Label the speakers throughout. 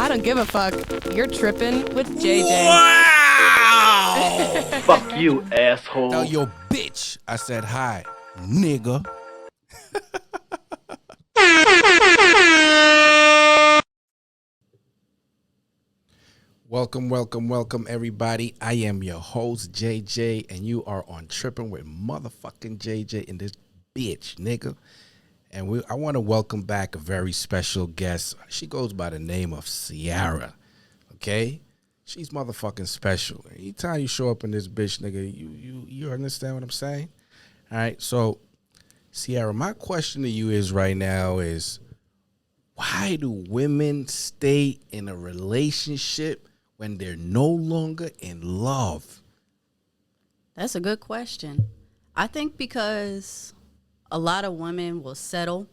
Speaker 1: don't give a fuck. You're tripping with JJ.
Speaker 2: Wow!
Speaker 3: Fuck you, asshole.
Speaker 2: Tell your bitch I said hi, nigga. Welcome, everybody. I am your host, JJ, and you are on Tripping with motherfucking JJ and this bitch, nigga. And I want to welcome back a very special guest. She goes by the name of Ciara, okay? She's motherfucking special. Anytime you show up in this bitch, nigga, you understand what I'm saying? All right, so, Ciara, my question to you is right now is, why do women stay in a relationship when they're no longer in love?
Speaker 4: That's a good question. I think because a lot of women will settle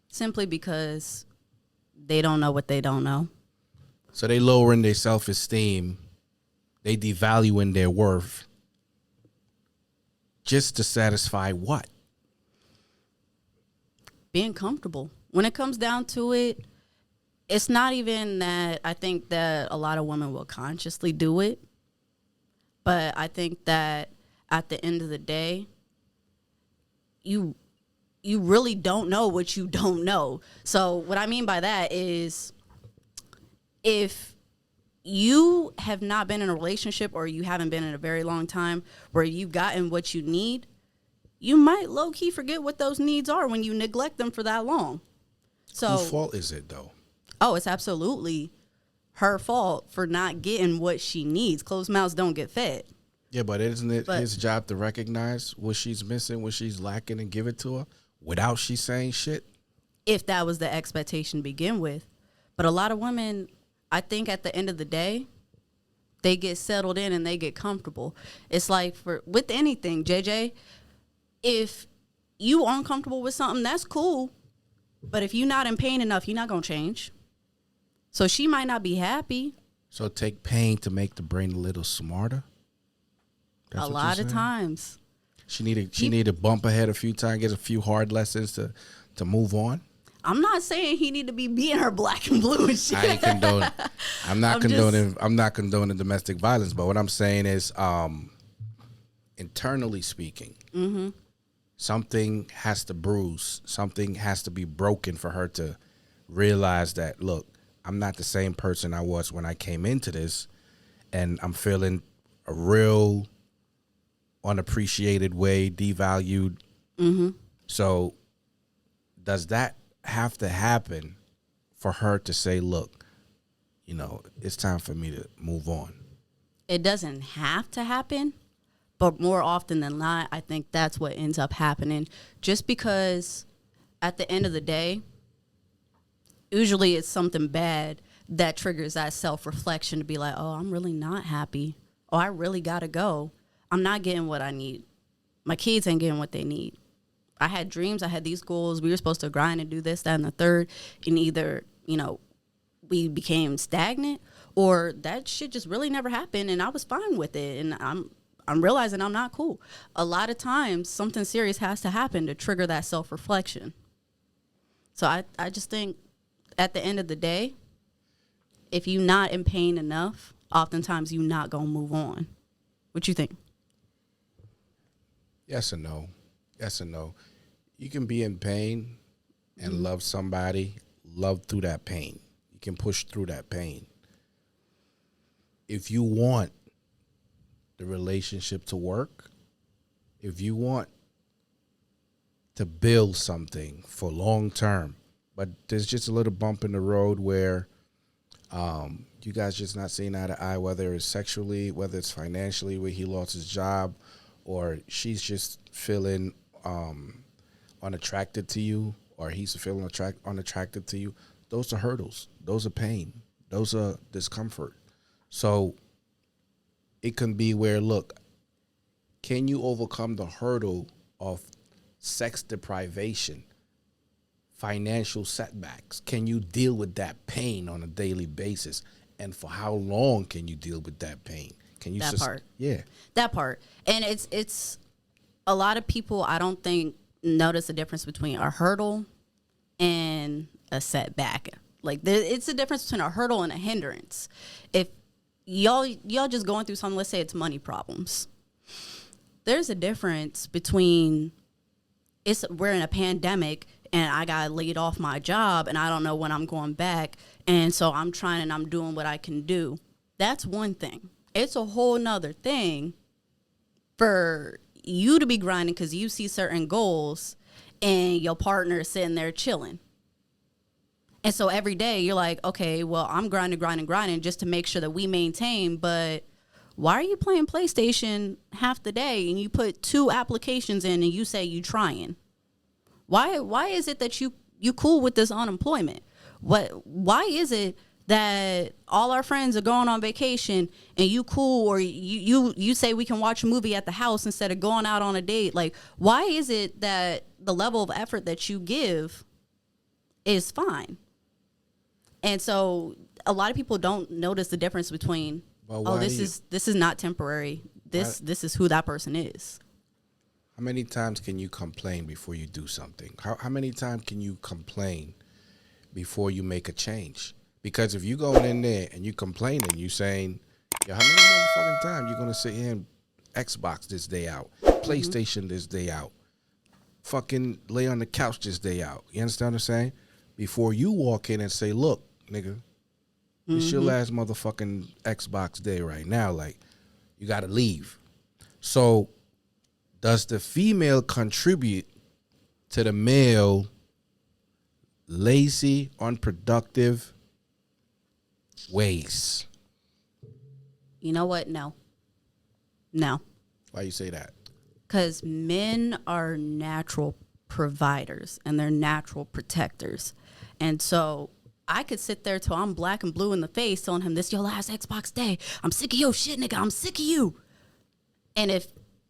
Speaker 4: simply because they don't know what they don't know.
Speaker 2: So they lowering their self-esteem, they devaluing their worth just to satisfy what?
Speaker 4: Being comfortable. When it comes down to it, it's not even that I think that a lot of women will consciously do it, but I think that at the end of the day, you really don't know what you don't know. So what I mean by that is if you have not been in a relationship or you haven't been in a very long time where you've gotten what you need, you might low-key forget what those needs are when you neglect them for that long. So
Speaker 2: Whose fault is it, though?
Speaker 4: Oh, it's absolutely her fault for not getting what she needs. Closed mouths don't get fed.
Speaker 2: Yeah, but isn't it his job to recognize what she's missing, what she's lacking, and give it to her without she saying shit?
Speaker 4: If that was the expectation to begin with. But a lot of women, I think at the end of the day, they get settled in and they get comfortable. It's like with anything, JJ, if you uncomfortable with something, that's cool. But if you're not in pain enough, you're not going to change. So she might not be happy.
Speaker 2: So take pain to make the brain a little smarter? That's
Speaker 4: a lot of times.
Speaker 2: She need to bump ahead a few times, get a few hard lessons to move on?
Speaker 4: I'm not saying he need to be beating her black and blue and shit.
Speaker 2: I ain't condoning. I'm not condoning domestic violence, but what I'm saying is, internally speaking, something has to bruise, something has to be broken for her to realize that, look, I'm not the same person I was when I came into this, and I'm feeling a real unappreciated way, devalued. So does that have to happen for her to say, look, it's time for me to move on?
Speaker 4: It doesn't have to happen, but more often than not, I think that's what ends up happening. Just because at the end of the day, usually it's something bad that triggers that self-reflection to be like, oh, I'm really not happy. Oh, I really got to go. I'm not getting what I need. My kids ain't getting what they need. I had dreams. I had these goals. We were supposed to grind and do this, that, and the third. And either, we became stagnant or that shit just really never happened and I was fine with it. And I'm realizing I'm not cool. A lot of times something serious has to happen to trigger that self-reflection. So I just think at the end of the day, if you're not in pain enough, oftentimes you're not going to move on. What you think?
Speaker 2: Yes and no. Yes and no. You can be in pain and love somebody, love through that pain. You can push through that pain. If you want the relationship to work, if you want to build something for long term, but there's just a little bump in the road where you guys just not seeing eye to eye, whether it's sexually, whether it's financially, where he lost his job, or she's just feeling unattracted to you, or he's feeling unattracted to you. Those are hurdles. Those are pain. Those are discomfort. So it can be where, look, can you overcome the hurdle of sex deprivation, financial setbacks? Can you deal with that pain on a daily basis? And for how long can you deal with that pain? Can you
Speaker 4: part?
Speaker 2: Yeah.
Speaker 4: That part. And it's a lot of people, I don't think, notice the difference between a hurdle and a setback. Like it's a difference between a hurdle and a hindrance. If y'all just going through something, let's say it's money problems. There's a difference between we're in a pandemic and I got laid off my job and I don't know when I'm going back, and so I'm trying and I'm doing what I can do. That's one thing. It's a whole nother thing for you to be grinding because you see certain goals and your partner is sitting there chilling. And so every day you're like, okay, well, I'm grinding just to make sure that we maintain. But why are you playing PlayStation half the day and you put 2 applications in and you say you trying? Why is it that you cool with this unemployment? Why is it that all our friends are going on vacation and you cool, or you say we can watch a movie at the house instead of going out on a date? Like, why is it that the level of effort that you give is fine? And so a lot of people don't notice the difference between, this is not temporary. This is who that person is.
Speaker 2: How many times can you complain before you do something? How many times can you complain before you make a change? Because if you going in there and you complaining, you saying, yo, how many motherfucking times you going to sit here and Xbox this day out, PlayStation this day out, fucking lay on the couch this day out? You understand what I'm saying? Before you walk in and say, look, nigga, it's your last motherfucking Xbox day right now. Like, you got to leave. So does the female contribute to the male lazy, unproductive ways?
Speaker 4: You know what? No.
Speaker 2: Why you say that?
Speaker 4: Because men are natural providers and they're natural protectors. And so I could sit there till I'm black and blue in the face telling him, this your last Xbox day. I'm sick of your shit, nigga. I'm sick of you. And if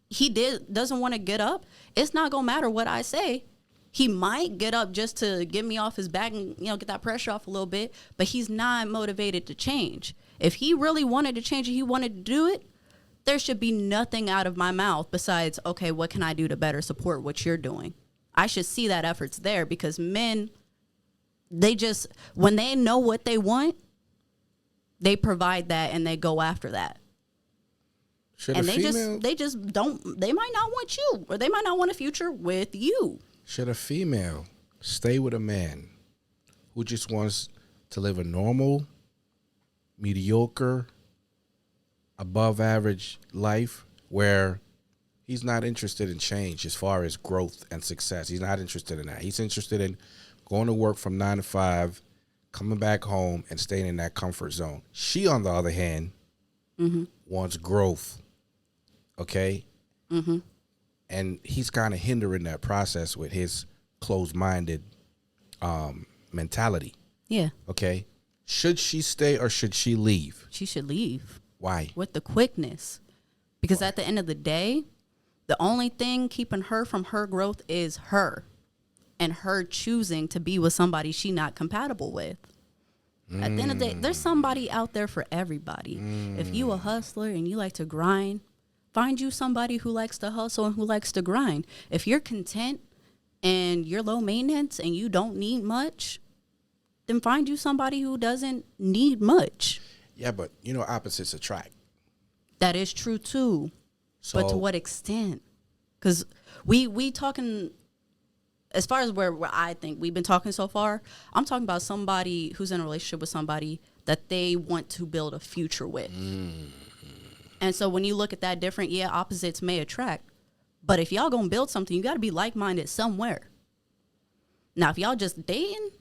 Speaker 4: he doesn't want to get up, it's not going to matter what I say. He might get up just to get me off his back and, get that pressure off a little bit, but he's not motivated to change. If he really wanted to change and he wanted to do it, there should be nothing out of my mouth besides, okay, what can I do to better support what you're doing? I should see that effort's there, because men, when they know what they want, they provide that and they go after that. And they might not want you, or they might not want a future with you.
Speaker 2: Should a female stay with a man who just wants to live a normal, mediocre, above average life where he's not interested in change as far as growth and success? He's not interested in that. He's interested in going to work from 9 to 5, coming back home and staying in that comfort zone. She, on the other hand, wants growth. Okay? And he's kind of hindering that process with his closed-minded mentality.
Speaker 4: Yeah.
Speaker 2: Okay? Should she stay or should she leave?
Speaker 4: She should leave.
Speaker 2: Why?
Speaker 4: With the quickness. Because at the end of the day, the only thing keeping her from her growth is her. And her choosing to be with somebody she's not compatible with. At the end of the day, there's somebody out there for everybody. If you a hustler and you like to grind, find you somebody who likes to hustle and who likes to grind. If you're content and you're low maintenance and you don't need much, then find you somebody who doesn't need much.
Speaker 2: Yeah, but opposites attract.
Speaker 4: That is true too.
Speaker 2: So,
Speaker 4: but to what extent? Because we talking, as far as where I think we've been talking so far, I'm talking about somebody who's in a relationship with somebody that they want to build a future with. And so when you look at that different, opposites may attract. But if y'all gonna build something, you got to be like-minded somewhere. Now, if y'all just dating,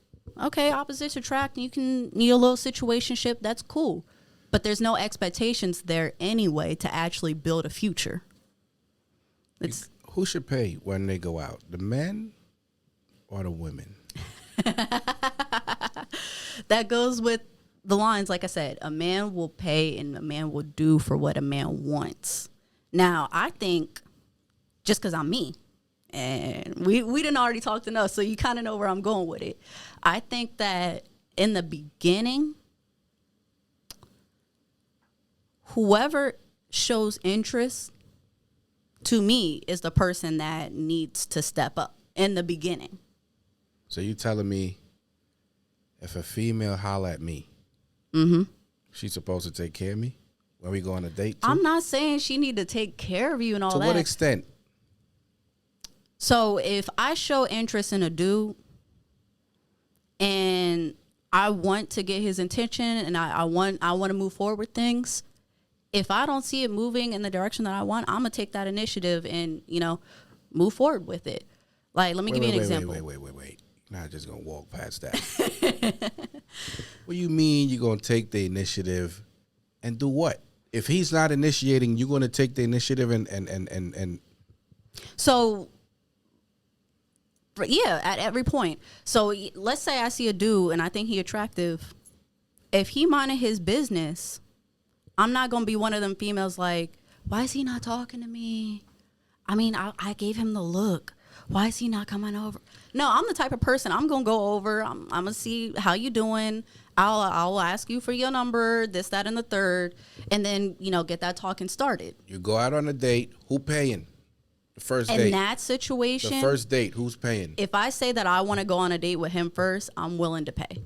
Speaker 4: okay, opposites attract. You can need a little situationship. That's cool. But there's no expectations there anyway to actually build a future.
Speaker 2: Who should pay when they go out? The men or the women?
Speaker 4: That goes with the lines, like I said, a man will pay and a man will do for what a man wants. Now, I think, just because I'm me, and we didn't already talk enough, so you kind of know where I'm going with it. I think that in the beginning, whoever shows interest, to me, is the person that needs to step up in the beginning.
Speaker 2: So you telling me if a female holler at me, she's supposed to take care of me when we go on a date too?
Speaker 4: I'm not saying she need to take care of you and all
Speaker 2: To
Speaker 4: that.
Speaker 2: what extent?
Speaker 4: So if I show interest in a dude and I want to get his attention and I want to move forward with things, if I don't see it moving in the direction that I want, I'm gonna take that initiative and move forward with it. Like, let me give you an example.
Speaker 2: Wait. You're not just gonna walk past that. What do you mean you're gonna take the initiative and do what? If he's not initiating, you're gonna take the initiative and
Speaker 4: So, yeah, at every point. So let's say I see a dude and I think he attractive. If he minded his business, I'm not going to be one of them females like, why is he not talking to me? I mean, I gave him the look. Why is he not coming over? No, I'm the type of person, I'm going to go over. I'm going to see how you doing. I'll ask you for your number, this, that, and the third. And then, get that talking started.
Speaker 2: you go out on a date. Who paying? The first date.
Speaker 4: In that situation,
Speaker 2: The first date. Who's paying?
Speaker 4: if I say that I want to go on a date with him first, I'm willing to pay.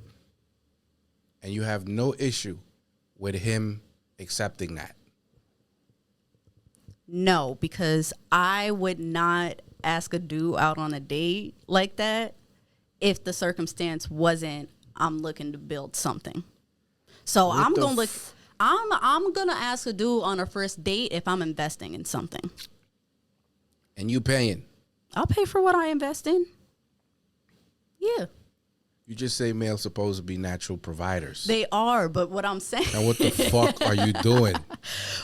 Speaker 2: And you have no issue with him accepting that.
Speaker 4: No, because I would not ask a dude out on a date like that if the circumstance wasn't I'm looking to build something. So I'm gonna I'm gonna ask a dude on a first date if I'm investing in something.
Speaker 2: And you paying.
Speaker 4: I'll pay for what I invest in. Yeah.
Speaker 2: You just say males supposed to be natural providers.
Speaker 4: They are, but what I'm saying
Speaker 2: Now what the fuck are you doing?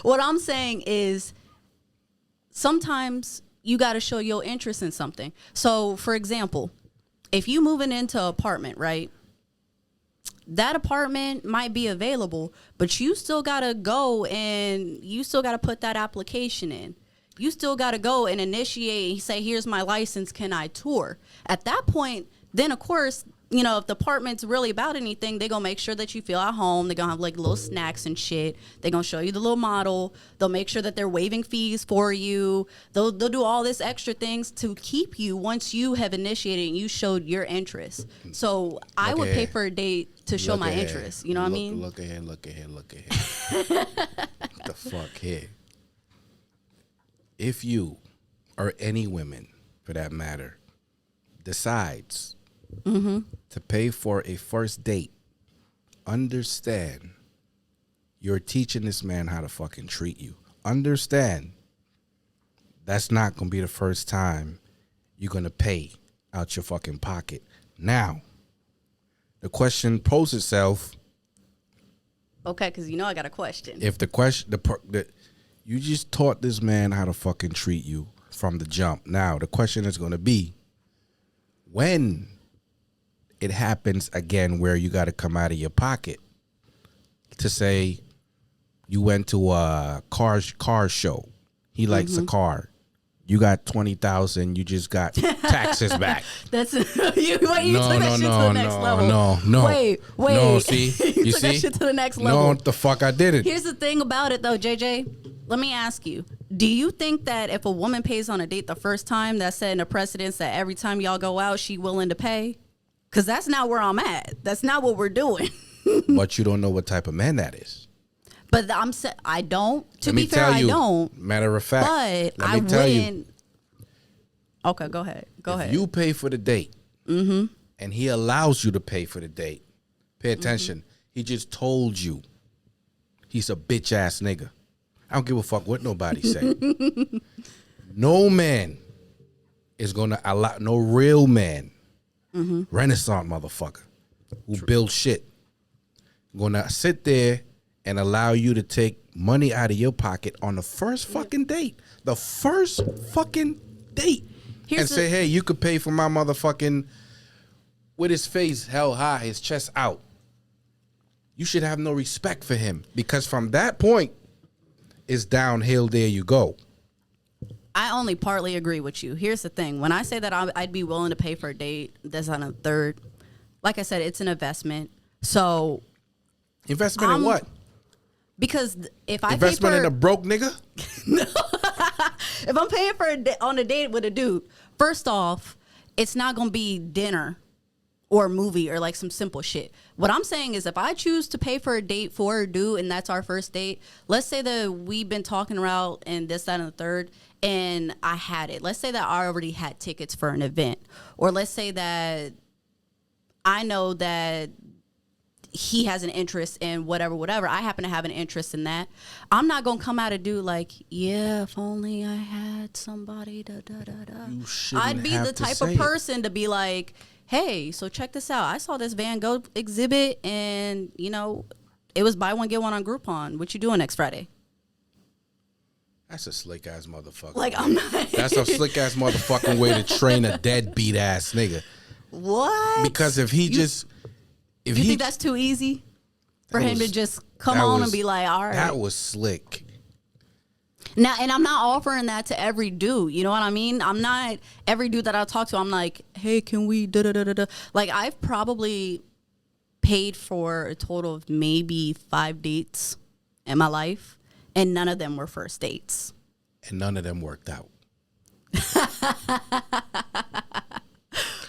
Speaker 4: what I'm saying is sometimes you got to show your interest in something. So, for example, if you moving into an apartment, right? That apartment might be available, but you still got to go and you still got to put that application in. You still got to go and initiate, say, here's my license, can I tour? At that point, then, of course, if the apartment's really about anything, they're going to make sure that you feel at home. They're going to have, like, little snacks and shit. They're going to show you the little model. They'll make sure that they're waiving fees for you. They'll do all this extra things to keep you once you have initiated and you showed your interest. So I would pay for a date to show my interest. You know what I mean?
Speaker 2: Look ahead. What the fuck here? If you, or any women for that matter, decides to pay for a first date, understand you're teaching this man how to fucking treat you. Understand that's not going to be the first time you're going to pay out your fucking pocket. Now, the question poses itself.
Speaker 4: Okay, because I got a question.
Speaker 2: If the question, you just taught this man how to fucking treat you from the jump. Now, the question is going to be, when it happens again where you got to come out of your pocket to say you went to a car show. He likes a car. You got 20,000. You just got taxes back.
Speaker 4: That's you took that shit to the next level.
Speaker 2: No.
Speaker 4: Wait.
Speaker 2: No, see?
Speaker 4: you took that shit to the next level.
Speaker 2: No, the fuck I didn't.
Speaker 4: Here's the thing about it, though, JJ. Let me ask you. Do you think that if a woman pays on a date the first time, that's setting a precedence that every time y'all go out, she willing to pay? Because that's not where I'm at. That's not what we're doing.
Speaker 2: But you don't know what type of man that is.
Speaker 4: But I don't. To
Speaker 2: Let
Speaker 4: be
Speaker 2: me
Speaker 4: fair,
Speaker 2: tell you,
Speaker 4: I don't.
Speaker 2: Matter of fact,
Speaker 4: But I wouldn't. Okay, go ahead. If
Speaker 2: you pay for the date, and he allows you to pay for the date, pay attention. He just told you he's a bitch ass nigga. I don't give a fuck what nobody say. No man is gonna allow, no real man, Renaissance motherfucker who builds shit, gonna sit there and allow you to take money out of your pocket on the first fucking date. The first fucking date. Say, hey, you could pay for my motherfucking, with his face held high, his chest out. You should have no respect for him, because from that point, it's downhill. There you go.
Speaker 4: I only partly agree with you. Here's the thing. When I say that I'd be willing to pay for a date that's on a third, like I said, it's an investment. So
Speaker 2: investment in what?
Speaker 4: Because if I
Speaker 2: investment
Speaker 4: pay for,
Speaker 2: in a broke nigga?
Speaker 4: if I'm paying for on a date with a dude, first off, it's not going to be dinner or a movie or like some simple shit. What I'm saying is if I choose to pay for a date for a dude and that's our first date, let's say that we've been talking about and this, that, and the third, and I had it. Let's say that I already had tickets for an event. Or let's say that I know that he has an interest in whatever. I happen to have an interest in that. I'm not going to come out and do like, yeah, if only I had somebody, da, da, da, da. I'd be the type of person to be like, hey, so check this out. I saw this Van Gogh exhibit and, you know, it was buy one, get one on Groupon. What you doing next Friday?
Speaker 2: That's a slick ass motherfucker.
Speaker 4: Like, I'm not.
Speaker 2: That's a slick ass motherfucking way to train a deadbeat ass nigga.
Speaker 4: What?
Speaker 2: Because if he just...
Speaker 4: You think that's too easy for him to just come on and be like, all right.
Speaker 2: That was slick.
Speaker 4: Now, and I'm not offering that to every dude. You know what I mean? I'm not every dude that I talk to. I'm like, hey, can we da da da da da? Like, I've probably paid for a total of maybe 5 dates in my life, and none of them were first dates.
Speaker 2: And none of them worked out.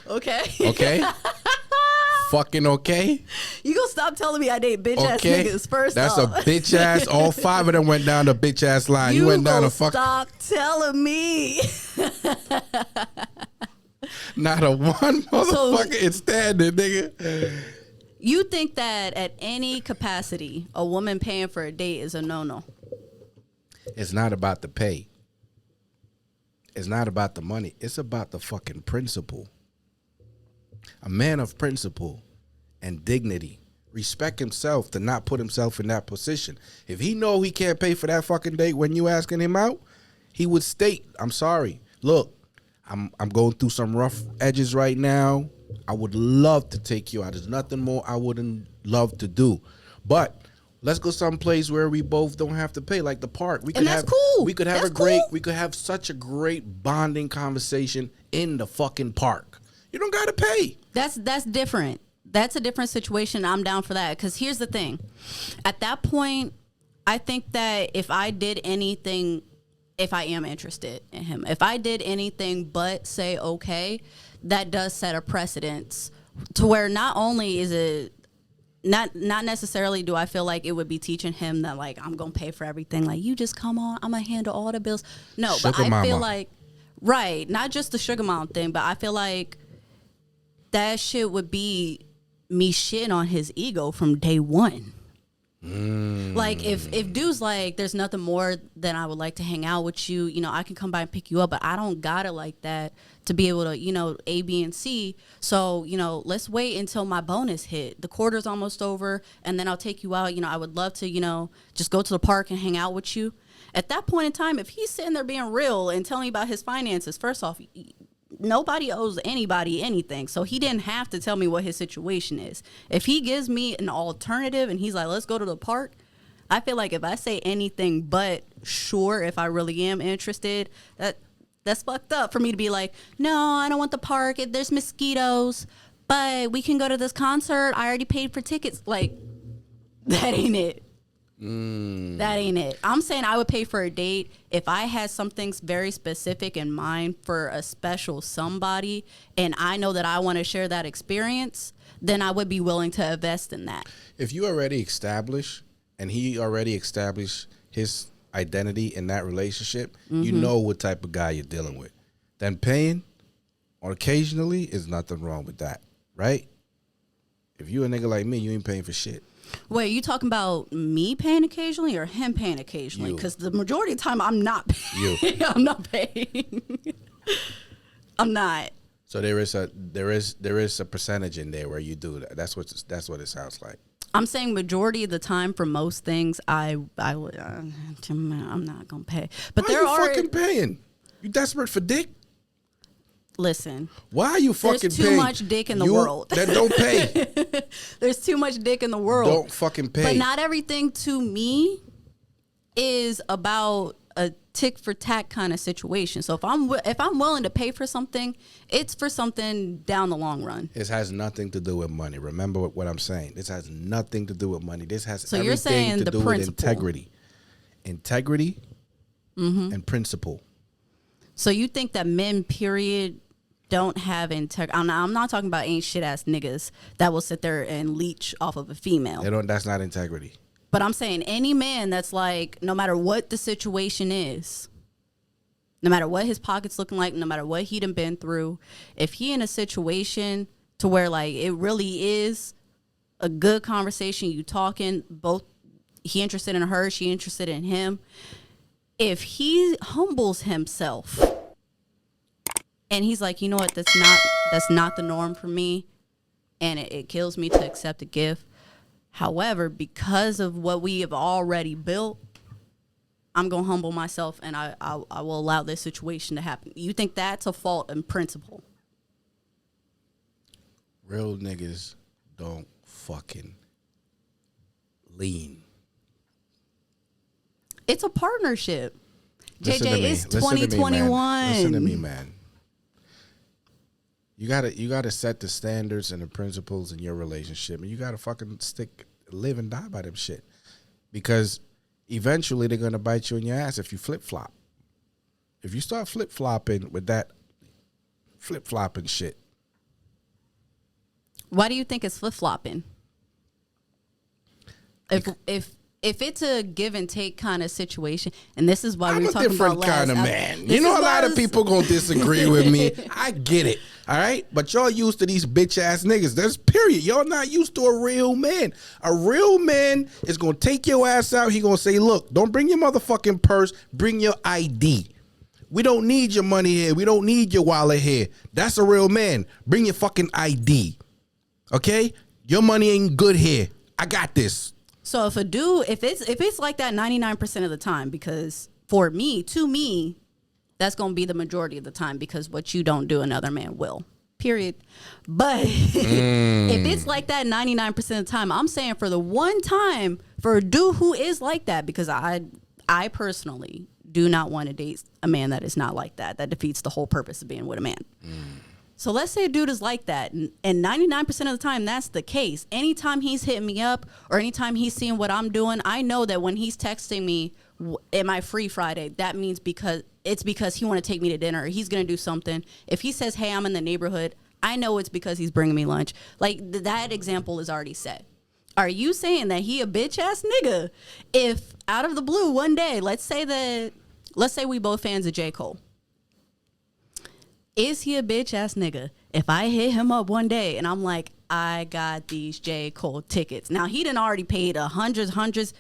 Speaker 4: Okay.
Speaker 2: Okay. Fucking okay.
Speaker 4: You gonna stop telling me I date bitch ass niggas first?
Speaker 2: That's a bitch ass. All 5 of them went down the bitch ass line. You went down the fuck.
Speaker 4: Stop telling me.
Speaker 2: Not a one motherfucker is standing, nigga.
Speaker 4: You think that at any capacity, a woman paying for a date is a no-no?
Speaker 2: It's not about the pay. It's not about the money. It's about the fucking principle. A man of principle and dignity. Respect himself to not put himself in that position. If he know he can't pay for that fucking date when you asking him out, he would state, I'm sorry. Look, I'm going through some rough edges right now. I would love to take you out. There's nothing more I wouldn't love to do. But let's go someplace where we both don't have to pay, like the park. We could have cool. We could have we could have such a great bonding conversation in the fucking park. You don't gotta pay. That's
Speaker 4: different. That's a different situation. I'm down for that. Because here's the thing. At that point, I think that if I did anything, if I am interested in him, if I did anything but say okay, that does set a precedence to where not only is it not necessarily do I feel like it would be teaching him that like I'm gonna pay for everything, like you just come on, I'm gonna handle all the bills. No, sugar but I mama. Feel like right, not just the sugar mom thing, but I feel like that shit would be me shitting on his ego from day one. Like if dude's like, there's nothing more than I would like to hang out with you, you know, I can come by and pick you up, but I don't got it like that to be able to, you know, A, B, and C. So, you know, let's wait until my bonus hit. The quarter's almost over, and then I'll take you out. You know, I would love to, you know, just go to the park and hang out with you. At that point in time, if he's sitting there being real and telling me about his finances, first off, nobody owes anybody anything. So he didn't have to tell me what his situation is. If he gives me an alternative and he's like, let's go to the park, I feel like if I say anything but sure, if I really am interested, that's fucked up for me to be like, no, I don't want the park. There's mosquitoes, but we can go to this concert. I already paid for tickets. Like, that ain't it. That ain't it. I'm saying I would pay for a date if I had something very specific in mind for a special somebody and I know that I want to share that experience, then I would be willing to invest in that.
Speaker 2: If you already establish and he already established his identity in that relationship, you know what type of guy you're dealing with. Then paying on occasionally is nothing wrong with that, right? If you a nigga like me, you ain't paying for shit.
Speaker 4: Wait, you talking about me paying occasionally or him paying occasionally? Because the majority of the time I'm not paying. I'm not paying. I'm not.
Speaker 2: So there is a percentage in there where you do that. That's what it sounds like.
Speaker 4: I'm saying majority of the time for most things I'm not gonna pay. But
Speaker 2: Why are you fucking paying? You desperate for dick?
Speaker 4: Listen.
Speaker 2: Why are you fucking
Speaker 4: There's
Speaker 2: paying?
Speaker 4: too much dick in the world.
Speaker 2: Then don't pay.
Speaker 4: There's too much dick in the world.
Speaker 2: Don't fucking pay.
Speaker 4: But not everything to me is about a tick for tack kind of situation. So if I'm willing to pay for something, it's for something down the long run.
Speaker 2: This has nothing to do with money. Remember what I'm saying. This has nothing to do with money. This has
Speaker 4: so you're saying
Speaker 2: everything to do
Speaker 4: principle.
Speaker 2: with integrity, and principle.
Speaker 4: So you think that men, period, don't have integrity. I'm not talking about ain't shit ass niggas that will sit there and leech off of a female.
Speaker 2: That's not integrity.
Speaker 4: But I'm saying any man that's like, no matter what the situation is, no matter what his pocket's looking like, no matter what he done been through, if he in a situation to where like it really is a good conversation, you talking, both he interested in her, she interested in him. If he humbles himself and he's like, you know what, that's not the norm for me, and it kills me to accept a gift. However, because of what we have already built, I'm going to humble myself, and I will allow this situation to happen. You think that's a fault in principle?
Speaker 2: Real niggas don't fucking lean.
Speaker 4: It's a partnership.
Speaker 2: Listen
Speaker 4: JJ, it's 2021.
Speaker 2: Listen to me, man. You gotta set the standards and the principles in your relationship, and you gotta fucking live and die by them shit. Because eventually they're gonna bite you in your ass if you flip flop. If you start flip flopping with that flip flopping shit.
Speaker 4: Why do you think it's flip flopping? If it's a give and take kind of situation, and this is why we were talking about last.
Speaker 2: I'm a different kind of man. You know, a lot of people gonna disagree with me. I get it, all right? But y'all used to these bitch ass niggas. That's period. Y'all not used to a real man. A real man is gonna take your ass out. He gonna say, look, don't bring your motherfucking purse. Bring your ID. We don't need your money here. We don't need your wallet here. That's a real man. Bring your fucking ID. Okay? Your money ain't good here. I got this.
Speaker 4: So if a dude, if it's like that 99% of the time, because for me, to me, that's going to be the majority of the time, because what you don't do, another man will. Period. But if it's like that 99% of the time, I'm saying for the one time, for a dude who is like that, because I personally do not want to date a man that is not like that. That defeats the whole purpose of being with a man. So let's say a dude is like that, and 99% of the time that's the case. Anytime he's hitting me up or anytime he's seeing what I'm doing, I know that when he's texting me, am I free Friday, that means because he want to take me to dinner or he's going to do something. If he says, hey, I'm in the neighborhood, I know it's because he's bringing me lunch. Like, that example is already set. Are you saying that he a bitch ass nigga if out of the blue one day, let's say we both fans of J. Cole. Is he a bitch ass nigga if I hit him up one day and I'm like, I got these J. Cole tickets? Now, he done already paid hundreds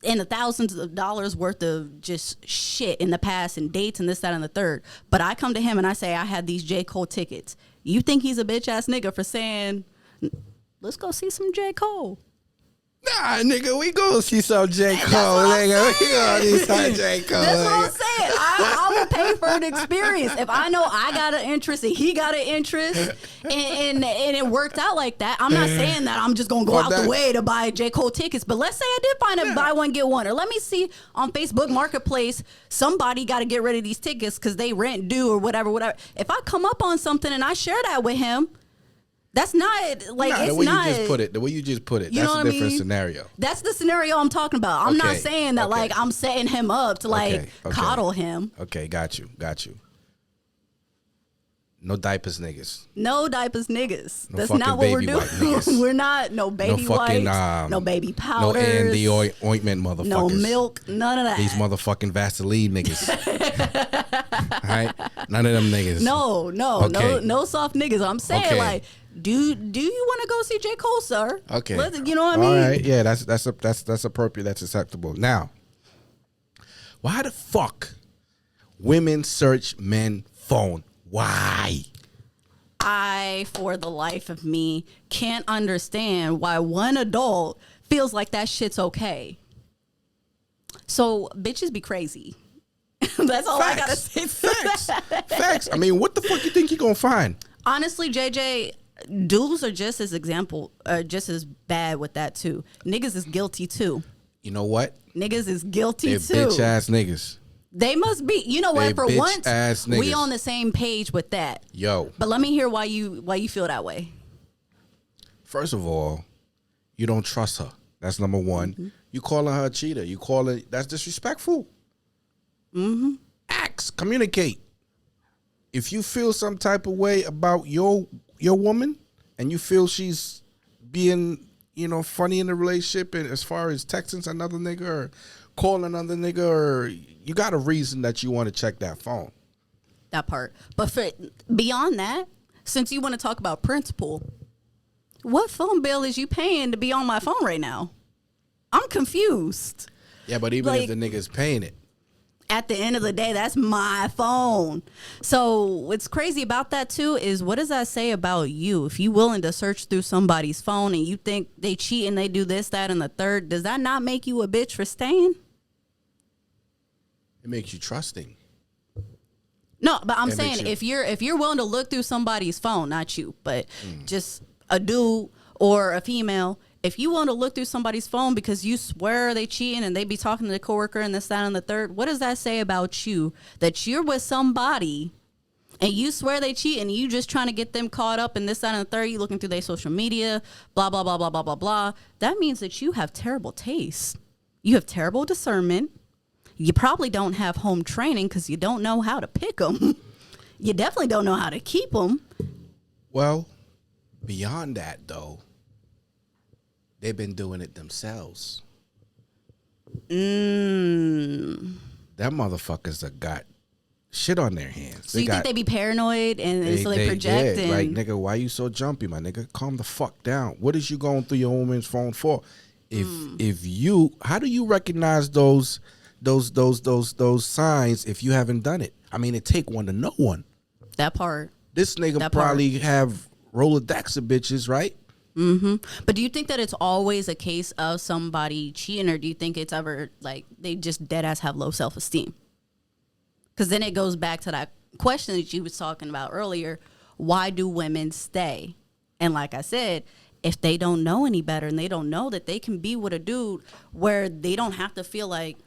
Speaker 4: and thousands of dollars worth of just shit in the past and dates and this, that, and the third. But I come to him and I say, I had these J. Cole tickets. You think he's a bitch ass nigga for saying, let's go see some J. Cole?
Speaker 2: Nah, nigga, we go see some J. Cole, nigga. We go see some J. Cole.
Speaker 4: That's what I'm saying. I will pay for an experience. If I know I got an interest and he got an interest and it worked out like that, I'm not saying that I'm just going to go out the way to buy J. Cole tickets. But let's say I did find a buy one, get one. Or let me see on Facebook Marketplace, somebody got to get rid of these tickets because they rent due or whatever. If I come up on something and I share that with him, that's not like it's not
Speaker 2: the way you just put it.
Speaker 4: You
Speaker 2: That's
Speaker 4: know
Speaker 2: a
Speaker 4: what
Speaker 2: different
Speaker 4: I mean?
Speaker 2: scenario.
Speaker 4: That's the scenario I'm talking about. I'm not saying that like I'm setting him up to coddle him.
Speaker 2: Okay, got you. No diapers niggas.
Speaker 4: No diapers niggas.
Speaker 2: No
Speaker 4: That's not what we're
Speaker 2: doing.
Speaker 4: We're not no baby wipes, no baby powders,
Speaker 2: no Andy ointment motherfuckers.
Speaker 4: No milk, none of that.
Speaker 2: These motherfucking Vaseline niggas. All right? None of them niggas. No
Speaker 4: soft niggas. I'm saying like, do you want to go see J. Cole, sir?
Speaker 2: Okay.
Speaker 4: You know what I mean?
Speaker 2: All right. Yeah, that's appropriate. That's acceptable. Now, why the fuck women search men phone? Why?
Speaker 4: I, for the life of me, can't understand why one adult feels like that shit's okay. So bitches be crazy. That's all I gotta say.
Speaker 2: Facts. I mean, what the fuck you think you gonna find?
Speaker 4: Honestly, JJ, dudes are just as bad with that too. Niggas is guilty too.
Speaker 2: You know what?
Speaker 4: Niggas is guilty
Speaker 2: They're
Speaker 4: too.
Speaker 2: Bitch ass niggas.
Speaker 4: They must be. You know what?
Speaker 2: They
Speaker 4: For
Speaker 2: bitch
Speaker 4: once,
Speaker 2: ass niggas.
Speaker 4: we on the same page with that.
Speaker 2: Yo.
Speaker 4: But let me hear why you feel that way.
Speaker 2: First of all, you don't trust her. That's number one. Mm-hmm. You calling her a cheater. You call her, that's disrespectful.
Speaker 4: Mm-hmm.
Speaker 2: Ask, communicate. if you feel some type of way about your woman and you feel she's being, funny in the relationship, and as far as texting another nigga or calling another nigga, or you got a reason that you want to check that phone.
Speaker 4: That part. But beyond that, since you want to talk about principle, what phone bill is you paying to be on my phone right now? I'm confused.
Speaker 2: Yeah, but even if the nigga's paying it.
Speaker 4: At the end of the day, that's my phone. So what's crazy about that too is, what does that say about you? If you willing to search through somebody's phone and you think they cheat and they do this, that, and the third, does that not make you a bitch for staying?
Speaker 2: It makes you trusting.
Speaker 4: No, but I'm saying if you're willing to look through somebody's phone, not you, but just a dude or a female, if you want to look through somebody's phone because you swear they cheating and they be talking to the coworker and this, that, and the third, what does that say about you? That you're with somebody and you swear they cheat and you just trying to get them caught up in this, that, and the third, you looking through their social media, blah, blah, blah, blah, blah, blah, blah. That means that you have terrible taste. You have terrible discernment. You probably don't have home training because you don't know how to pick them. You definitely don't know how to keep them.
Speaker 2: Well, beyond that, though, they've been doing it themselves. Them motherfuckers have got shit on their hands.
Speaker 4: So you think they be paranoid and so they project?
Speaker 2: Yeah,
Speaker 4: and
Speaker 2: like, nigga, why you so jumpy, my nigga? Calm the fuck down. What is you going through your woman's phone for? If you, how do you recognize those signs if you haven't done it? I mean, it take one to know one.
Speaker 4: That part.
Speaker 2: This nigga probably have Rolodex of bitches, right?
Speaker 4: Mm-hmm. But do you think that it's always a case of somebody cheating, or do you think it's ever like they just dead ass have low self-esteem? Because then it goes back to that question that you was talking about earlier. Why do women stay? And like I said, if they don't know any better and they don't know that they can be with a dude where they don't have to feel like,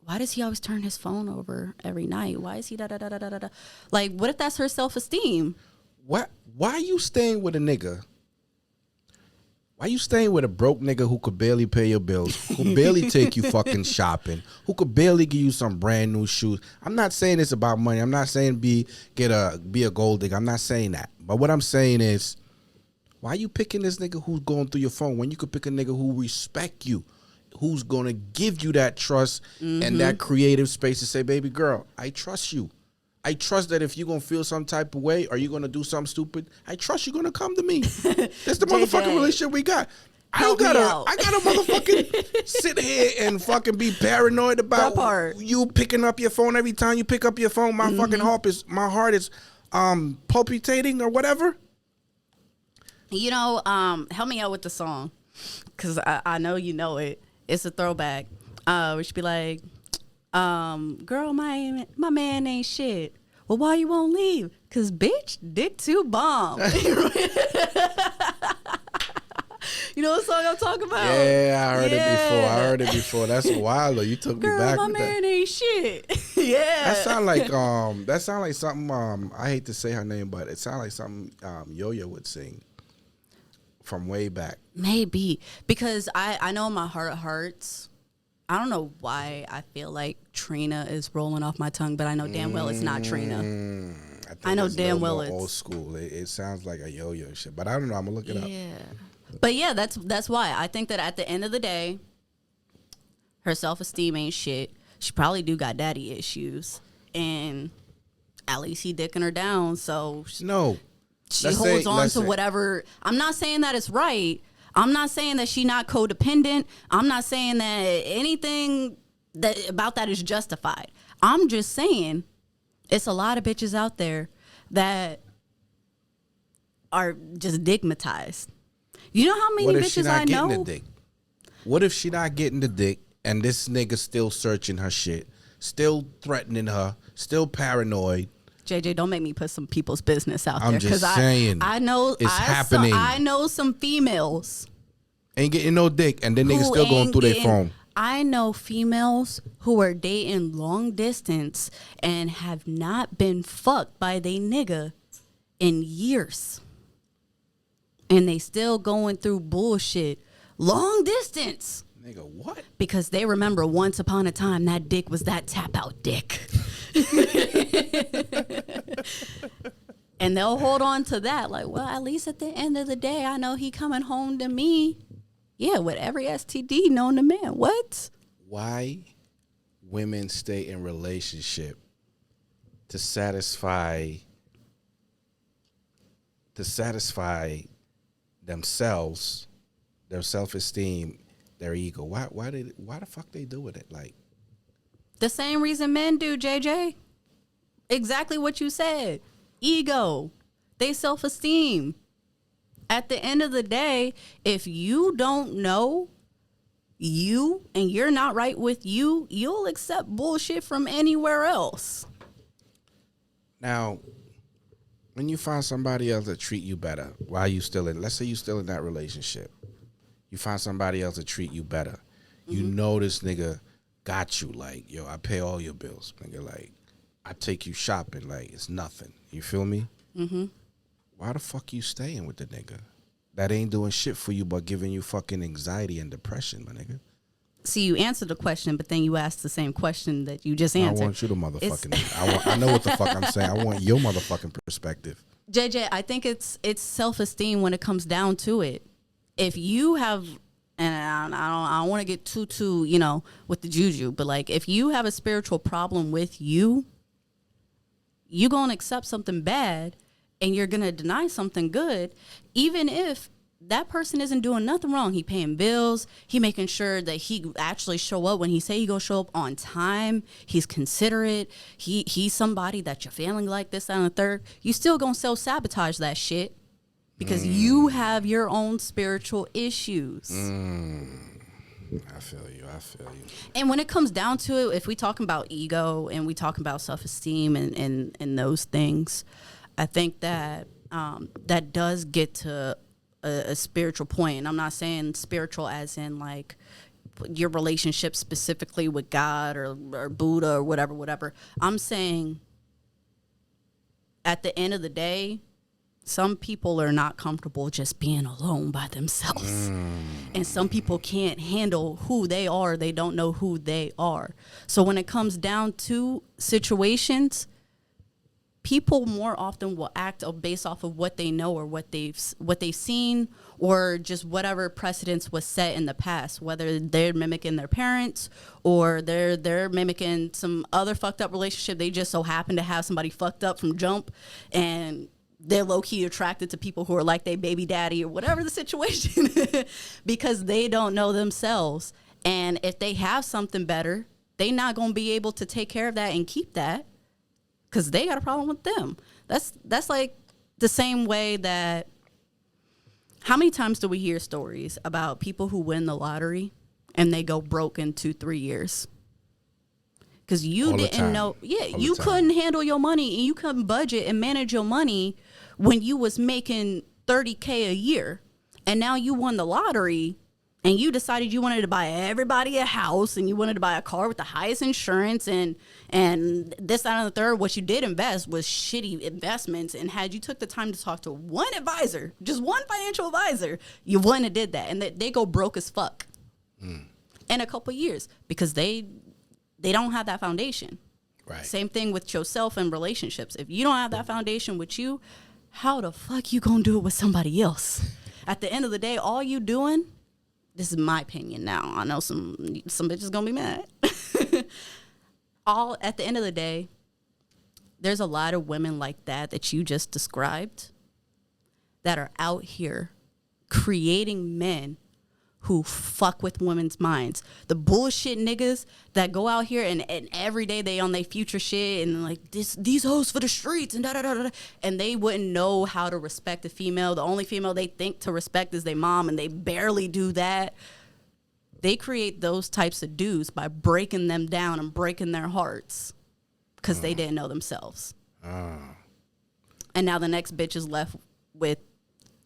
Speaker 4: why does he always turn his phone over every night? Why is he da-da-da-da-da-da? Like, what if that's her self-esteem?
Speaker 2: Why are you staying with a nigga? Why you staying with a broke nigga who could barely pay your bills, who could barely take you fucking shopping, who could barely give you some brand new shoes? I'm not saying it's about money. I'm not saying be a gold digger. I'm not saying that. But what I'm saying is, why you picking this nigga who's going through your phone when you could pick a nigga who respect you, who's going to give you that trust and that creative space to say, baby girl, I trust you. I trust that if you're going to feel some type of way or you're going to do something stupid, I trust you're going to come to me. That's the motherfucking relationship we got. I gotta motherfucking sit here and fucking be paranoid about you picking up your phone every time you pick up your phone. My fucking heart is palpitating or whatever.
Speaker 4: You know, help me out with the song, because I know you know it. It's a throwback. We should be like, girl, my man ain't shit. Well, why you won't leave? Cause bitch, dick too bomb. You know what song I'm talking about?
Speaker 2: Yeah, I heard it before. That's a while though. You took me back.
Speaker 4: Girl, my man ain't shit. Yeah.
Speaker 2: That sound like something. I hate to say her name, but it sounds like something Yo-Yo would sing from way back. Maybe
Speaker 4: because I know in my heart of hearts, I don't know why I feel like Trina is rolling off my tongue, but I know damn well it's not Trina. I know damn well it's
Speaker 2: old school. It sounds like a Yo-Yo shit, but I don't know. I'm gonna look it up.
Speaker 4: Yeah, but yeah, that's why I think that at the end of the day, her self-esteem ain't shit. She probably do got daddy issues, and at least he dicking her down. So
Speaker 2: no,
Speaker 4: she holds on to whatever. I'm not saying that it's right. I'm not saying that she not codependent. I'm not saying that anything that about that is justified. I'm just saying it's a lot of bitches out there that are just digmatized. You know how many bitches I know?
Speaker 2: What if she not getting the dick and this nigga still searching her shit, still threatening her, still paranoid?
Speaker 4: JJ, don't make me put some people's business out there.
Speaker 2: I'm just saying.
Speaker 4: I know
Speaker 2: it's happening.
Speaker 4: I know some females
Speaker 2: ain't getting no dick, and then niggas still going through their phone.
Speaker 4: I know females who are dating long distance and have not been fucked by they nigga in years, and they still going through bullshit long distance.
Speaker 2: Nigga, what?
Speaker 4: Because they remember once upon a time that dick was that tap out dick. And they'll hold on to that. Like, well, at least at the end of the day, I know he coming home to me. Yeah, with every STD known to man. What?
Speaker 2: Why women stay in relationship to satisfy themselves, their self-esteem, their ego. Why the fuck they doing it? Like,
Speaker 4: The same reason men do, JJ. Exactly what you said. Ego. They self-esteem. At the end of the day, if you don't know you and you're not right with you, you'll accept bullshit from anywhere else.
Speaker 2: now, when you find somebody else that treat you better while you still in, let's say you still in that relationship, you find somebody else that treat you better. You know this nigga got you. Like, yo, I pay all your bills, nigga. Like, I take you shopping. Like, it's nothing. You feel me? Mm-hmm. Why the fuck you staying with the nigga that ain't doing shit for you but giving you fucking anxiety and depression, my nigga?
Speaker 4: See, you answered the question, but then you asked the same question that you just answered.
Speaker 2: I want you to motherfucking. I know what the fuck I'm saying. I want your motherfucking perspective.
Speaker 4: JJ, I think it's self-esteem when it comes down to it. If you have, and I don't want to get too with the juju, but like if you have a spiritual problem with you gonna accept something bad and you're gonna deny something good, even if that person isn't doing nothing wrong. He paying bills. He making sure that he actually show up when he say he gonna show up on time. He's considerate. He's somebody that you're feeling like this, that, and the third. You still gonna self-sabotage that shit because you have your own spiritual issues.
Speaker 2: I feel you.
Speaker 4: And when it comes down to it, if we talking about ego and we talking about self-esteem and those things, I think that that does get to a spiritual point. And I'm not saying spiritual as in like your relationship specifically with God or Buddha or whatever. I'm saying at the end of the day, some people are not comfortable just being alone by themselves. And some people can't handle who they are. They don't know who they are. So when it comes down to situations, people more often will act based off of what they know or what they've seen or just whatever precedence was set in the past, whether they're mimicking their parents or they're mimicking some other fucked up relationship. They just so happen to have somebody fucked up from jump and they're low-key attracted to people who are like their baby daddy or whatever the situation because they don't know themselves. And if they have something better, they not going to be able to take care of that and keep that because they got a problem with them. That's like the same way that how many times do we hear stories about people who win the lottery and they go broke in 2-3 years? Because you didn't know, you couldn't handle your money and you couldn't budget and manage your money when you was making $30K a year. And now you won the lottery and you decided you wanted to buy everybody a house and you wanted to buy a car with the highest insurance and this, that, and the third. What you did invest was shitty investments. And had you took the time to talk to one advisor, just one financial advisor, you wouldn't have did that. And they go broke as fuck in a couple years because they don't have that foundation.
Speaker 2: Right.
Speaker 4: Same thing with yourself and relationships. If you don't have that foundation with you, how the fuck you gonna do it with somebody else? At the end of the day, all you doing, this is my opinion now. I know some bitches gonna be mad. At the end of the day, there's a lot of women like that you just described that are out here creating men who fuck with women's minds. The bullshit niggas that go out here and every day they on their future shit and like these hoes for the streets and da-da-da-da. And they wouldn't know how to respect a female. The only female they think to respect is their mom and they barely do that. They create those types of dudes by breaking them down and breaking their hearts because they didn't know themselves. And now the next bitch is left with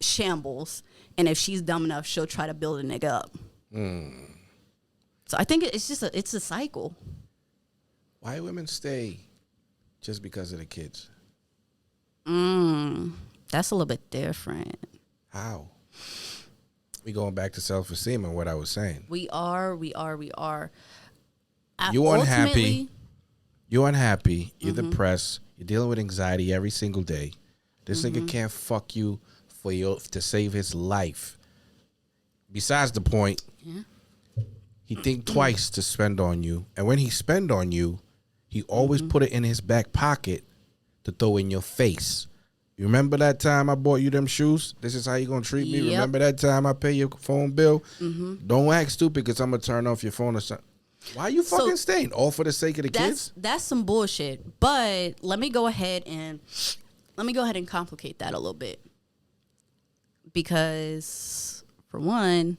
Speaker 4: shambles, and if she's dumb enough, she'll try to build a nigga up. So I think it's just it's a cycle.
Speaker 2: Why women stay just because of the kids?
Speaker 4: That's a little bit different.
Speaker 2: How? We going back to self-esteem and what I was saying.
Speaker 4: We are.
Speaker 2: You unhappy.
Speaker 4: Ultimately,
Speaker 2: You're unhappy. You're depressed. You're dealing with anxiety every single day. This nigga can't fuck you to save his life. Besides the point, he think twice to spend on you, and when he spend on you, he always put it in his back pocket to throw in your face. You remember that time I bought you them shoes? This is how you gonna treat me?
Speaker 4: Yep.
Speaker 2: Remember that time I pay your phone bill? Don't act stupid because I'm gonna turn off your phone or something. Why you fucking staying? All for the sake of the kids?
Speaker 4: That's some bullshit. But let me go ahead and complicate that a little bit. Because for one,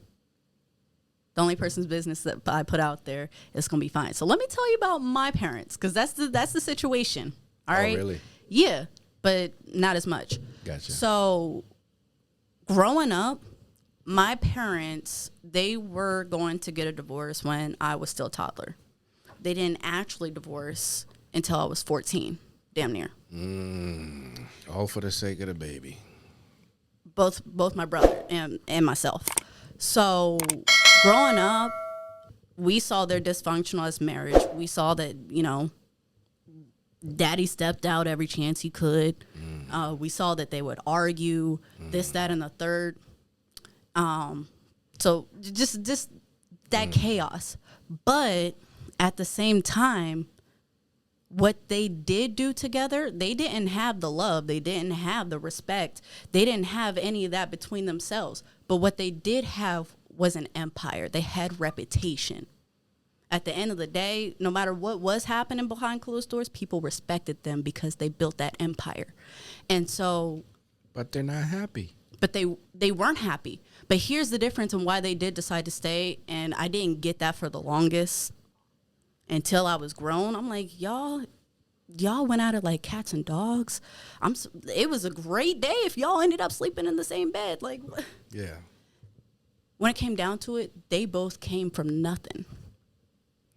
Speaker 4: the only person's business that I put out there is gonna be fine. So let me tell you about my parents, because that's the situation. All right.
Speaker 2: Oh, really?
Speaker 4: Yeah, but not as much.
Speaker 2: Gotcha.
Speaker 4: So growing up, my parents, they were going to get a divorce when I was still a toddler. They didn't actually divorce until I was 14, damn near.
Speaker 2: All for the sake of the baby.
Speaker 4: Both my brother and myself. So growing up, we saw their dysfunctional as marriage. We saw that, daddy stepped out every chance he could. We saw that they would argue, this, that, and the third. So just that chaos. But at the same time, what they did do together, they didn't have the love. They didn't have the respect. They didn't have any of that between themselves. But what they did have was an empire. They had reputation. At the end of the day, no matter what was happening behind closed doors, people respected them because they built that empire. And so...
Speaker 2: But they're not happy.
Speaker 4: But they weren't happy. But here's the difference in why they did decide to stay. And I didn't get that for the longest until I was grown. I'm like, y'all went at it like cats and dogs. It was a great day if y'all ended up sleeping in the same bed. Like,
Speaker 2: Yeah.
Speaker 4: when it came down to it, they both came from nothing.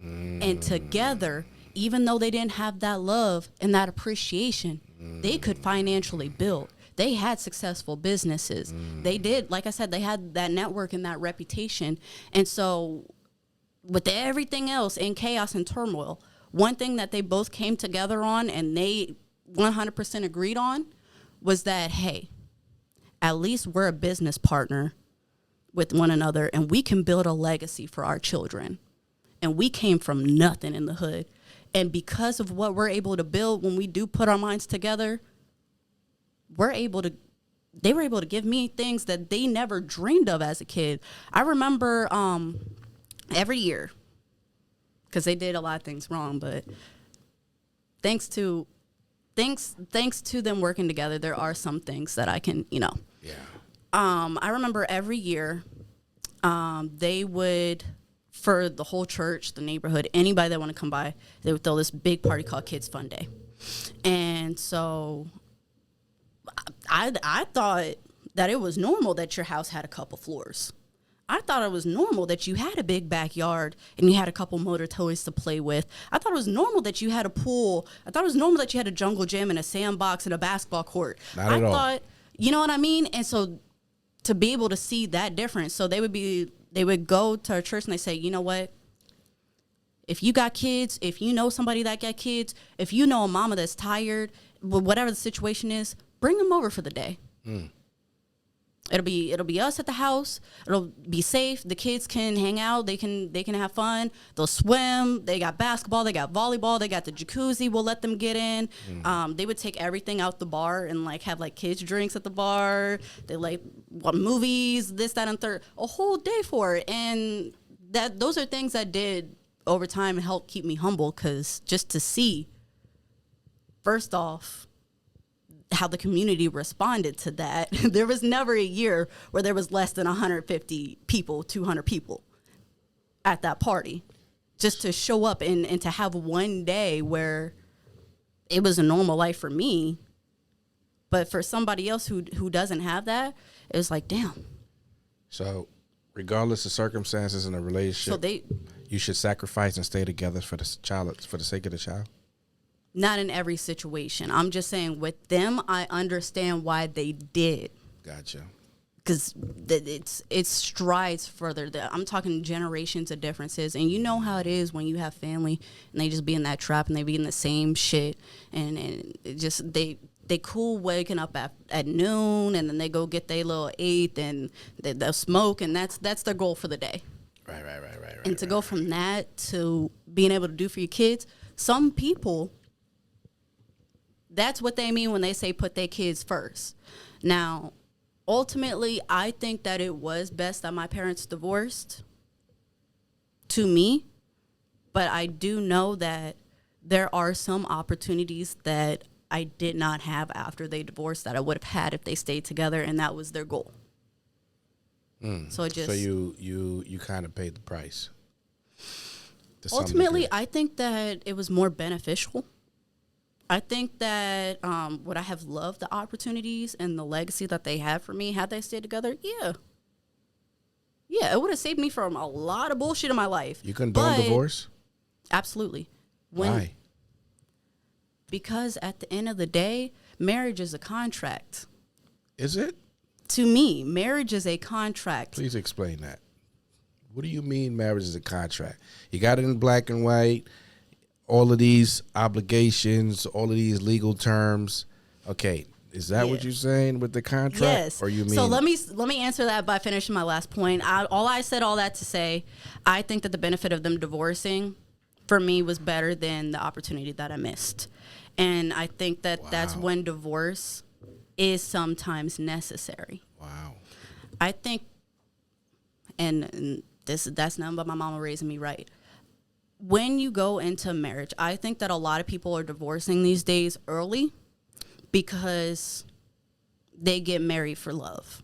Speaker 4: And together, even though they didn't have that love and that appreciation, they could financially build. They had successful businesses. They did, like I said, they had that network and that reputation. And so with everything else in chaos and turmoil, one thing that they both came together on and they 100% agreed on was that, hey, at least we're a business partner with one another and we can build a legacy for our children. And we came from nothing in the hood. And because of what we're able to build when we do put our minds together, they were able to give me things that they never dreamed of as a kid. I remember every year, because they did a lot of things wrong, but thanks to them working together, there are some things that I can,
Speaker 2: Yeah.
Speaker 4: I remember every year they would, for the whole church, the neighborhood, anybody that want to come by, they would throw this big party called Kids Fun Day. And so I thought that it was normal that your house had a couple floors. I thought it was normal that you had a big backyard and you had a couple motor toys to play with. I thought it was normal that you had a pool. I thought it was normal that you had a jungle gym and a sandbox and a basketball court.
Speaker 2: Not at all.
Speaker 4: I thought, you know what I mean? And so to be able to see that difference, so they would go to our church and they say, you know what? If you got kids, if you know somebody that got kids, if you know a mama that's tired, whatever the situation is, bring them over for the day. It'll be us at the house. It'll be safe. The kids can hang out. They can have fun. They'll swim. They got basketball. They got volleyball. They got the jacuzzi. We'll let them get in. They would take everything out the bar and have kids drinks at the bar. They movies, this, that, and third. A whole day for it. And those are things that did over time help keep me humble, because just to see, first off, how the community responded to that. There was never a year where there was less than 150 people, 200 people at that party. Just to show up and to have one day where it was a normal life for me, but for somebody else who doesn't have that, it was like, damn.
Speaker 2: So regardless of circumstances in a relationship, you should sacrifice and stay together for the sake of the child?
Speaker 4: Not in every situation. I'm just saying with them, I understand why they did.
Speaker 2: Gotcha.
Speaker 4: because it strides further. I'm talking generations of differences, and you know how it is when you have family and they just be in that trap and they be in the same shit, and it just they cool waking up at noon, and then they go get their little eighth, and they'll smoke, and that's their goal for the day.
Speaker 2: Right.
Speaker 4: And to go from that to being able to do for your kids, some people, that's what they mean when they say put their kids first. Now, ultimately, I think that it was best that my parents divorced, to me, but I do know that there are some opportunities that I did not have after they divorced that I would have had if they stayed together, and that was their goal. So you kind of paid the price. Ultimately, I think that it was more beneficial. I think that would I have loved the opportunities and the legacy that they had for me had they stayed together? Yeah, it would have saved me from a lot of bullshit in my life.
Speaker 2: You condone divorce?
Speaker 4: Absolutely.
Speaker 2: Why?
Speaker 4: Because at the end of the day, marriage is a contract.
Speaker 2: Is it?
Speaker 4: To me, marriage is a contract.
Speaker 2: Please explain that. What do you mean marriage is a contract? You got it in black and white, all of these obligations, all of these legal terms. Okay, is that what you're saying with the contract?
Speaker 4: Yes.
Speaker 2: Or you mean?
Speaker 4: So let me answer that by finishing my last point. I said all that to say, I think that the benefit of them divorcing for me was better than the opportunity that I missed. And I think that that's when divorce is sometimes necessary.
Speaker 2: Wow.
Speaker 4: I think, and that's nothing but my mama raising me right. When you go into marriage, I think that a lot of people are divorcing these days early because they get married for love.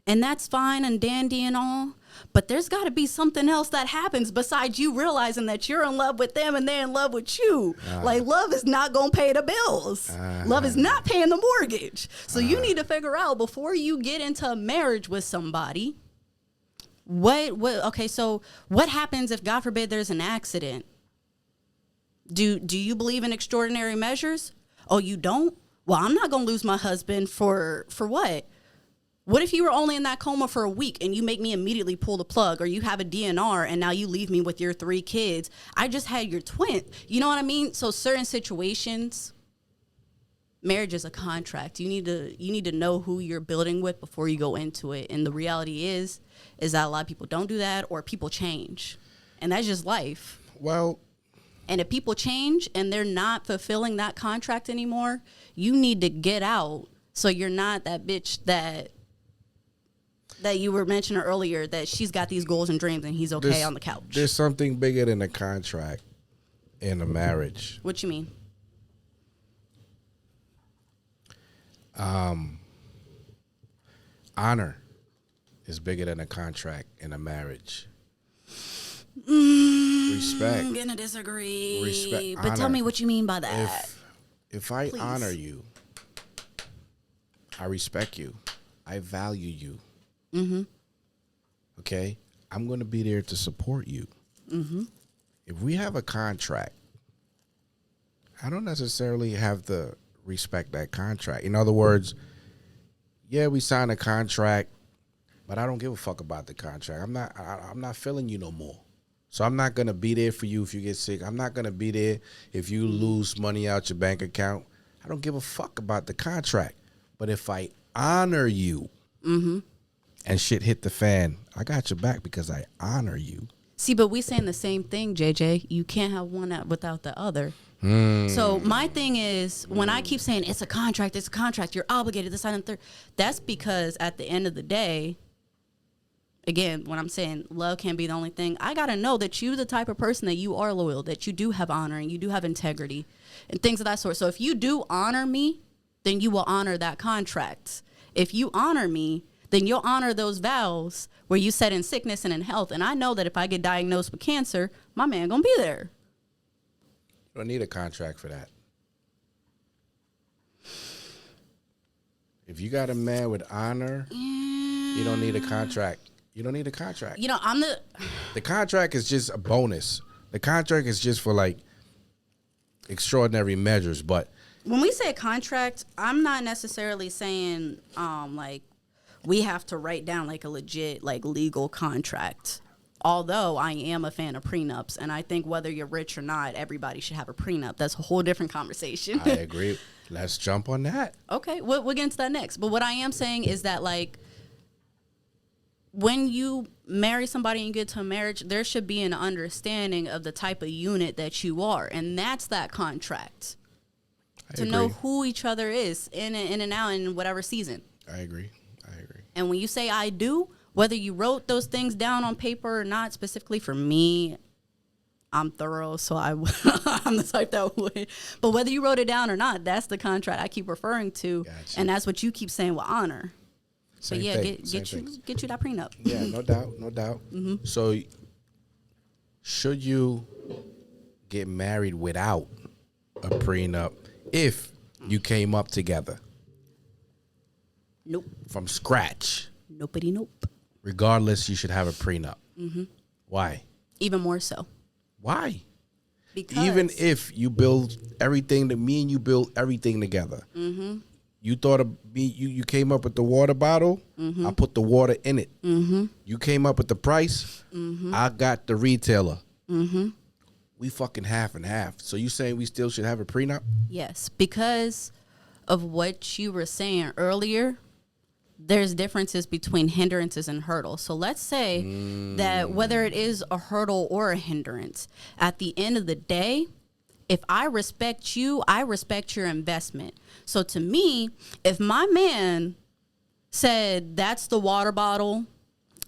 Speaker 4: And that's fine and dandy and all, but there's got to be something else that happens besides you realizing that you're in love with them and they're in love with you. Like, love is not going to pay the bills. Love is not paying the mortgage. So you need to figure out before you get into a marriage with somebody, so what happens if, God forbid, there's an accident? Do you believe in extraordinary measures? Oh, you don't? Well, I'm not going to lose my husband for what? What if you were only in that coma for a week and you make me immediately pull the plug, or you have a DNR and now you leave me with your 3 kids? I just had your twin. You know what I mean? So certain situations, marriage is a contract. You need to know who you're building with before you go into it. And the reality is that a lot of people don't do that, or people change. And that's just life.
Speaker 2: Well,
Speaker 4: and if people change and they're not fulfilling that contract anymore, you need to get out so you're not that bitch that you were mentioning earlier, that she's got these goals and dreams and he's okay on the couch.
Speaker 2: There's something bigger than a contract in a marriage.
Speaker 4: What you mean?
Speaker 2: Honor is bigger than a contract in a marriage. Respect.
Speaker 4: I'm gonna disagree.
Speaker 2: Respect.
Speaker 4: But tell me what you mean by that.
Speaker 2: If I
Speaker 4: Please.
Speaker 2: honor you, I respect you, I value you. Mm-hmm. Okay? I'm going to be there to support you. Mm-hmm. If we have a contract, I don't necessarily have to respect that contract. In other words, yeah, we sign a contract, but I don't give a fuck about the contract. I'm not feeling you no more. So I'm not going to be there for you if you get sick. I'm not going to be there if you lose money out your bank account. I don't give a fuck about the contract. But if I honor you, and shit hit the fan, I got your back because I honor you.
Speaker 4: See, but we saying the same thing, JJ. You can't have one without the other. So my thing is, when I keep saying it's a contract, you're obligated to sign and third, that's because at the end of the day, again, when I'm saying love can't be the only thing, I got to know that you're the type of person that you are loyal, that you do have honor and you do have integrity and things of that sort. So if you do honor me, then you will honor that contract. If you honor me, then you'll honor those vows where you said in sickness and in health. And I know that if I get diagnosed with cancer, my man gonna be there.
Speaker 2: You don't need a contract for that. If you got a man with honor, you don't need a contract. You don't need a contract.
Speaker 4: You know,
Speaker 2: The contract is just a bonus. The contract is just for like extraordinary measures. But
Speaker 4: when we say a contract, I'm not necessarily saying like we have to write down like a legit like legal contract. Although I am a fan of prenups, and I think whether you're rich or not, everybody should have a prenup. That's a whole different conversation.
Speaker 2: I agree. Let's jump on that.
Speaker 4: Okay, we'll get into that next. But what I am saying is that, like, when you marry somebody and get to a marriage, there should be an understanding of the type of unit that you are. And that's that contract.
Speaker 2: I
Speaker 4: to
Speaker 2: agree.
Speaker 4: know who each other is in and out in whatever season.
Speaker 2: I agree.
Speaker 4: And when you say I do, whether you wrote those things down on paper or not, specifically for me, I'm thorough, so I'm the type that would. But whether you wrote it down or not, that's the contract I keep referring to.
Speaker 2: Gotcha.
Speaker 4: And that's what you keep saying with honor.
Speaker 2: Same
Speaker 4: But yeah,
Speaker 2: thing.
Speaker 4: get you that prenup.
Speaker 2: Yeah, no doubt.
Speaker 4: Mm-hmm.
Speaker 2: So, should you get married without a prenup if you came up together
Speaker 4: Nope.
Speaker 2: from scratch?
Speaker 4: Nopity nope.
Speaker 2: Regardless, you should have a prenup. Mm-hmm. Why?
Speaker 4: Even more so.
Speaker 2: Why?
Speaker 4: Because
Speaker 2: Even if you build everything that me and you build everything together. Mm-hmm. You thought of me. You came up with the water bottle. Mm-hmm. I put the water in it. Mm-hmm. You came up with the price. Mm-hmm. I got the retailer. Mm-hmm. We fucking half and half. So you saying we still should have a prenup?
Speaker 4: yes, because of what you were saying earlier, there's differences between hindrances and hurdles. So let's say that whether it is a hurdle or a hindrance, at the end of the day, if I respect you, I respect your investment. So to me, if my man said that's the water bottle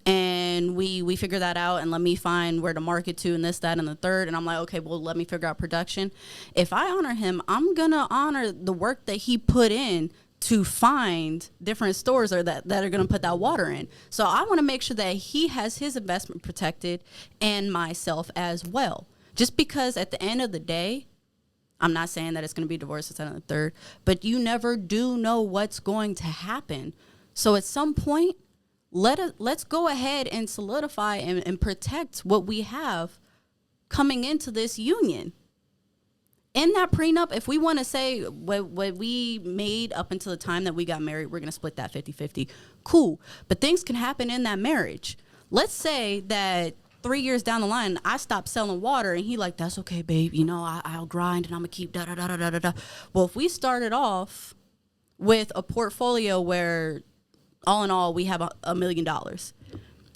Speaker 4: and we figure that out and let me find where to market to and this, that, and the third, and I'm like, okay, well, let me figure out production. If I honor him, I'm going to honor the work that he put in to find different stores or that are going to put that water in. So I want to make sure that he has his investment protected and myself as well. Just because at the end of the day, I'm not saying that it's going to be divorce, it's the third, but you never do know what's going to happen. So at some point, let's go ahead and solidify and protect what we have coming into this union. In that prenup, if we want to say what we made up until the time that we got married, we're going to split that 50-50. Cool. But things can happen in that marriage. Let's say that 3 years down the line, I stopped selling water and he like, that's okay, babe. You know, I'll grind and I'm going to keep da-da-da-da-da-da. Well, if we started off with a portfolio where all in all we have $1 million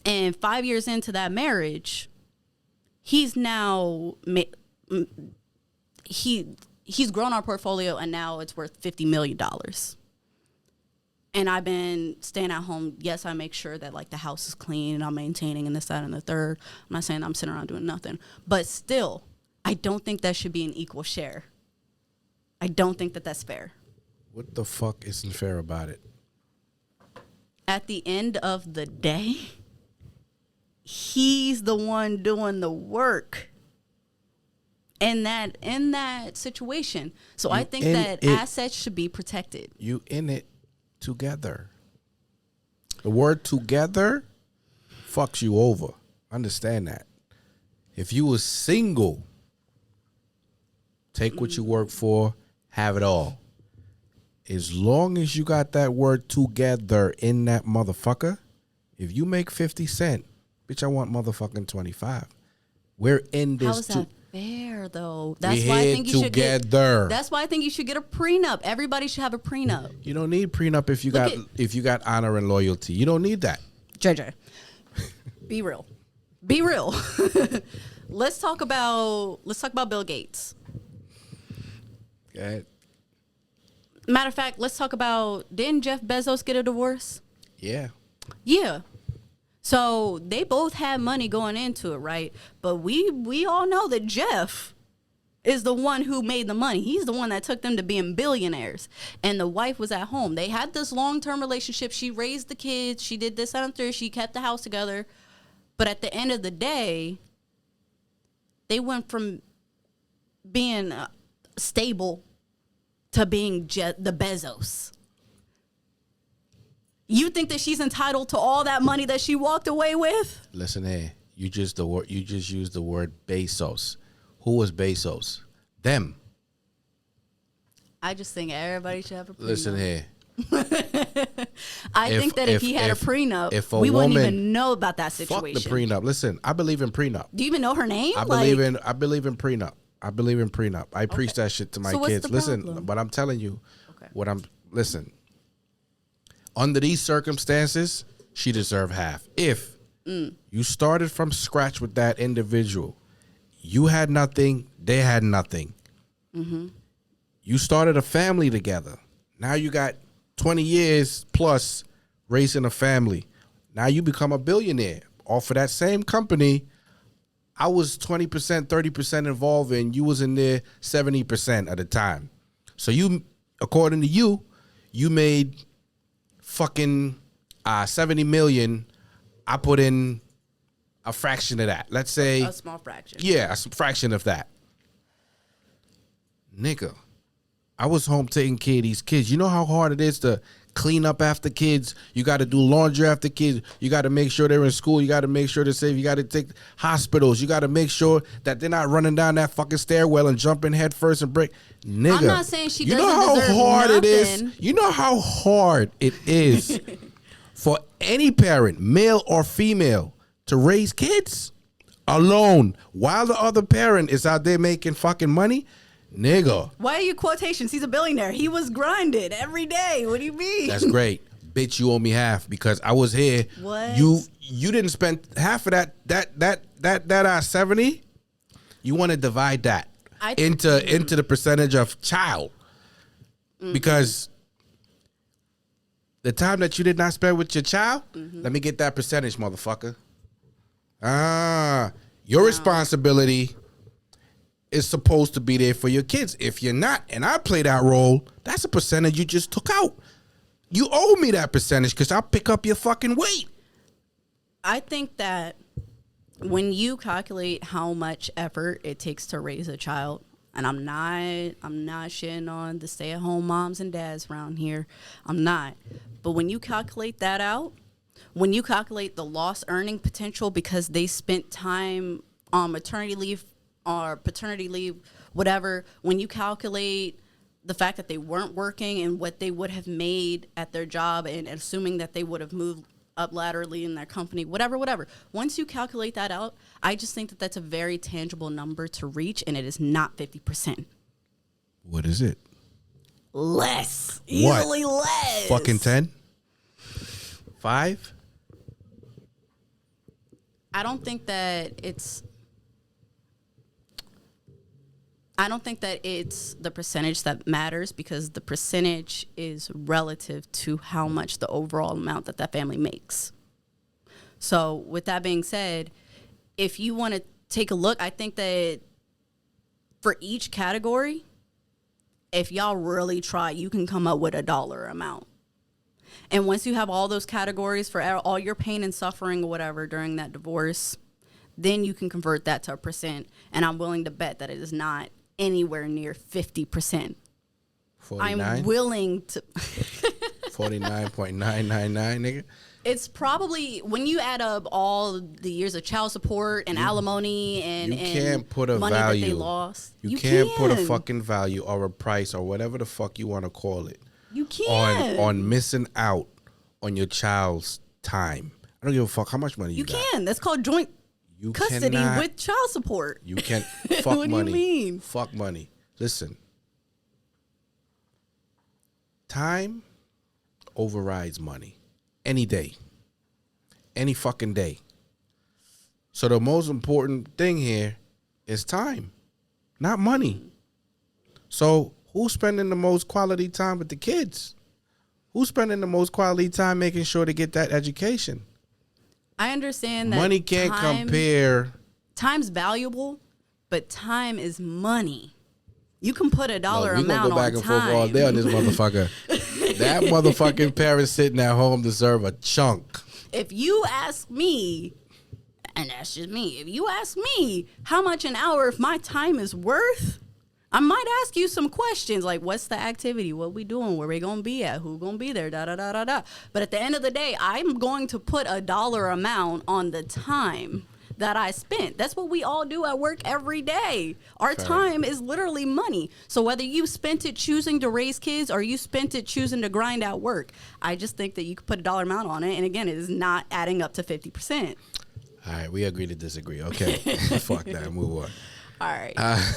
Speaker 4: and 5 years into that marriage, he's now he's grown our portfolio and now it's worth $50 million. And I've been staying at home. Yes, I make sure that like the house is clean and I'm maintaining and this, that, and the third. I'm not saying I'm sitting around doing nothing. But still, I don't think that should be an equal share. I don't think that that's fair.
Speaker 2: What the fuck isn't fair about it?
Speaker 4: At the end of the day, he's the one doing the work. In that situation. So I think that assets should be protected.
Speaker 2: You in it together. The word together fucks you over. Understand that. If you was single, take what you work for, have it all. As long as you got that word together in that motherfucker, if you make 50 cents, bitch, I want motherfucking 25. We're in this.
Speaker 4: How is that fair though? That's
Speaker 2: we
Speaker 4: why I
Speaker 2: here
Speaker 4: think you
Speaker 2: together.
Speaker 4: that's why I think you should get a prenup. Everybody should have a prenup.
Speaker 2: You don't need prenup if you got honor and loyalty. You don't need that.
Speaker 4: JJ, be real. Be real. Let's talk about Bill Gates.
Speaker 2: Go ahead.
Speaker 4: Matter of fact, let's talk about, didn't Jeff Bezos get a divorce?
Speaker 2: Yeah.
Speaker 4: Yeah. So they both had money going into it, right? But we all know that Jeff is the one who made the money. He's the one that took them to being billionaires. And the wife was at home. They had this long-term relationship. She raised the kids. She did this and that. She kept the house together. But at the end of the day, they went from being stable to being the Bezos. You think that she's entitled to all that money that she walked away with?
Speaker 2: Listen here. You just used the word Bezos. Who was Bezos? Them.
Speaker 4: I just think everybody should have a prenup.
Speaker 2: Listen here.
Speaker 4: I think that if he had a prenup, we wouldn't even know about that situation.
Speaker 2: Fuck the prenup. Listen, I believe in prenup.
Speaker 4: Do you even know her name?
Speaker 2: I believe in prenup. I believe in prenup. I preach that shit to my kids. Listen, but I'm telling you, listen. Under these circumstances, she deserved half. If you started from scratch with that individual, you had nothing, they had nothing. Mm-hmm. You started a family together. Now you got 20 years plus raising a family. Now you become a billionaire. Off of that same company, I was 20%, 30% involved in. You was in there 70% at the time. So you, according to you, you made fucking 70 million. I put in a fraction of that. Let's say
Speaker 4: a small fraction.
Speaker 2: Yeah, a fraction of that. Nigga, I was home taking care of these kids. You know how hard it is to clean up after kids. You got to do laundry after kids. You got to make sure they're in school. You got to make sure they're safe. You got to take hospitals. You got to make sure that they're not running down that fucking stairwell and jumping head first and break. Nigga,
Speaker 4: I'm not saying she doesn't
Speaker 2: deserve
Speaker 4: nothing.
Speaker 2: It is. You know how hard it is for any parent, male or female, to raise kids alone while the other parent is out there making fucking money. Nigga.
Speaker 4: Why are you quotations? He's a billionaire. He was grinded every day. What do you mean?
Speaker 2: That's great. Bitch, you owe me half because I was here.
Speaker 4: What?
Speaker 2: You didn't spend half of that 70. You want to divide that into the percentage of child. Because the time that you did not spend with your child, let me get that percentage, motherfucker. Your responsibility is supposed to be there for your kids. If you're not, and I play that role, that's a percentage you just took out. You owe me that percentage because I'll pick up your fucking weight.
Speaker 4: I think that when you calculate how much effort it takes to raise a child, and I'm not shitting on the stay-at-home moms and dads around here. I'm not. But when you calculate that out, when you calculate the lost earning potential because they spent time on maternity leave or paternity leave, whatever, when you calculate the fact that they weren't working and what they would have made at their job and assuming that they would have moved up laterally in their company, whatever. Once you calculate that out, I just think that that's a very tangible number to reach, and it is not 50%.
Speaker 2: What is it?
Speaker 4: Less.
Speaker 2: What?
Speaker 4: Easily less.
Speaker 2: Fucking 10? 5?
Speaker 4: I don't think that it's the percentage that matters because the percentage is relative to how much the overall amount that family makes. So with that being said, if you want to take a look, I think that for each category, if y'all really try, you can come up with a dollar amount. And once you have all those categories for all your pain and suffering or whatever during that divorce, then you can convert that to a percent. And I'm willing to bet that it is not anywhere near 50%.
Speaker 2: 49?
Speaker 4: I'm willing to
Speaker 2: 49.999, nigga.
Speaker 4: It's probably when you add up all the years of child support and alimony and
Speaker 2: can't put a
Speaker 4: money
Speaker 2: value.
Speaker 4: that they lost.
Speaker 2: You can't put a fucking value or a price or whatever the fuck you want to call it.
Speaker 4: You can't
Speaker 2: on missing out on your child's time. I don't give a fuck how much money you got.
Speaker 4: You can. That's called joint custody with child support.
Speaker 2: You can't. Fuck
Speaker 4: what
Speaker 2: money.
Speaker 4: Do you mean?
Speaker 2: Fuck money. Listen. Time overrides money. Any day. Any fucking day. So the most important thing here is time, not money. So who's spending the most quality time with the kids? Who's spending the most quality time making sure to get that education?
Speaker 4: I understand that
Speaker 2: money can't compare.
Speaker 4: Time's valuable, but time is money. You can put a dollar amount on time.
Speaker 2: We gonna go back and forth all day on this motherfucker. That motherfucking parent sitting at home deserve a chunk.
Speaker 4: If you ask me, and that's just me, if you ask me how much an hour if my time is worth, I might ask you some questions like, what's the activity? What we doing? Where we gonna be at? Who gonna be there? Da da da da da. But at the end of the day, I'm going to put a dollar amount on the time that I spent. That's what we all do at work every day. Our time is literally money. So whether you spent it choosing to raise kids or you spent it choosing to grind out work, I just think that you could put a dollar amount on it. And again, it is not adding up to 50%.
Speaker 2: All right, we agree to disagree. Okay, fuck that. Move on.
Speaker 4: All right.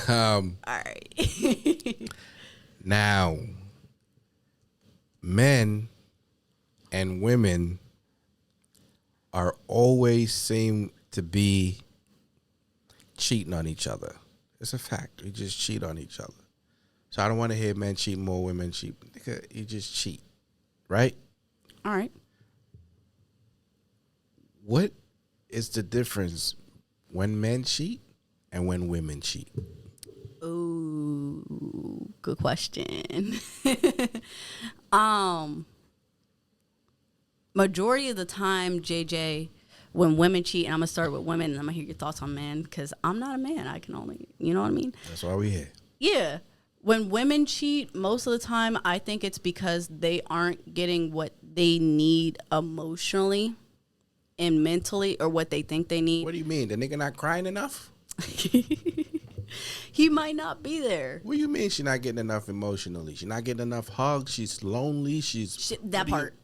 Speaker 2: All
Speaker 4: right.
Speaker 2: Now, men and women are always seem to be cheating on each other. It's a fact. We just cheat on each other. So I don't want to hear men cheat more, women cheat. You just cheat, right?
Speaker 4: All right.
Speaker 2: What is the difference when men cheat and when women cheat?
Speaker 4: Ooh, good question. Majority of the time, JJ, when women cheat, and I'm going to start with women, and I'm going to hear your thoughts on men, because I'm not a man. I can only, you know what I mean?
Speaker 2: That's why we here.
Speaker 4: Yeah. When women cheat, most of the time, I think it's because they aren't getting what they need emotionally and mentally, or what they think they need.
Speaker 2: What do you mean? The nigga not crying enough?
Speaker 4: He might not be there.
Speaker 2: What do you mean she not getting enough emotionally? She not getting enough hugs? She's lonely?
Speaker 4: That part.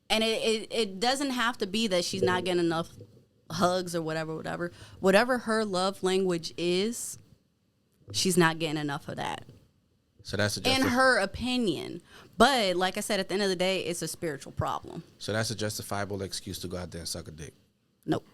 Speaker 4: And it doesn't have to be that she's not getting enough hugs or whatever. Whatever her love language is, she's not getting enough of that.
Speaker 2: So that's
Speaker 4: in her opinion. But like I said, at the end of the day, it's a spiritual problem.
Speaker 2: So that's a justifiable excuse to go out there and suck a dick.
Speaker 4: Nope.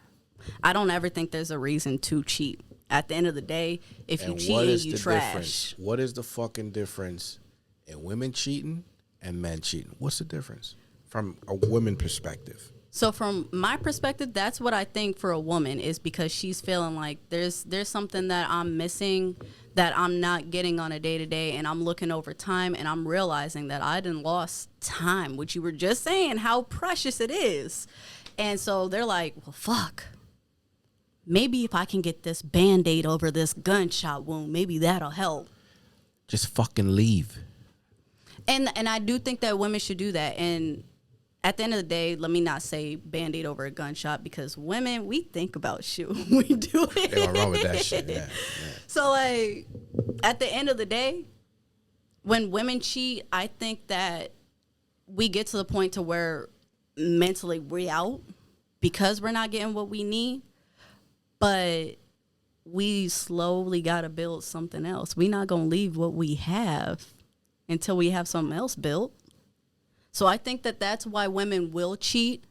Speaker 4: I don't ever think there's a reason to cheat. At the end of the day, if you cheat, you trash.
Speaker 2: Difference? What is the fucking difference in women cheating and men cheating? What's the difference from a woman perspective?
Speaker 4: So from my perspective, that's what I think for a woman is because she's feeling like there's something that I'm missing that I'm not getting on a day-to-day, and I'm looking over time and I'm realizing that I done lost time, which you were just saying how precious it is. And so they're like, well, fuck. Maybe if I can get this Band-Aid over this gunshot wound, maybe that'll help.
Speaker 2: Just fucking leave.
Speaker 4: And I do think that women should do that. And at the end of the day, let me not say Band-Aid over a gunshot, because women, we think about shit when we do it.
Speaker 2: They don't wrong with that shit. Yeah.
Speaker 4: So, like, at the end of the day, when women cheat, I think that we get to the point to where mentally we're out because we're not getting what we need. But we slowly got to build something else. We're not going to leave what we have until we have something else built. So I think that that's why women will cheat,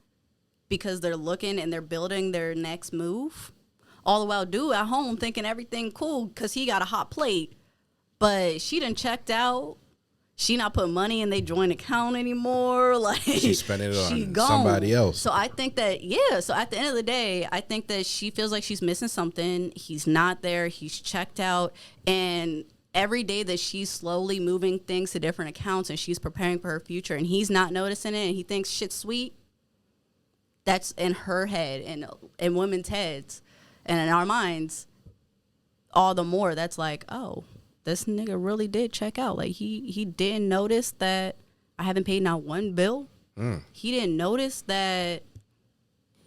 Speaker 4: because they're looking and they're building their next move. All the while dude at home thinking everything cool because he got a hot plate. But she done checked out. She not putting money in their joint account anymore. Like,
Speaker 2: she's spending it on somebody else.
Speaker 4: So I think that, yeah. So at the end of the day, I think that she feels like she's missing something. He's not there. He's checked out. And every day that she's slowly moving things to different accounts and she's preparing for her future and he's not noticing it and he thinks shit's sweet, that's in her head and in women's heads and in our minds. All the more that's like, oh, this nigga really did check out. Like, he didn't notice that I haven't paid not one bill. He didn't notice that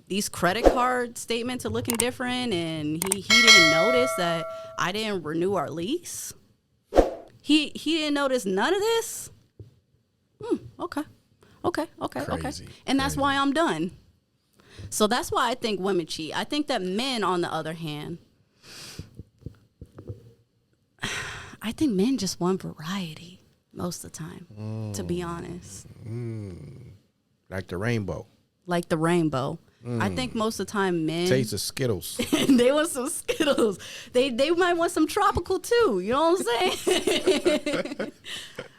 Speaker 4: these credit card statements are looking different, and he didn't notice that I didn't renew our lease. He didn't notice none of this. Okay.
Speaker 2: Crazy.
Speaker 4: And that's why I'm done. So that's why I think women cheat. I think that men, on the other hand, I think men just want variety most of the time, to be honest.
Speaker 2: Like the rainbow.
Speaker 4: Like the rainbow. I think most of the time men...
Speaker 2: Taste of Skittles.
Speaker 4: They want some Skittles. They might want some tropical too. You know what I'm saying?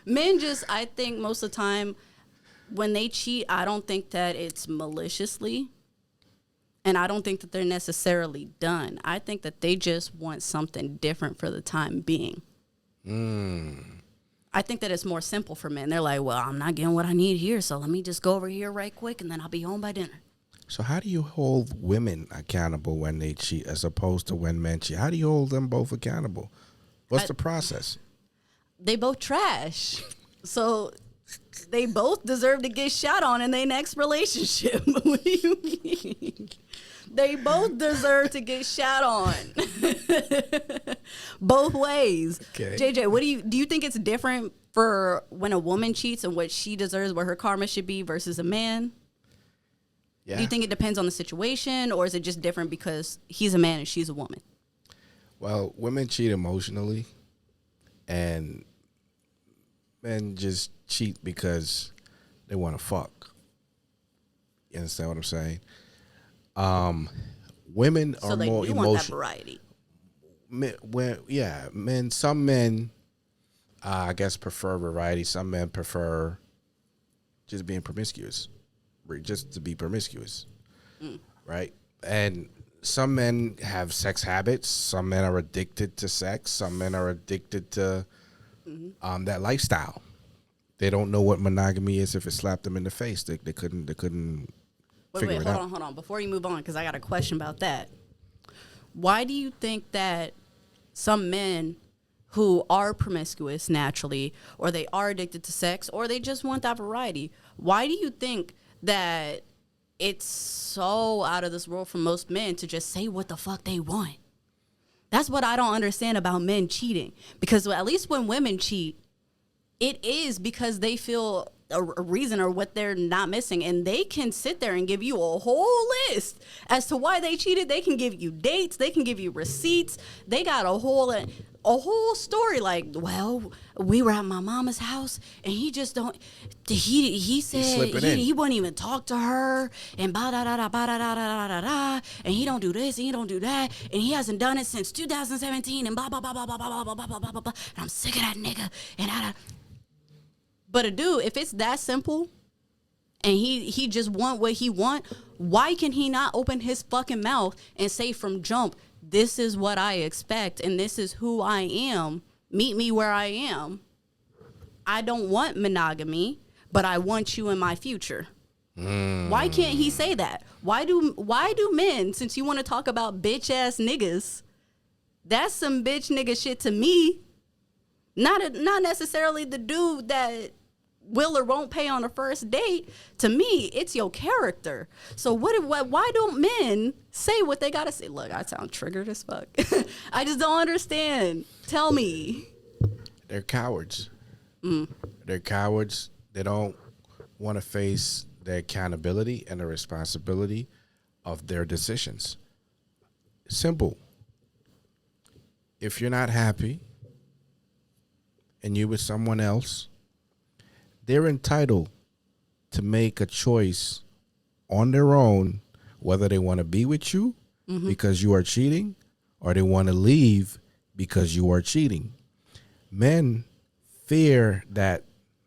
Speaker 4: Men just, I think most of the time when they cheat, I don't think that it's maliciously. And I don't think that they're necessarily done. I think that they just want something different for the time being. I think that it's more simple for men. They're like, well, I'm not getting what I need here, so let me just go over here right quick, and then I'll be home by dinner.
Speaker 2: So how do you hold women accountable when they cheat as opposed to when men cheat? How do you hold them both accountable? What's the process?
Speaker 4: They both trash. So They both deserve to get shot on in their next relationship. What do you mean? They both deserve to get shot on. Both ways.
Speaker 2: Okay.
Speaker 4: JJ, what do you think it's different for when a woman cheats and what she deserves, what her karma should be versus a man?
Speaker 2: Yeah.
Speaker 4: Do you think it depends on the situation, or is it just different because he's a man and she's a woman?
Speaker 2: Well, women cheat emotionally, and men just cheat because they want to fuck. You understand what I'm saying? Women
Speaker 4: So
Speaker 2: are
Speaker 4: they
Speaker 2: more
Speaker 4: do want that
Speaker 2: emotional.
Speaker 4: variety.
Speaker 2: Men. Some men, I guess, prefer variety. Some men prefer just being promiscuous, just to be promiscuous, right? And some men have sex habits. Some men are addicted to sex. Some men are addicted to that lifestyle. They don't know what monogamy is if it slapped them in the face. They couldn't figure it out.
Speaker 4: Hold on. Before you move on, because I got a question about that. Why do you think that some men who are promiscuous naturally, or they are addicted to sex, or they just want that variety, why do you think that it's so out of this world for most men to just say what the fuck they want? That's what I don't understand about men cheating. Because at least when women cheat, it is because they feel a reason or what they're not missing, and they can sit there and give you a whole list as to why they cheated. They can give you dates, they can give you receipts. They got a whole story. Like, well, we were at my mama's house and he just don't. He said he wouldn't even talk to her and ba da da da ba da da da da da, and he don't do this and he don't do that, and he hasn't done it since 2017 and blah blah blah blah blah blah blah blah blah blah blah. And I'm sick of that nigga and I. But a dude, if it's that simple, and he just want what he want, why can he not open his fucking mouth and say from jump, this is what I expect and this is who I am. Meet me where I am. I don't want monogamy, but I want you in my future. Why can't he say that? Why do men, since you want to talk about bitch ass niggas, that's some bitch nigga shit to me. Not necessarily the dude that will or won't pay on the first date. To me, it's your character. So why don't men say what they gotta say? Look, I sound triggered as fuck. I just don't understand. Tell me.
Speaker 2: They're cowards. They're cowards. They don't want to face the accountability and the responsibility of their decisions. Simple. If you're not happy and you're with someone else, they're entitled to make a choice on their own whether they want to be with you because you are cheating or they want to leave because you are cheating. Men fear that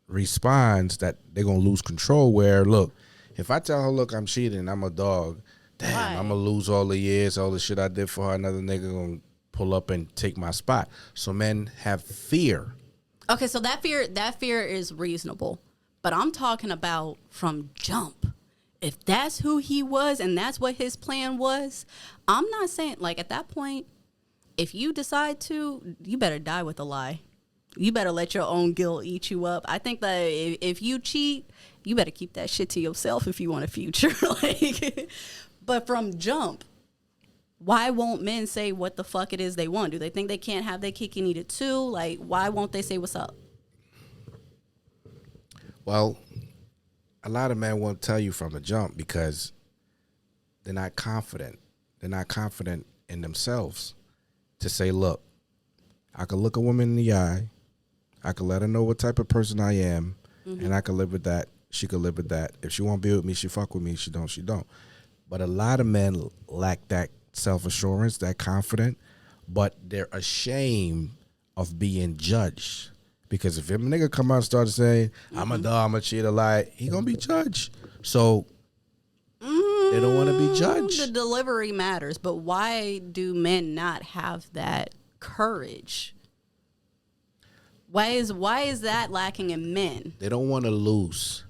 Speaker 2: response that they're going to lose control, where, look, if I tell her, look, I'm cheating, I'm a dog, damn,
Speaker 4: Right.
Speaker 2: I'm going to lose all the years, all the shit I did for her, another nigga going to pull up and take my spot. So men have fear.
Speaker 4: Okay, so that fear is reasonable. But I'm talking about from jump. If that's who he was and that's what his plan was, I'm not saying, like, at that point, if you decide to, you better die with a lie. You better let your own guilt eat you up. I think that if you cheat, you better keep that shit to yourself if you want a future. But from jump, why won't men say what the fuck it is they want? Do they think they can't have their cake and eat it too? Like, why won't they say what's up?
Speaker 2: Well, a lot of men won't tell you from the jump because they're not confident. They're not confident in themselves to say, look, I could look a woman in the eye. I could let her know what type of person I am, and I could live with that. She could live with that. If she won't be with me, she fuck with me. She don't, she don't. But a lot of men lack that self-assurance, that confident, but they're ashamed of being judged. Because if a nigga come out and start saying, I'm a dog, I'm a cheater, lie, he gonna be judged. So they don't want to be judged.
Speaker 4: The delivery matters, but why do men not have that courage? Why is that lacking in men?
Speaker 2: They don't want to lose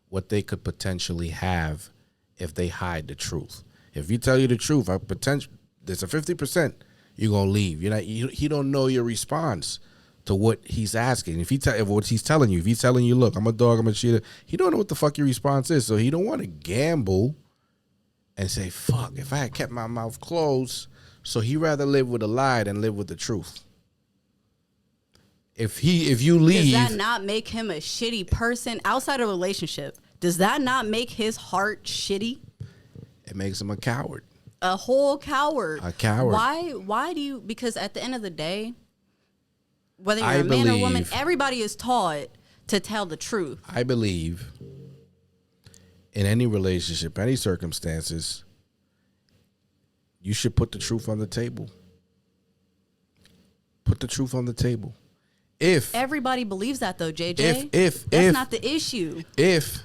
Speaker 2: what they could potentially have if they hide the truth. If you tell you the truth, there's a 50% you're gonna leave. He don't know your response to what he's asking. If what he's telling you, if he's telling you, look, I'm a dog, I'm a cheater, he don't know what the fuck your response is. So he don't want to gamble and say, fuck, if I had kept my mouth closed. So he rather live with a lie than live with the truth. If you leave,
Speaker 4: does that not make him a shitty person outside of a relationship? Does that not make his heart shitty?
Speaker 2: It makes him a coward.
Speaker 4: A whole coward.
Speaker 2: A coward.
Speaker 4: Why do you? Because at the end of the day, whether you're a man or a woman, everybody is taught to tell the truth.
Speaker 2: I believe in any relationship, any circumstances, you should put the truth on the table. Put the truth on the table. If
Speaker 4: everybody believes that, though, JJ,
Speaker 2: if
Speaker 4: not the issue.
Speaker 2: If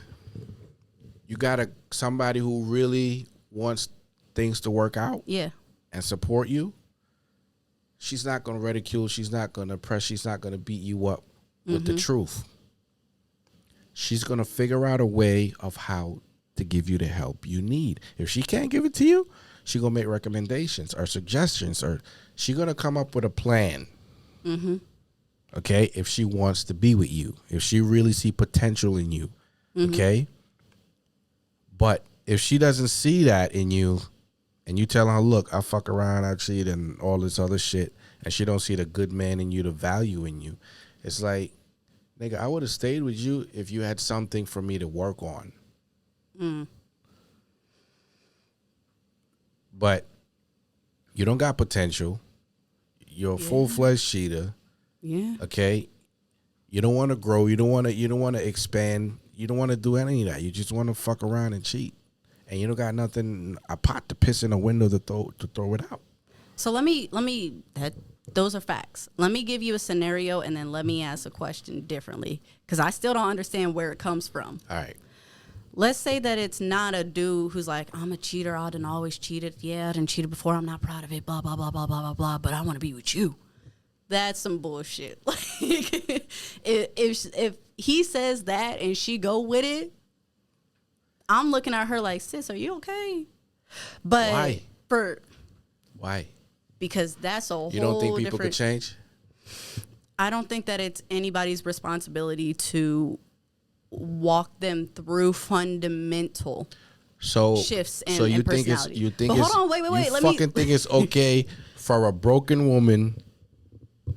Speaker 2: you got somebody who really wants things to work out,
Speaker 4: yeah,
Speaker 2: and support you, she's not going to ridicule. She's not going to press. She's not going to beat you up with the truth. She's going to figure out a way of how to give you the help you need. If she can't give it to you, she's going to make recommendations or suggestions, or she's going to come up with a plan. Okay? If she wants to be with you, if she really see potential in you, okay? But if she doesn't see that in you, and you tell her, look, I fuck around, I cheat, and all this other shit, and she don't see the good man in you, the value in you, it's like, nigga, I would have stayed with you if you had something for me to work on. But you don't got potential. You're a full-fledged cheater.
Speaker 4: Yeah.
Speaker 2: Okay? You don't want to grow. You don't want to expand. You don't want to do any of that. You just want to fuck around and cheat. And you don't got nothing, a pot to piss in a window to throw it out.
Speaker 4: So those are facts. Let me give you a scenario, and then let me ask a question differently, because I still don't understand where it comes from.
Speaker 2: All right.
Speaker 4: Let's say that it's not a dude who's like, I'm a cheater, I done always cheated. Yeah, I done cheated before, I'm not proud of it, blah, blah, blah, blah, blah, blah, blah, but I want to be with you. That's some bullshit. Like, if he says that and she go with it, I'm looking at her like, sis, are you okay? But
Speaker 2: Why?
Speaker 4: Because that's a whole
Speaker 2: You don't think people
Speaker 4: different,
Speaker 2: could change?
Speaker 4: I don't think that it's anybody's responsibility to walk them through fundamental shifts in
Speaker 2: you
Speaker 4: personality.
Speaker 2: Hold
Speaker 4: on, wait.
Speaker 2: You think it's okay for a broken woman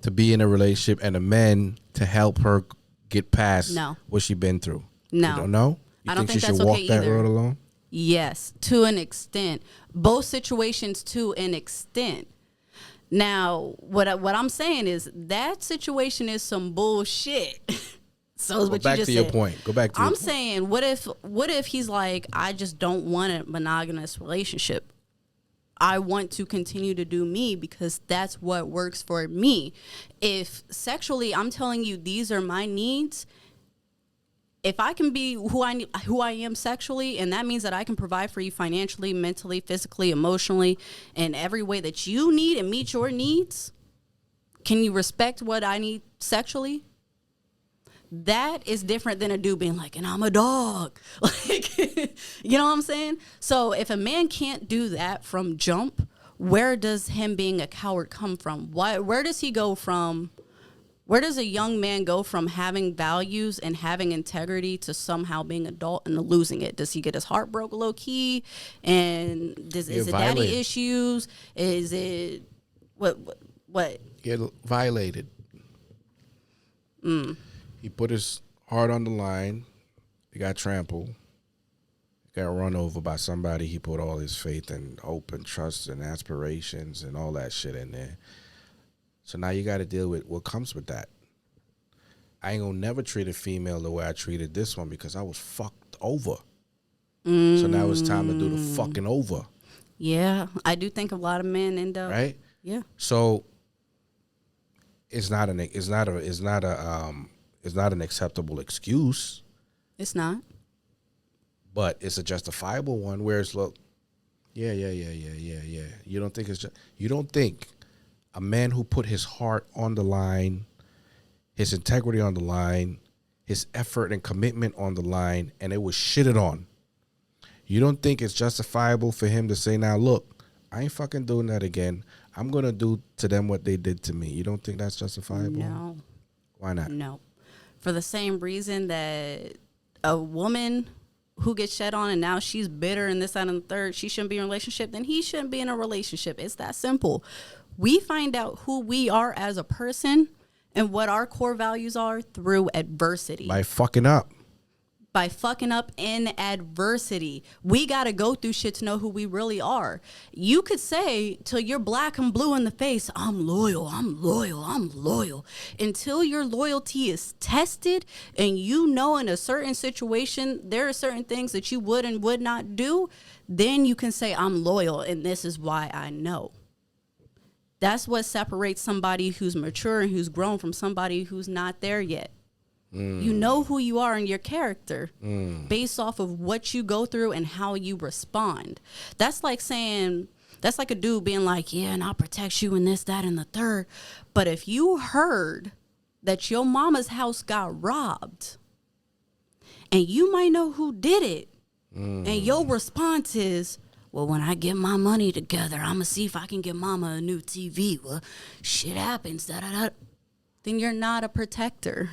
Speaker 2: to be in a relationship and a man to help her get past what she been through?
Speaker 4: No.
Speaker 2: You don't know? You
Speaker 4: I don't think
Speaker 2: she
Speaker 4: that's
Speaker 2: should walk
Speaker 4: okay
Speaker 2: that
Speaker 4: either.
Speaker 2: road alone?
Speaker 4: Yes, to an extent. Both situations to an extent. Now, what I'm saying is that situation is some bullshit. So
Speaker 2: Go back to your point.
Speaker 4: I'm saying, what if he's like, I just don't want a monogamous relationship. I want to continue to do me because that's what works for me. If sexually, I'm telling you, these are my needs. If I can be who I am sexually, and that means that I can provide for you financially, mentally, physically, emotionally, in every way that you need and meet your needs, can you respect what I need sexually? That is different than a dude being like, and I'm a dog. Like, you know what I'm saying? So if a man can't do that from jump, where does him being a coward come from? Where does he go from? Where does a young man go from having values and having integrity to somehow being adult and losing it? Does he get his heart broke low key? And is it daddy issues? Is it what?
Speaker 2: Get violated. He put his heart on the line. He got trampled. He got run over by somebody he put all his faith and hope and trust and aspirations and all that shit in there. So now you got to deal with what comes with that. I ain't gonna never treat a female the way I treated this one because I was fucked over. So now it's time to do the fucking over.
Speaker 4: Yeah, I do think a lot of men end up
Speaker 2: right.
Speaker 4: Yeah.
Speaker 2: So it's not an acceptable excuse.
Speaker 4: It's not.
Speaker 2: But it's a justifiable one. Where it's look, yeah. You don't think a man who put his heart on the line, his integrity on the line, his effort and commitment on the line, and it was shitted on. You don't think it's justifiable for him to say, now, look, I ain't fucking doing that again. I'm going to do to them what they did to me. You don't think that's justifiable? Why not?
Speaker 4: No. For the same reason that a woman who gets shed on and now she's bitter and this, that, and the third, she shouldn't be in a relationship, then he shouldn't be in a relationship. It's that simple. We find out who we are as a person and what our core values are through adversity.
Speaker 2: By fucking up.
Speaker 4: By fucking up in adversity. We got to go through shit to know who we really are. You could say till you're black and blue in the face, I'm loyal, I'm loyal, I'm loyal. Until your loyalty is tested and you know in a certain situation there are certain things that you would and would not do, then you can say I'm loyal and this is why I know. That's what separates somebody who's mature and who's grown from somebody who's not there yet. You know who you are and your character based off of what you go through and how you respond. That's like saying, that's like a dude being like, yeah, and I'll protect you and this, that, and the third. But if you heard that your mama's house got robbed and you might know who did it, and your response is, well, when I get my money together, I'm going to see if I can get mama a new TV. Well, shit happens, da-da-da. Then you're not a protector.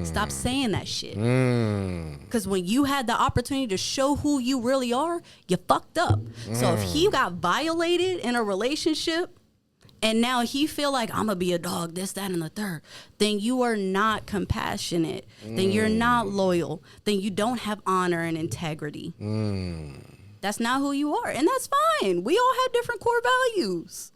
Speaker 4: Stop saying that shit. Because when you had the opportunity to show who you really are, you fucked up. So if he got violated in a relationship and now he feel like I'm going to be a dog, this, that, and the third, then you are not compassionate. Then you're not loyal. Then you don't have honor and integrity. That's not who you are. And that's fine. We all have different core values.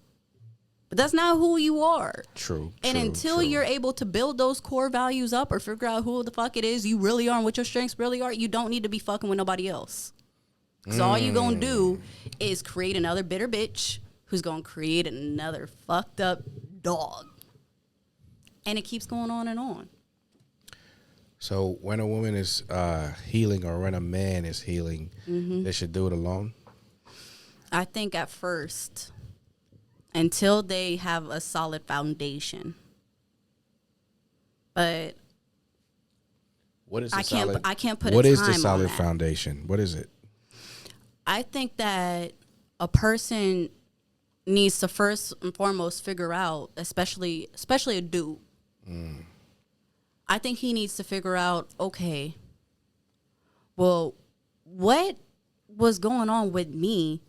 Speaker 4: But that's not who you are.
Speaker 2: True.
Speaker 4: And until you're able to build those core values up or figure out who the fuck it is you really are and what your strengths really are, you don't need to be fucking with nobody else. Because all you're going to do is create another bitter bitch who's going to create another fucked up dog. And it keeps going on and on.
Speaker 2: So when a woman is healing or when a man is healing, they should do it alone?
Speaker 4: I think at first, until they have a solid foundation. But
Speaker 2: what is
Speaker 4: I can't put a time on that.
Speaker 2: What is the solid foundation? What is it?
Speaker 4: I think that a person needs to first and foremost figure out, especially a dude. I think he needs to figure out, okay, well, what was going on with me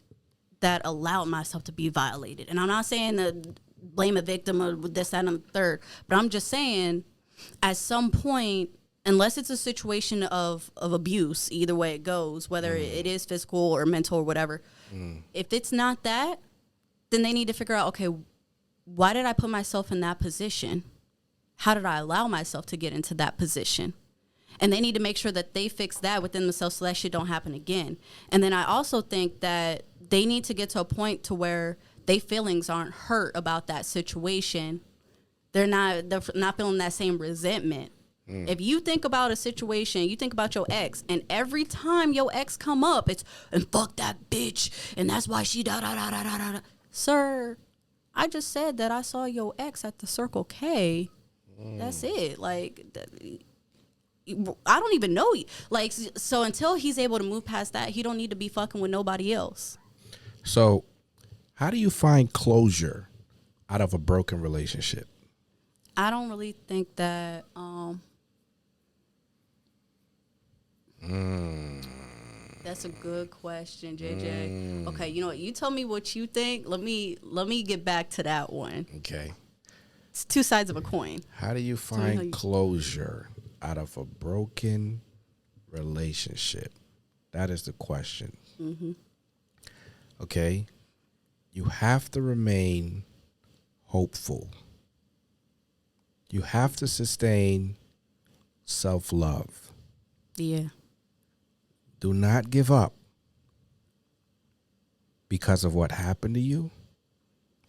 Speaker 4: that allowed myself to be violated? And I'm not saying to blame a victim or this, that, and the third, but I'm just saying at some point, unless it's a situation of abuse, either way it goes, whether it is physical or mental or whatever, if it's not that, then they need to figure out, okay, why did I put myself in that position? How did I allow myself to get into that position? And they need to make sure that they fix that within themselves so that shit don't happen again. And then I also think that they need to get to a point to where their feelings aren't hurt about that situation. They're not feeling that same resentment. If you think about a situation, you think about your ex, and every time your ex come up, it's, and fuck that bitch, and that's why she da-da-da-da-da-da. Sir, I just said that I saw your ex at the Circle K. That's it. Like, I don't even know you. Like, so until he's able to move past that, he don't need to be fucking with nobody else.
Speaker 2: So how do you find closure out of a broken relationship?
Speaker 4: I don't really think that that's a good question, JJ. Okay, you know what? You tell me what you think. Let me get back to that one.
Speaker 2: Okay.
Speaker 4: It's two sides of a coin.
Speaker 2: How do you find closure out of a broken relationship? That is the question. Okay. You have to remain hopeful. You have to sustain self-love.
Speaker 4: Yeah.
Speaker 2: Do not give up because of what happened to you.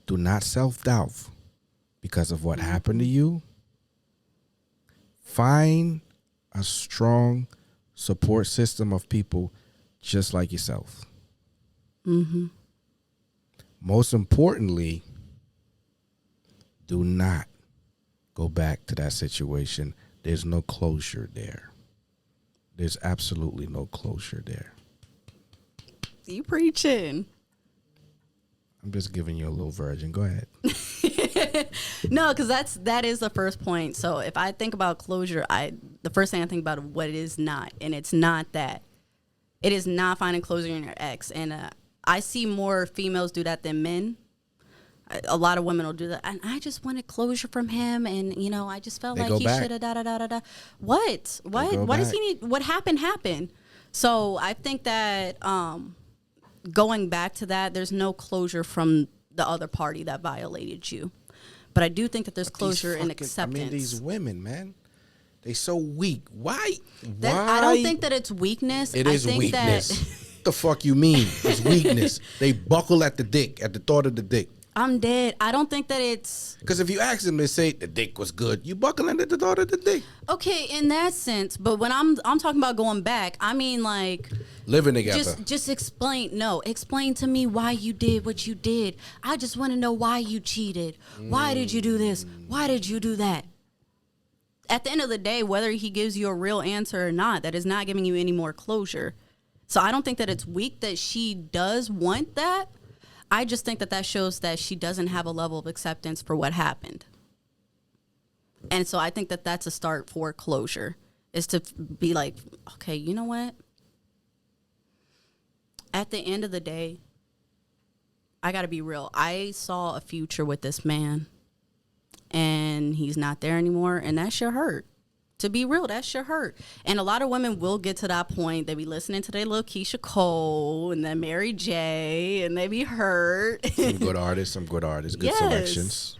Speaker 2: Do not self-doubt because of what happened to you. Find a strong support system of people just like yourself. Most importantly, do not go back to that situation. There's no closure there. There's absolutely no closure there.
Speaker 4: You preaching.
Speaker 2: I'm just giving you a little virgin. Go ahead.
Speaker 4: No, because that is the first point. So if I think about closure, the first thing I think about is what it is not, and it's not that. It is not finding closure in your ex, and I see more females do that than men. A lot of women will do that, and I just wanted closure from him, and I just felt
Speaker 2: They
Speaker 4: like
Speaker 2: go
Speaker 4: he
Speaker 2: back.
Speaker 4: should have da. What?
Speaker 2: go
Speaker 4: What does
Speaker 2: back.
Speaker 4: he need? What happened? So I think that going back to that, there's no closure from the other party that violated you, but I do think that there's closure and acceptance.
Speaker 2: I mean, these women, man, they so weak. Why?
Speaker 4: I don't think that it's weakness.
Speaker 2: It is
Speaker 4: I think
Speaker 2: weakness.
Speaker 4: That
Speaker 2: The fuck you mean? It's weakness. They buckle at the dick, at the thought of the dick.
Speaker 4: I'm dead. I don't think that it's
Speaker 2: Because if you ask them, they say the dick was good. You buckling at the thought of the dick.
Speaker 4: okay in that sense. But when I'm talking about going back, I mean like
Speaker 2: Living together.
Speaker 4: just explain. No, explain to me why you did what you did. I just want to know why you cheated. Why did you do this? Why did you do that? At the end of the day, whether he gives you a real answer or not, that is not giving you any more closure. So I don't think that it's weak that she does want that. I just think that shows that she doesn't have a level of acceptance for what happened. And so I think that that's a start for closure, is to be like, okay, you know what? At the end of the day, I got to be real. I saw a future with this man, and he's not there anymore, and that should hurt. To be real, that should hurt. And a lot of women will get to that point. They be listening to their little Keisha Cole and then Mary J, and they be hurt.
Speaker 2: Some good artists, good
Speaker 4: Yes.
Speaker 2: selections.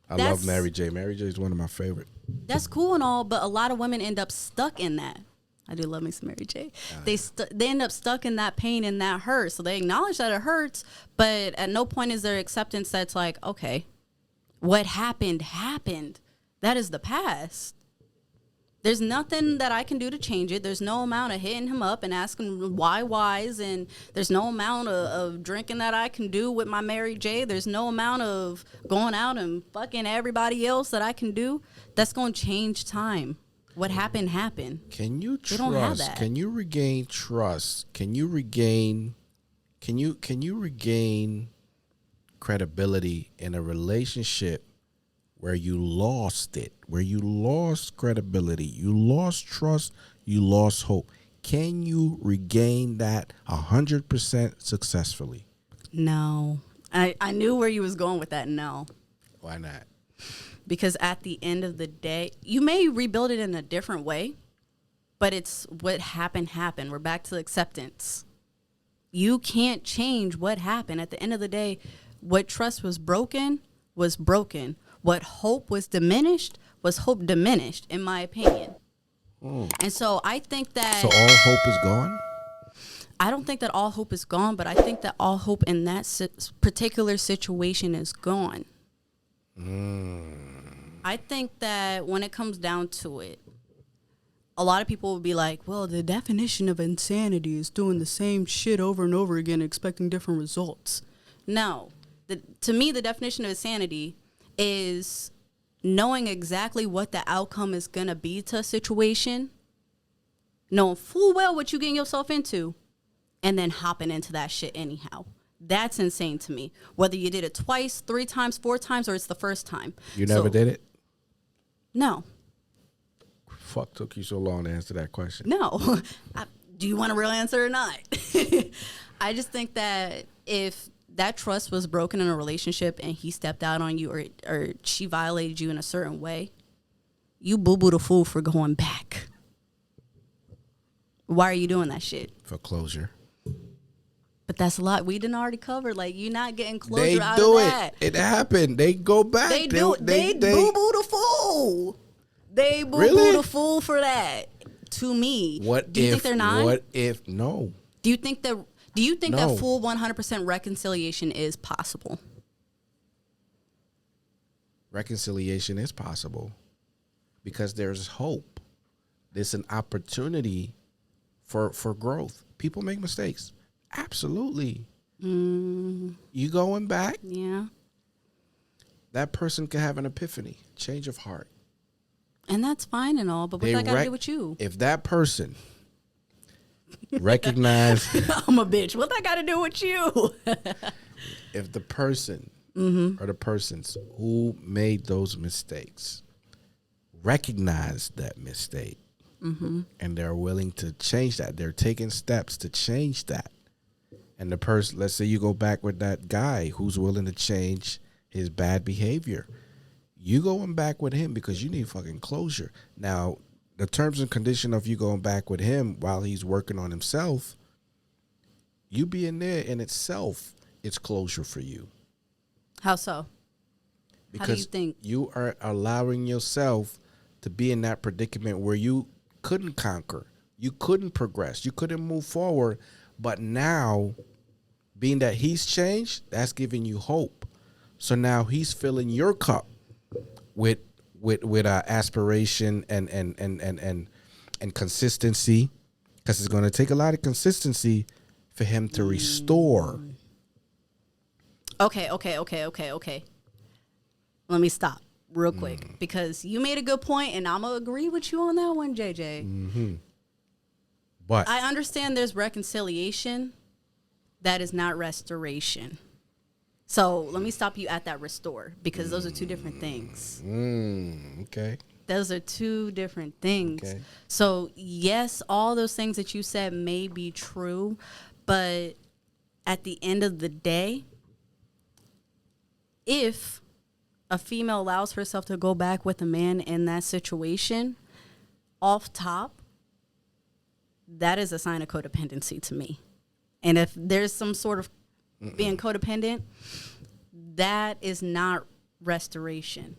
Speaker 2: I
Speaker 4: That's-
Speaker 2: love Mary J. Mary J is one of my favorite.
Speaker 4: That's cool and all, but a lot of women end up stuck in that. I do love me some Mary J. They end up stuck in that pain and that hurt. So they acknowledge that it hurts, but at no point is there acceptance that's like, okay, what happened. That is the past. There's nothing that I can do to change it. There's no amount of hitting him up and asking why's, and there's no amount of drinking that I can do with my Mary J. There's no amount of going out and fucking everybody else that I can do that's going to change time. What happened.
Speaker 2: Can you trust?
Speaker 4: They don't have that.
Speaker 2: Can you regain trust? Can you regain credibility in a relationship where you lost it, where you lost credibility, you lost trust, you lost hope? Can you regain that 100% successfully?
Speaker 4: No. I knew where you was going with that. No.
Speaker 2: Why not?
Speaker 4: Because at the end of the day, you may rebuild it in a different way, but it's what happened. We're back to acceptance. You can't change what happened. At the end of the day, what trust was broken was broken. What hope was diminished was hope diminished, in my opinion. And so I think that...
Speaker 2: So all hope is gone?
Speaker 4: I don't think that all hope is gone, but I think that all hope in that particular situation is gone. I think that when it comes down to it, a lot of people will be like, well, the definition of insanity is doing the same shit over and over again, expecting different results. No. To me, the definition of insanity is knowing exactly what the outcome is going to be to a situation, knowing full well what you're getting yourself into, and then hopping into that shit anyhow. That's insane to me. Whether you did it twice, 3 times, 4 times, or it's the first time.
Speaker 2: You never did it?
Speaker 4: No.
Speaker 2: Fuck took you so long to answer that question?
Speaker 4: No. Do you want a real answer or not? I just think that if that trust was broken in a relationship and he stepped out on you or she violated you in a certain way, you boo-boo the fool for going back. Why are you doing that shit?
Speaker 2: For closure.
Speaker 4: But that's a lot. We didn't already cover. Like, you're not getting closure
Speaker 2: They
Speaker 4: out
Speaker 2: do
Speaker 4: of
Speaker 2: it.
Speaker 4: that.
Speaker 2: It happened. They go back.
Speaker 4: They do. They boo-boo the fool. They boo-boo
Speaker 2: Really?
Speaker 4: the fool for that. To me.
Speaker 2: What
Speaker 4: do you
Speaker 2: if,
Speaker 4: think they're not?
Speaker 2: What if, no.
Speaker 4: Do you think that
Speaker 2: No.
Speaker 4: full 100% reconciliation is possible?
Speaker 2: Reconciliation is possible because there's hope. There's an opportunity for growth. People make mistakes. Absolutely. You going back,
Speaker 4: Yeah.
Speaker 2: that person could have an epiphany, change of heart.
Speaker 4: And that's fine and all, but what that got to do with you?
Speaker 2: If that person recognize
Speaker 4: I'm a bitch. What that got to do with you?
Speaker 2: if the person or the persons who made those mistakes recognize that mistake and they're willing to change that, they're taking steps to change that. And the person, let's say you go back with that guy who's willing to change his bad behavior. You going back with him because you need fucking closure. Now, the terms and condition of you going back with him while he's working on himself, you being there in itself, it's closure for you.
Speaker 4: How so?
Speaker 2: Because
Speaker 4: How do you think?
Speaker 2: You are allowing yourself to be in that predicament where you couldn't conquer, you couldn't progress, you couldn't move forward. But now, being that he's changed, that's giving you hope. So now he's filling your cup with aspiration and consistency, because it's going to take a lot of consistency for him to restore.
Speaker 4: Okay. Let me stop real quick because you made a good point, and I'm gonna agree with you on that one, JJ.
Speaker 2: But
Speaker 4: I understand there's reconciliation. That is not restoration. So let me stop you at that restore, because those are two different things.
Speaker 2: Okay.
Speaker 4: Those are two different things.
Speaker 2: Okay.
Speaker 4: So yes, all those things that you said may be true, but at the end of the day, if a female allows herself to go back with a man in that situation, off top, that is a sign of codependency to me. And if there's some sort of being codependent, that is not restoration.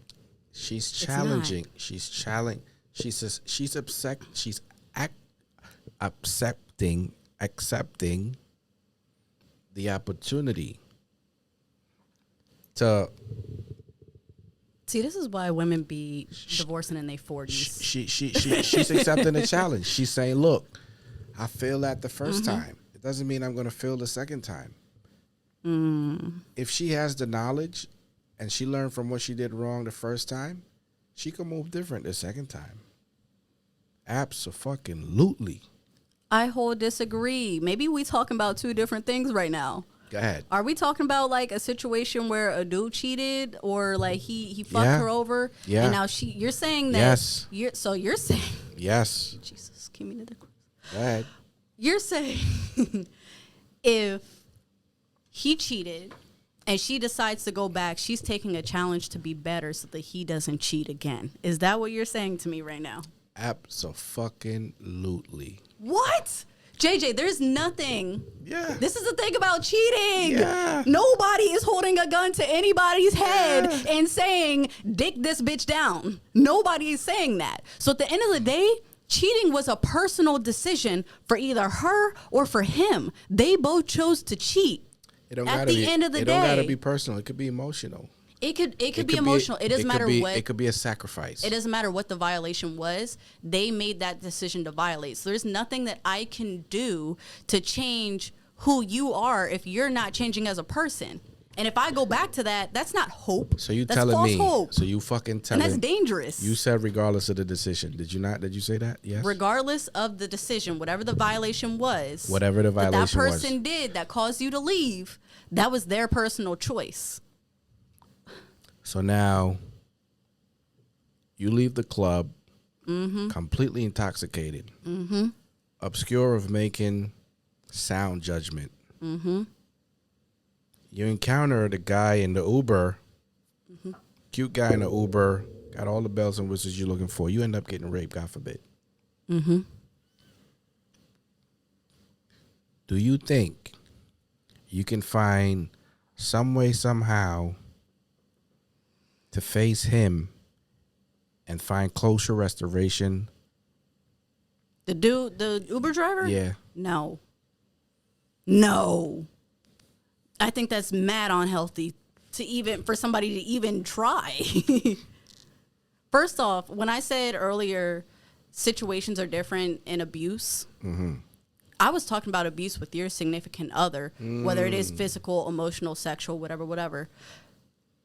Speaker 2: She's challenging. She's accepting the opportunity to.
Speaker 4: See, this is why women be divorcing in their 40s.
Speaker 2: She's accepting the challenge. She's saying, "Look, I failed that the first time. It doesn't mean I'm going to fail the second time." If she has the knowledge and she learned from what she did wrong the first time, she can move different the second time. Abso-fucking-lutely.
Speaker 4: I whole disagree. Maybe we talking about two different things right now.
Speaker 2: Go ahead.
Speaker 4: Are we talking about like a situation where a dude cheated, or like he fucked her over?
Speaker 2: Yeah.
Speaker 4: And now you're saying that.
Speaker 2: Yes.
Speaker 4: You're saying.
Speaker 2: Yes.
Speaker 4: Jesus, give me the.
Speaker 2: Go ahead.
Speaker 4: You're saying if he cheated and she decides to go back, she's taking a challenge to be better so that he doesn't cheat again. Is that what you're saying to me right now?
Speaker 2: Abso-fucking-lutely.
Speaker 4: What? JJ, there's nothing.
Speaker 2: Yeah.
Speaker 4: This is the thing about cheating.
Speaker 2: Yeah.
Speaker 4: Nobody is holding a gun to anybody's head and saying, dick this bitch down. Nobody is saying that. So at the end of the day, cheating was a personal decision for either her or for him. They both chose to cheat.
Speaker 2: It don't
Speaker 4: At
Speaker 2: gotta
Speaker 4: the
Speaker 2: be,
Speaker 4: end of the
Speaker 2: it
Speaker 4: day,
Speaker 2: don't gotta be personal. It could be emotional.
Speaker 4: It could be emotional. It doesn't matter what.
Speaker 2: It could be a sacrifice.
Speaker 4: It doesn't matter what the violation was. They made that decision to violate. So there's nothing that I can do to change who you are if you're not changing as a person. And if I go back to that, that's not hope.
Speaker 2: So you
Speaker 4: that's
Speaker 2: telling
Speaker 4: false
Speaker 2: me?
Speaker 4: Hope.
Speaker 2: So you fucking telling?
Speaker 4: And that's dangerous.
Speaker 2: You said regardless of the decision. Did you not? Did you say that? Yes.
Speaker 4: Regardless of the decision, whatever the violation was,
Speaker 2: Whatever the violation
Speaker 4: that person did that caused you to leave, that was their personal choice.
Speaker 2: So now you leave the club completely intoxicated, obscure of making sound judgment. You encounter the guy in the Uber, cute guy in the Uber, got all the bells and whistles you're looking for. You end up getting raped, God forbid. Do you think you can find some way, somehow, to face him and find closure, restoration?
Speaker 4: The dude, the Uber driver?
Speaker 2: Yeah.
Speaker 4: No. I think that's mad unhealthy for somebody to even try. First off, when I said earlier situations are different in abuse, I was talking about abuse with your significant other, whether it is physical, emotional, sexual, whatever.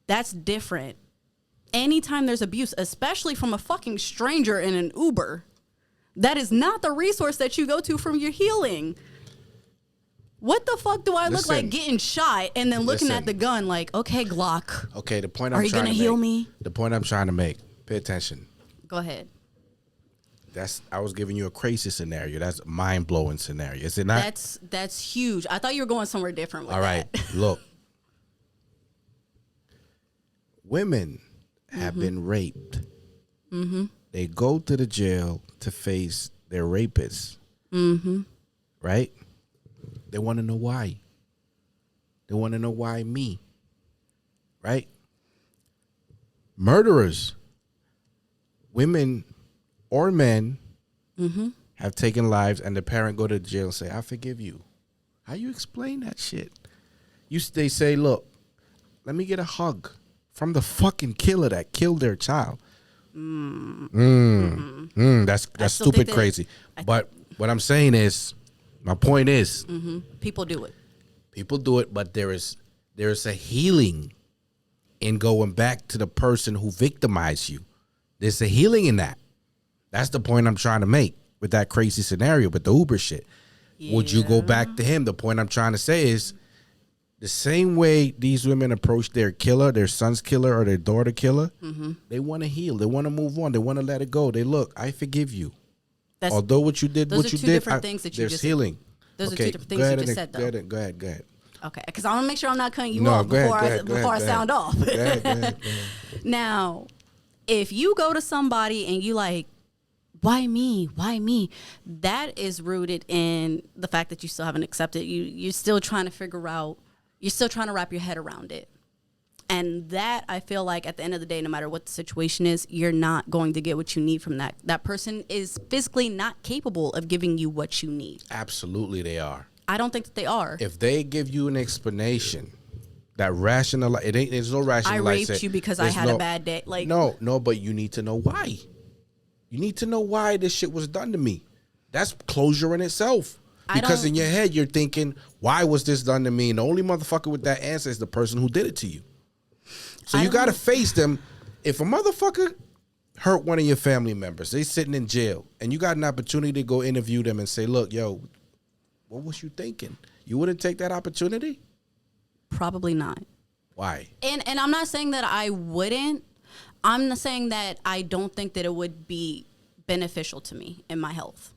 Speaker 4: That's different. Anytime there's abuse, especially from a fucking stranger in an Uber, that is not the resource that you go to from your healing. What the fuck do I look
Speaker 2: Listen.
Speaker 4: like getting shot and then looking
Speaker 2: Listen.
Speaker 4: at the gun like, okay, Glock,
Speaker 2: Okay, the point
Speaker 4: are
Speaker 2: I'm
Speaker 4: you
Speaker 2: trying
Speaker 4: gonna
Speaker 2: to
Speaker 4: heal
Speaker 2: make.
Speaker 4: me?
Speaker 2: The point I'm trying to make. Pay attention.
Speaker 4: Go ahead.
Speaker 2: I was giving you a crazy scenario. That's a mind blowing scenario. Is it not?
Speaker 4: That's huge. I thought you were going somewhere different with
Speaker 2: All right.
Speaker 4: that.
Speaker 2: Look. Women have been raped. Mm-hmm. They go to the jail to face their rapists. Mm-hmm. Right? They want to know why. They want to know why me. Right? Murderers, women or men, have taken lives, and the parent go to jail and say, I forgive you. How you explain that shit? They say, look, let me get a hug from the fucking killer that killed their child. That's stupid crazy. But what I'm saying is, my point is,
Speaker 4: People do it.
Speaker 2: people do it, but there is a healing in going back to the person who victimized you. There's a healing in that. That's the point I'm trying to make with that crazy scenario, with the Uber shit. Would you go back to him? The point I'm trying to say is the same way these women approach their killer, their son's killer or their daughter killer, they want to heal. They want to move on. They want to let it go. They look, I forgive you. Although what you did,
Speaker 4: those are two different things that you
Speaker 2: there's
Speaker 4: just
Speaker 2: healing.
Speaker 4: Those are two different things you just said, though.
Speaker 2: Go ahead.
Speaker 4: Okay, because I want to make sure I'm not cutting you
Speaker 2: No,
Speaker 4: off
Speaker 2: go ahead,
Speaker 4: before
Speaker 2: go
Speaker 4: I
Speaker 2: ahead.
Speaker 4: sound off.
Speaker 2: Go ahead.
Speaker 4: Now, if you go to somebody and you like, why me? Why me? That is rooted in the fact that you still haven't accepted. You're still trying to figure out. You're still trying to wrap your head around it. And that, I feel like, at the end of the day, no matter what the situation is, you're not going to get what you need from that. That person is physically not capable of giving you what you need.
Speaker 2: Absolutely, they are.
Speaker 4: I don't think that they are.
Speaker 2: If they give you an explanation that there's no rationalization.
Speaker 4: I raped you because I had a bad day. Like,
Speaker 2: no, but you need to know why. You need to know why this shit was done to me. That's closure in itself. Because in your head, you're thinking, why was this done to me? And the only motherfucker with that answer is the person who did it to you. So you got to face them. If a motherfucker hurt one of your family members, they sitting in jail, and you got an opportunity to go interview them and say, look, yo, what was you thinking? You wouldn't take that opportunity?
Speaker 4: Probably not.
Speaker 2: Why?
Speaker 4: And I'm not saying that I wouldn't. I'm not saying that I don't think that it would be beneficial to me in my health.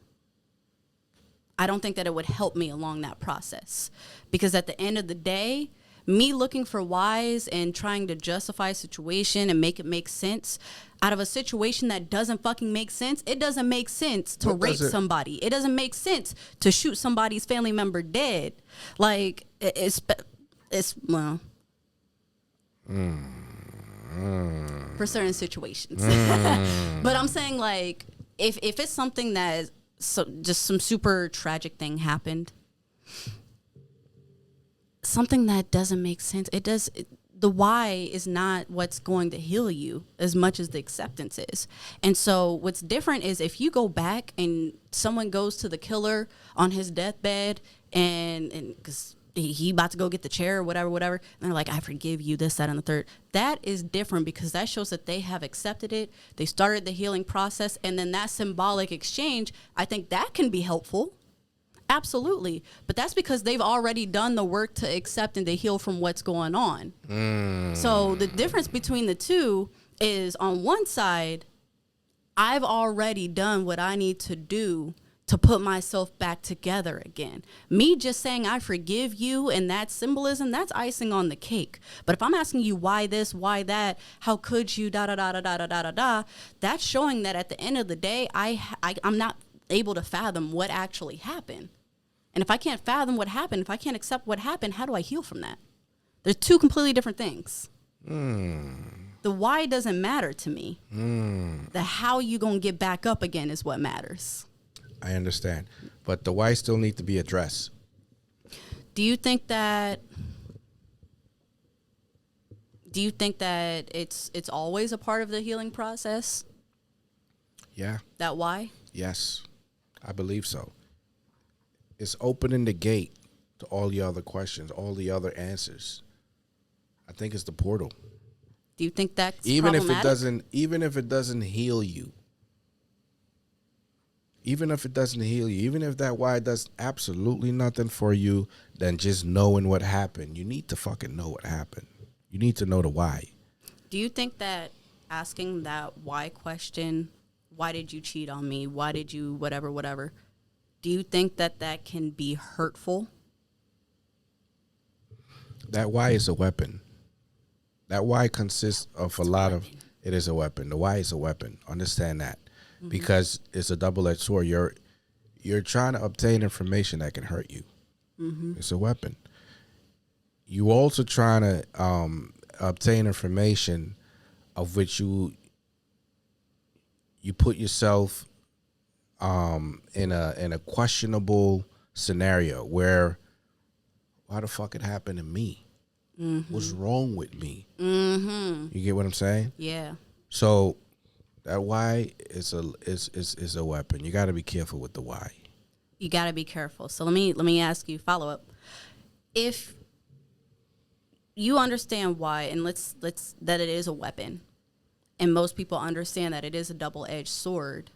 Speaker 4: I don't think that it would help me along that process. Because at the end of the day, me looking for whys and trying to justify a situation and make it make sense out of a situation that doesn't fucking make sense, it doesn't make sense to rape somebody. It doesn't make sense to shoot somebody's family member dead. Like, it's well, for certain situations. But I'm saying, like, if it's something that is just some super tragic thing happened, something that doesn't make sense, the why is not what's going to heal you as much as the acceptance is. And so what's different is if you go back and someone goes to the killer on his deathbed and because he about to go get the chair or whatever, and they're like, I forgive you, this, that, and the third. That is different because that shows that they have accepted it. They started the healing process, and then that symbolic exchange, I think that can be helpful. Absolutely. But that's because they've already done the work to accept and to heal from what's going on. So the difference between the two is, on one side, I've already done what I need to do to put myself back together again. Me just saying I forgive you and that symbolism, that's icing on the cake. But if I'm asking you why this, why that, how could you, that's showing that at the end of the day, I'm not able to fathom what actually happened. And if I can't fathom what happened, if I can't accept what happened, how do I heal from that? There's two completely different things. The why doesn't matter to me. The how you gonna get back up again is what matters.
Speaker 2: I understand. But the why still need to be addressed.
Speaker 4: Do you think that it's always a part of the healing process?
Speaker 2: Yeah.
Speaker 4: That why?
Speaker 2: Yes. I believe so. It's opening the gate to all the other questions, all the other answers. I think it's the portal.
Speaker 4: Do you think that's
Speaker 2: even
Speaker 4: problematic?
Speaker 2: if it doesn't heal you, even if it doesn't heal you, even if that why does absolutely nothing for you, then just knowing what happened. You need to fucking know what happened. You need to know the why.
Speaker 4: Do you think that asking that why question, why did you cheat on me? Why did you whatever? Do you think that that can be hurtful?
Speaker 2: That why is a weapon. That why consists of a lot of. It is a weapon. The why is a weapon. Understand that, because it's a double-edged sword. You're trying to obtain information that can hurt you. It's a weapon. You also trying to obtain information of which you put yourself in a questionable scenario where, why the fuck it happened to me? What's wrong with me? You get what I'm saying?
Speaker 4: Yeah.
Speaker 2: So that why is a weapon. You got to be careful with the why.
Speaker 4: You got to be careful. So let me ask you follow up. If you understand why, and let's that it is a weapon, and most people understand that it is a double-edged sword,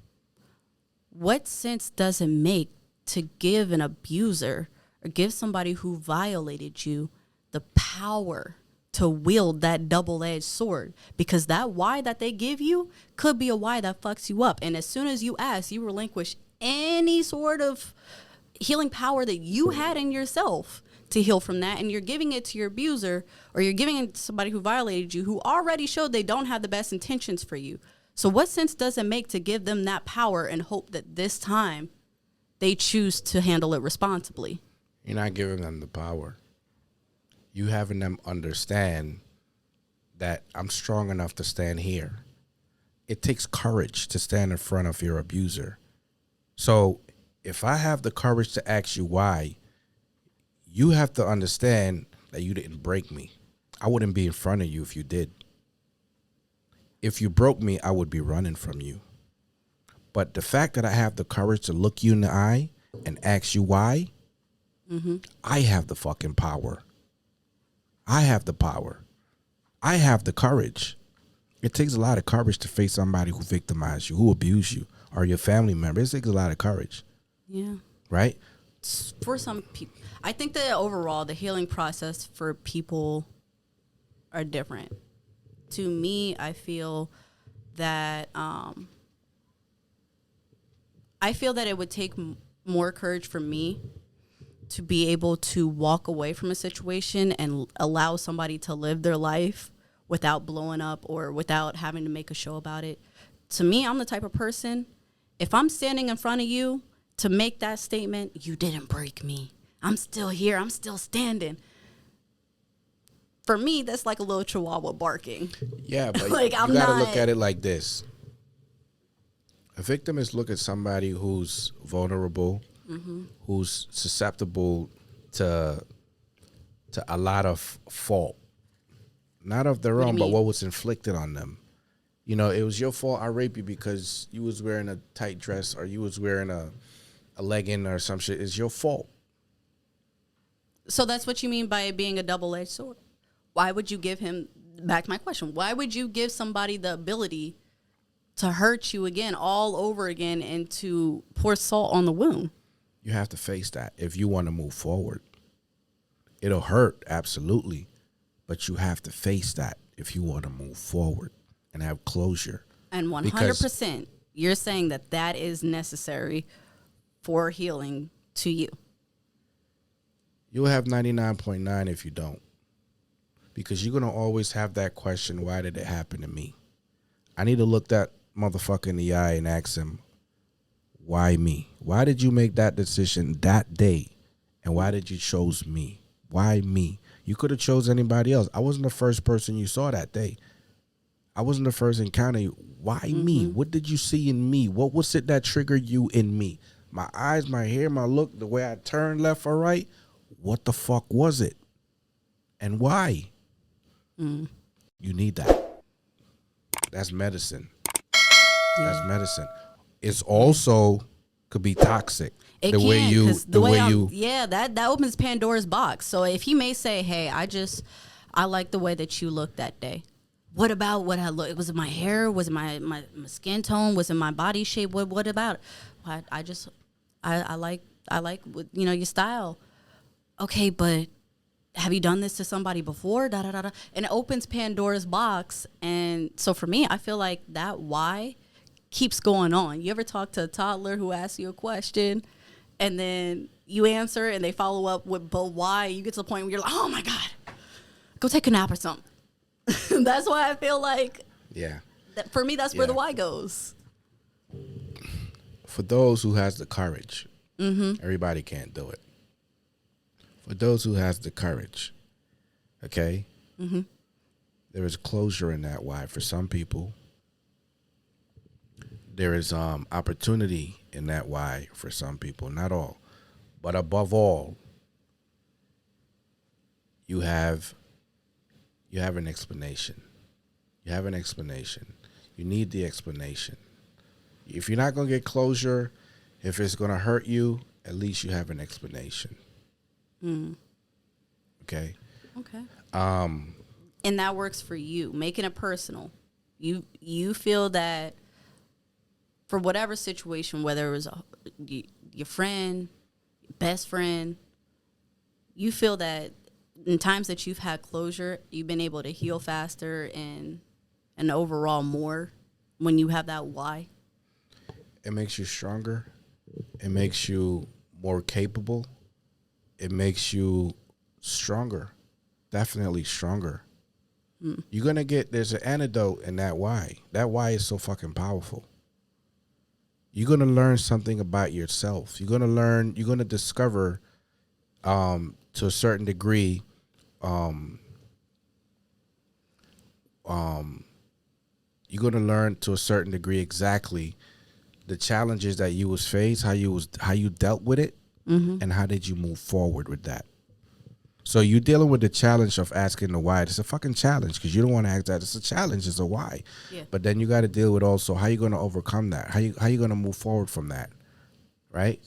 Speaker 4: what sense does it make to give an abuser or give somebody who violated you the power to wield that double-edged sword? Because that why that they give you could be a why that fucks you up. And as soon as you ask, you relinquish any sort of healing power that you had in yourself to heal from that. And you're giving it to your abuser, or you're giving it to somebody who violated you, who already showed they don't have the best intentions for you. So what sense does it make to give them that power and hope that this time they choose to handle it responsibly?
Speaker 2: You're not giving them the power. You having them understand that I'm strong enough to stand here. It takes courage to stand in front of your abuser. So if I have the courage to ask you why, you have to understand that you didn't break me. I wouldn't be in front of you if you did. If you broke me, I would be running from you. But the fact that I have the courage to look you in the eye and ask you why, I have the fucking power. I have the power. I have the courage. It takes a lot of courage to face somebody who victimized you, who abused you, or your family member. It takes a lot of courage.
Speaker 4: Yeah.
Speaker 2: Right?
Speaker 4: For some people, I think that overall the healing process for people are different. To me, I feel that it would take more courage for me to be able to walk away from a situation and allow somebody to live their life without blowing up or without having to make a show about it. To me, I'm the type of person, if I'm standing in front of you to make that statement, you didn't break me, I'm still here, I'm still standing. For me, that's like a little chihuahua barking.
Speaker 2: Yeah, but
Speaker 4: like,
Speaker 2: you
Speaker 4: I'm
Speaker 2: got to
Speaker 4: not...
Speaker 2: look at it like this. A victim is look at somebody who's vulnerable, who's susceptible to a lot of fault. Not of their own, but what was inflicted on them. You know, it was your fault I raped you because you was wearing a tight dress or you was wearing a legging or some shit. It's your fault.
Speaker 4: So that's what you mean by it being a double-edged sword. Why would you give him, back to my question, why would you give somebody the ability to hurt you again, all over again, and to pour salt on the wound?
Speaker 2: You have to face that if you want to move forward. It'll hurt, absolutely, but you have to face that if you want to move forward and have closure.
Speaker 4: And 100%, you're saying that that is necessary for healing to you.
Speaker 2: You'll have 99.9 if you don't. Because you're going to always have that question, why did it happen to me? I need to look that motherfucker in the eye and ask him, why me? Why did you make that decision that day? And why did you choose me? Why me? You could have chose anybody else. I wasn't the first person you saw that day. I wasn't the first encounter. Why me? What did you see in me? What was it that triggered you in me? My eyes, my hair, my look, the way I turned left or right? What the fuck was it? And why? You need that. That's medicine. That's medicine. It's also could be toxic.
Speaker 4: It that opens Pandora's box. So if he may say, hey, I like the way that you looked that day. What about what I look? Was it my hair? Was it my skin tone? Was it my body shape? What about it? I like your style. Okay, but have you done this to somebody before? Da da da da. And it opens Pandora's box. And so for me, I feel like that why keeps going on. You ever talk to a toddler who asks you a question, and then you answer, and they follow up with but why? You get to the point where you're like, oh my god, go take a nap or something. That's why I feel like for me, that's where the why goes.
Speaker 2: For those who has the courage, everybody can't do it. For those who has the courage, okay, there is closure in that why. For some people, there is opportunity in that why. For some people, not all, but above all, you have an explanation. You have an explanation. You need the explanation. If you're not going to get closure, if it's going to hurt you, at least you have an explanation. Okay?
Speaker 4: Okay. And that works for you, making it personal. You feel that for whatever situation, whether it was your friend, best friend, you feel that in times that you've had closure, you've been able to heal faster and overall more when you have that why.
Speaker 2: It makes you stronger. It makes you more capable. It makes you stronger. Definitely stronger. You're going to there's an antidote in that why. That why is so fucking powerful. You're going to learn something about yourself. You're going to discover to a certain degree you're going to learn to a certain degree exactly the challenges that you was faced, how you dealt with it, and how did you move forward with that. So you're dealing with the challenge of asking the why. It's a fucking challenge because you don't want to ask that. It's a challenge. It's a why. Yeah. But then you got to deal with also how you going to overcome that. How you going to move forward from that, right?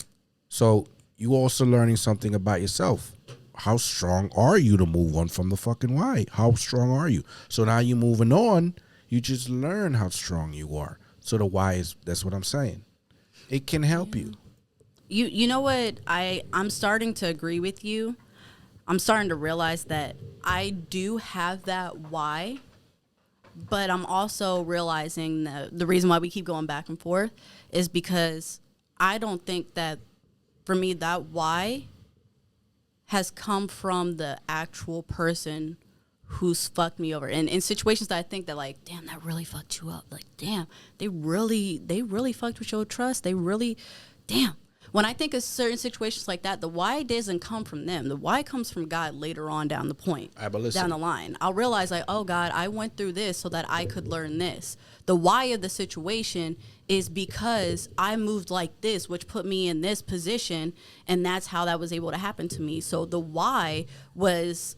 Speaker 2: So you also learning something about yourself. How strong are you to move on from the fucking why? How strong are you? So now you moving on. You just learn how strong you are. So the why that's what I'm saying. It can help you.
Speaker 4: You know what? I'm starting to agree with you. I'm starting to realize that I do have that why, but I'm also realizing that the reason why we keep going back and forth is because I don't think that, for me, that why has come from the actual person who's fucked me over. And in situations that I think that, like, damn, that really fucked you up. Like, damn, they really fucked with your trust. They really, damn. When I think of certain situations like that, the why doesn't come from them. The why comes from God later on down the point, down the line. I'll realize, like, oh, God, I went through this so that I could learn this. The why of the situation is because I moved like this, which put me in this position, and that's how that was able to happen to me. So the why was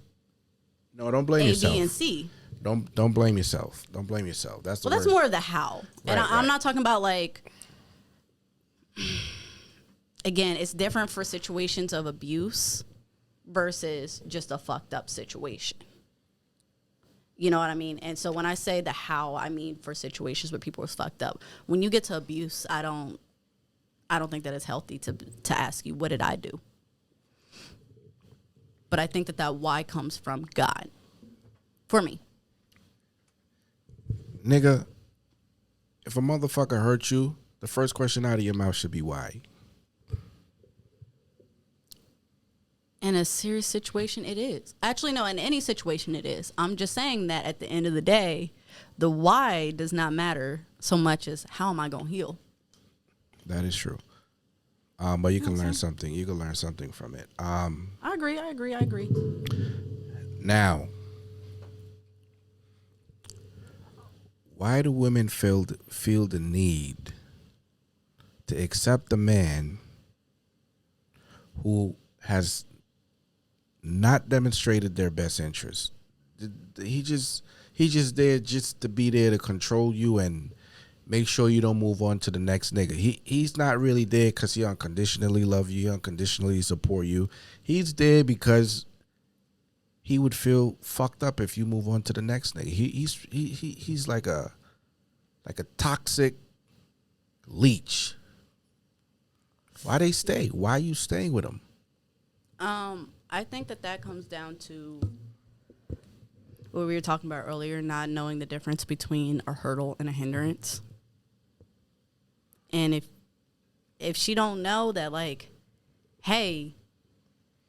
Speaker 2: don't blame yourself.
Speaker 4: A, B, and C.
Speaker 2: Don't blame yourself. Don't blame yourself. That's
Speaker 4: more of the how. And I'm not talking about, like, again, it's different for situations of abuse versus just a fucked up situation. You know what I mean? And so when I say the how, I mean for situations where people are fucked up. When you get to abuse, I don't think that it's healthy to ask you, what did I do? But I think that why comes from God. For me.
Speaker 2: Nigga, if a motherfucker hurt you, the first question out of your mouth should be why.
Speaker 4: In a serious situation, it is. Actually, no, in any situation, it is. I'm just saying that at the end of the day, the why does not matter so much as how am I going to heal.
Speaker 2: That is true. But you can learn something. You can learn something from it.
Speaker 4: I agree.
Speaker 2: Now, why do women feel the need to accept a man who has not demonstrated their best interest? He just there just to be there to control you and make sure you don't move on to the next nigga. He's not really there because he unconditionally love you, he unconditionally support you. He's there because he would feel fucked up if you move on to the next nigga. He's like a toxic leech. Why they stay? Why are you staying with them?
Speaker 4: I think that comes down to what we were talking about earlier, not knowing the difference between a hurdle and a hindrance. And if she don't know that, like, hey,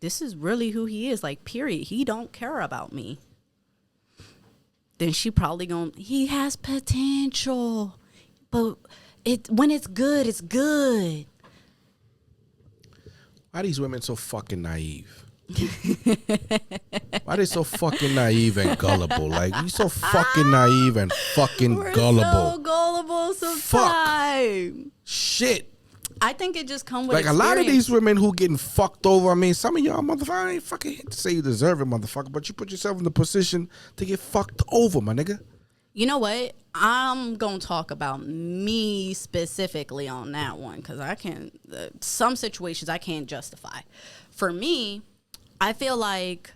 Speaker 4: this is really who he is, like, period, he don't care about me, then she probably he has potential, but when it's good, it's good.
Speaker 2: Why are these women so fucking naive? Why are they so fucking naive and gullible? Like, you so fucking naive and fucking
Speaker 4: We're
Speaker 2: gullible.
Speaker 4: so gullible sometimes.
Speaker 2: Fuck. Shit.
Speaker 4: I think it just comes with
Speaker 2: Like,
Speaker 4: experience.
Speaker 2: a lot of these women who getting fucked over, I mean, some of y'all motherfuckers, I ain't fucking hate to say you deserve it, motherfucker, but you put yourself in the position to get fucked over, my nigga.
Speaker 4: You know what? I'm going to talk about me specifically on that one because I can't, some situations I can't justify. For me, I feel like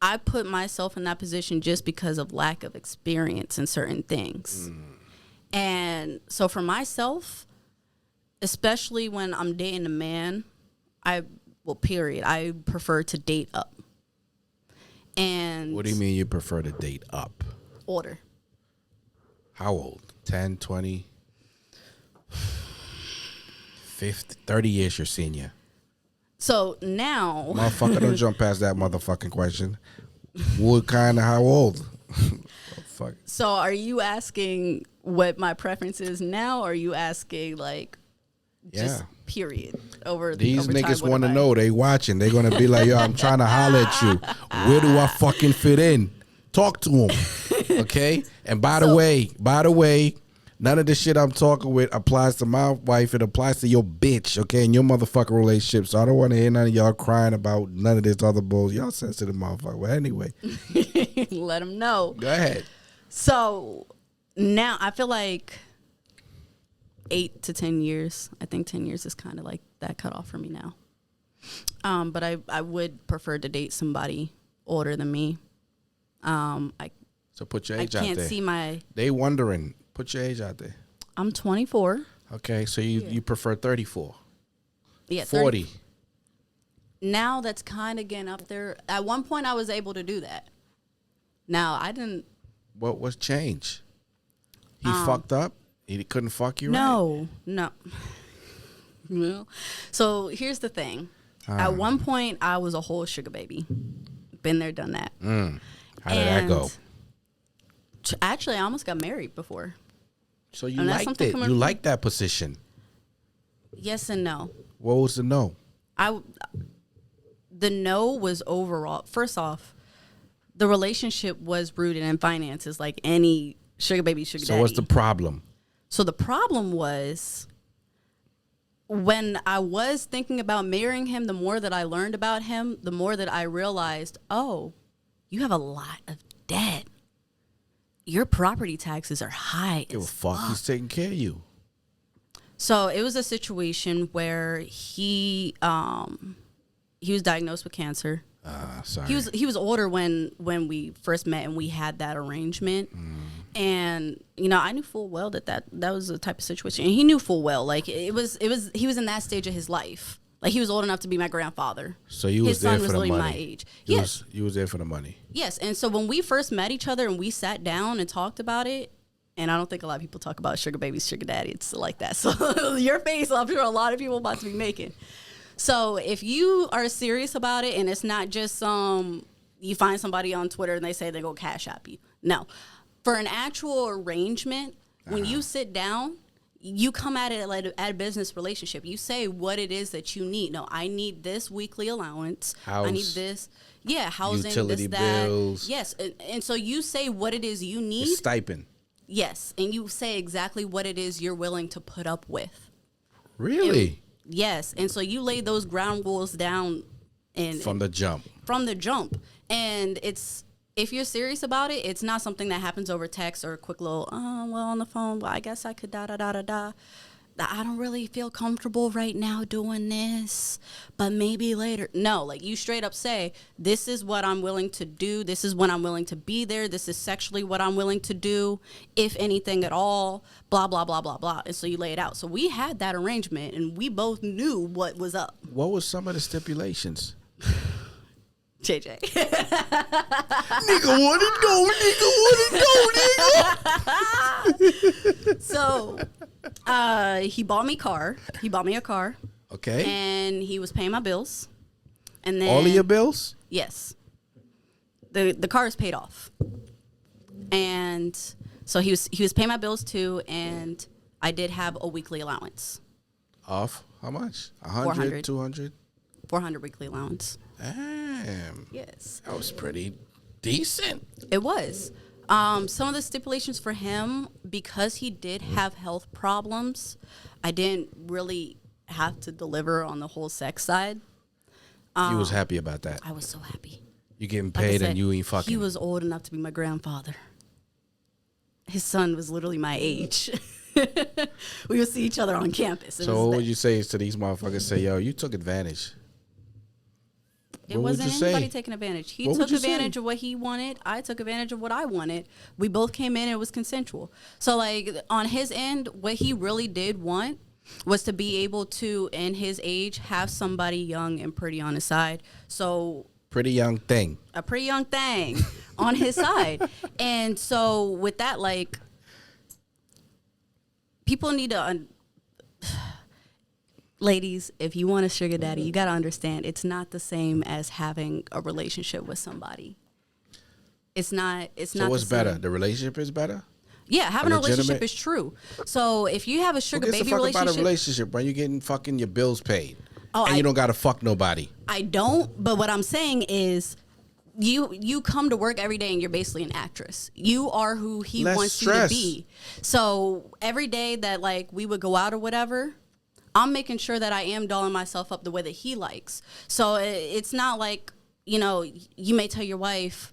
Speaker 4: I put myself in that position just because of lack of experience in certain things. And so for myself, especially when I'm dating a man, I prefer to date up. And
Speaker 2: What do you mean you prefer to date up?
Speaker 4: older.
Speaker 2: How old? 10, 20, 50, 30 years your senior.
Speaker 4: So now,
Speaker 2: Motherfucker, don't jump past that motherfucking question. What kind of how old? Fuck.
Speaker 4: so are you asking what my preference is now, or are you asking like just
Speaker 2: Yeah.
Speaker 4: period over
Speaker 2: These
Speaker 4: over time,
Speaker 2: niggas
Speaker 4: what
Speaker 2: want to
Speaker 4: am I-
Speaker 2: know. They watching. They gonna be like, yo, I'm trying to holler at you. Where do I fucking fit in? Talk to them, okay? And by the way, none of the shit I'm talking with applies to my wife. It applies to your bitch, okay, and your motherfucking relationship. So I don't want to hear none of y'all crying about none of this other bulls. Y'all sensitive motherfucker. Well, anyway,
Speaker 4: Let them know.
Speaker 2: go ahead.
Speaker 4: So now I feel like 8 to 10 years. I think 10 years is kind of like that cutoff for me now. But I would prefer to date somebody older than me.
Speaker 2: So put your
Speaker 4: I
Speaker 2: age out
Speaker 4: can't
Speaker 2: there.
Speaker 4: see my.
Speaker 2: They wondering. Put your age out there.
Speaker 4: I'm 24.
Speaker 2: Okay, so you prefer 34,
Speaker 4: Yeah,
Speaker 2: 40.
Speaker 4: 30. Now that's kind of getting up there. At one point, I was able to do that. Now I didn't.
Speaker 2: What was change? He fucked up. He couldn't fuck you right.
Speaker 4: No. Well, so here's the thing. At one point, I was a whole sugar baby. Been there, done that.
Speaker 2: How did that go?
Speaker 4: Actually, I almost got married before.
Speaker 2: So you
Speaker 4: And that's
Speaker 2: liked
Speaker 4: something
Speaker 2: it.
Speaker 4: coming
Speaker 2: You
Speaker 4: from-
Speaker 2: liked that position.
Speaker 4: Yes and no.
Speaker 2: What was the no?
Speaker 4: The no was overall. First off, the relationship was rooted in finances, like any sugar baby, sugar daddy.
Speaker 2: So what's the problem?
Speaker 4: So the problem was when I was thinking about marrying him, the more that I learned about him, the more that I realized, oh, you have a lot of debt. Your property taxes are high.
Speaker 2: Give a
Speaker 4: as
Speaker 2: fuck.
Speaker 4: fuck.
Speaker 2: He's taking care of you.
Speaker 4: So it was a situation where he was diagnosed with cancer.
Speaker 2: Sorry.
Speaker 4: He was older when we first met and we had that arrangement. And I knew full well that was the type of situation. And he knew full well, like he was in that stage of his life. Like he was old enough to be my grandfather.
Speaker 2: So you was
Speaker 4: his
Speaker 2: there
Speaker 4: son
Speaker 2: for
Speaker 4: was
Speaker 2: the
Speaker 4: literally
Speaker 2: money.
Speaker 4: my age.
Speaker 2: You
Speaker 4: Yes.
Speaker 2: you was there for the money.
Speaker 4: Yes. And so when we first met each other and we sat down and talked about it, and I don't think a lot of people talk about sugar babies, sugar daddy. It's like that. So your face, I'm sure a lot of people about to be making. So if you are serious about it and it's not just you find somebody on Twitter and they say they go cash app you. No. For an actual arrangement, when you sit down, you come at it like at a business relationship. You say what it is that you need. No, I need this weekly allowance. I need
Speaker 2: House.
Speaker 4: this. Yeah, housing,
Speaker 2: Utility
Speaker 4: this, that.
Speaker 2: bills.
Speaker 4: Yes. And so you say what it is you need.
Speaker 2: It's stipend.
Speaker 4: Yes. And you say exactly what it is you're willing to put up with.
Speaker 2: Really?
Speaker 4: Yes. And so you lay those ground rules down
Speaker 2: From the jump.
Speaker 4: from the jump. And if you're serious about it, it's not something that happens over text or a quick little, well, on the phone, well, I guess I could da-da-da-da-da. I don't really feel comfortable right now doing this, but maybe later. No, like you straight up say, this is what I'm willing to do. This is when I'm willing to be there. This is sexually what I'm willing to do, if anything at all, blah, blah, blah, blah, blah. And so you lay it out. So we had that arrangement and we both knew what was up.
Speaker 2: What was some of the stipulations?
Speaker 4: JJ.
Speaker 2: Nigga wanna go, nigga.
Speaker 4: So he bought me a car.
Speaker 2: Okay.
Speaker 4: And he was paying my bills. And then
Speaker 2: All of your bills?
Speaker 4: Yes. The car is paid off. And so he was paying my bills too, and I did have a weekly allowance.
Speaker 2: Off? How much? 100,
Speaker 4: 400.
Speaker 2: 200?
Speaker 4: 400 weekly allowance.
Speaker 2: Damn.
Speaker 4: Yes.
Speaker 2: That was pretty decent.
Speaker 4: It was. Some of the stipulations for him, because he did have health problems, I didn't really have to deliver on the whole sex side.
Speaker 2: You was happy about that.
Speaker 4: I was so happy.
Speaker 2: You getting
Speaker 4: Like I
Speaker 2: paid
Speaker 4: said,
Speaker 2: and you ain't fucking.
Speaker 4: He was old enough to be my grandfather. His son was literally my age. We would see each other on campus.
Speaker 2: So what would you say to these motherfuckers? Say, yo, you took advantage.
Speaker 4: It
Speaker 2: What would
Speaker 4: wasn't
Speaker 2: you say?
Speaker 4: anybody taking advantage. He
Speaker 2: What would
Speaker 4: took
Speaker 2: you say?
Speaker 4: advantage of what he wanted. I took advantage of what I wanted. We both came in and it was consensual. So like on his end, what he really did want was to be able to, in his age, have somebody young and pretty on his side. So
Speaker 2: Pretty young thing.
Speaker 4: a pretty young thing on his side. And so with that, like, people need to ladies, if you want a sugar daddy, you got to understand it's not the same as having a relationship with somebody. It's not
Speaker 2: So what's
Speaker 4: the same.
Speaker 2: better? The relationship is better?
Speaker 4: Yeah, having a relationship
Speaker 2: legitimate-
Speaker 4: is true. So if you have a
Speaker 2: Who
Speaker 4: sugar
Speaker 2: gives a
Speaker 4: baby
Speaker 2: fuck about a
Speaker 4: relationship,
Speaker 2: relationship when you getting fucking your bills paid?
Speaker 4: Oh,
Speaker 2: and you don't gotta fuck nobody.
Speaker 4: I don't, but what I'm saying is you come to work every day and you're basically an actress. You are who he
Speaker 2: Less
Speaker 4: wants
Speaker 2: stress.
Speaker 4: you to be. So every day that like we would go out or whatever, I'm making sure that I am dolling myself up the way that he likes. So it's not like, you know, you may tell your wife,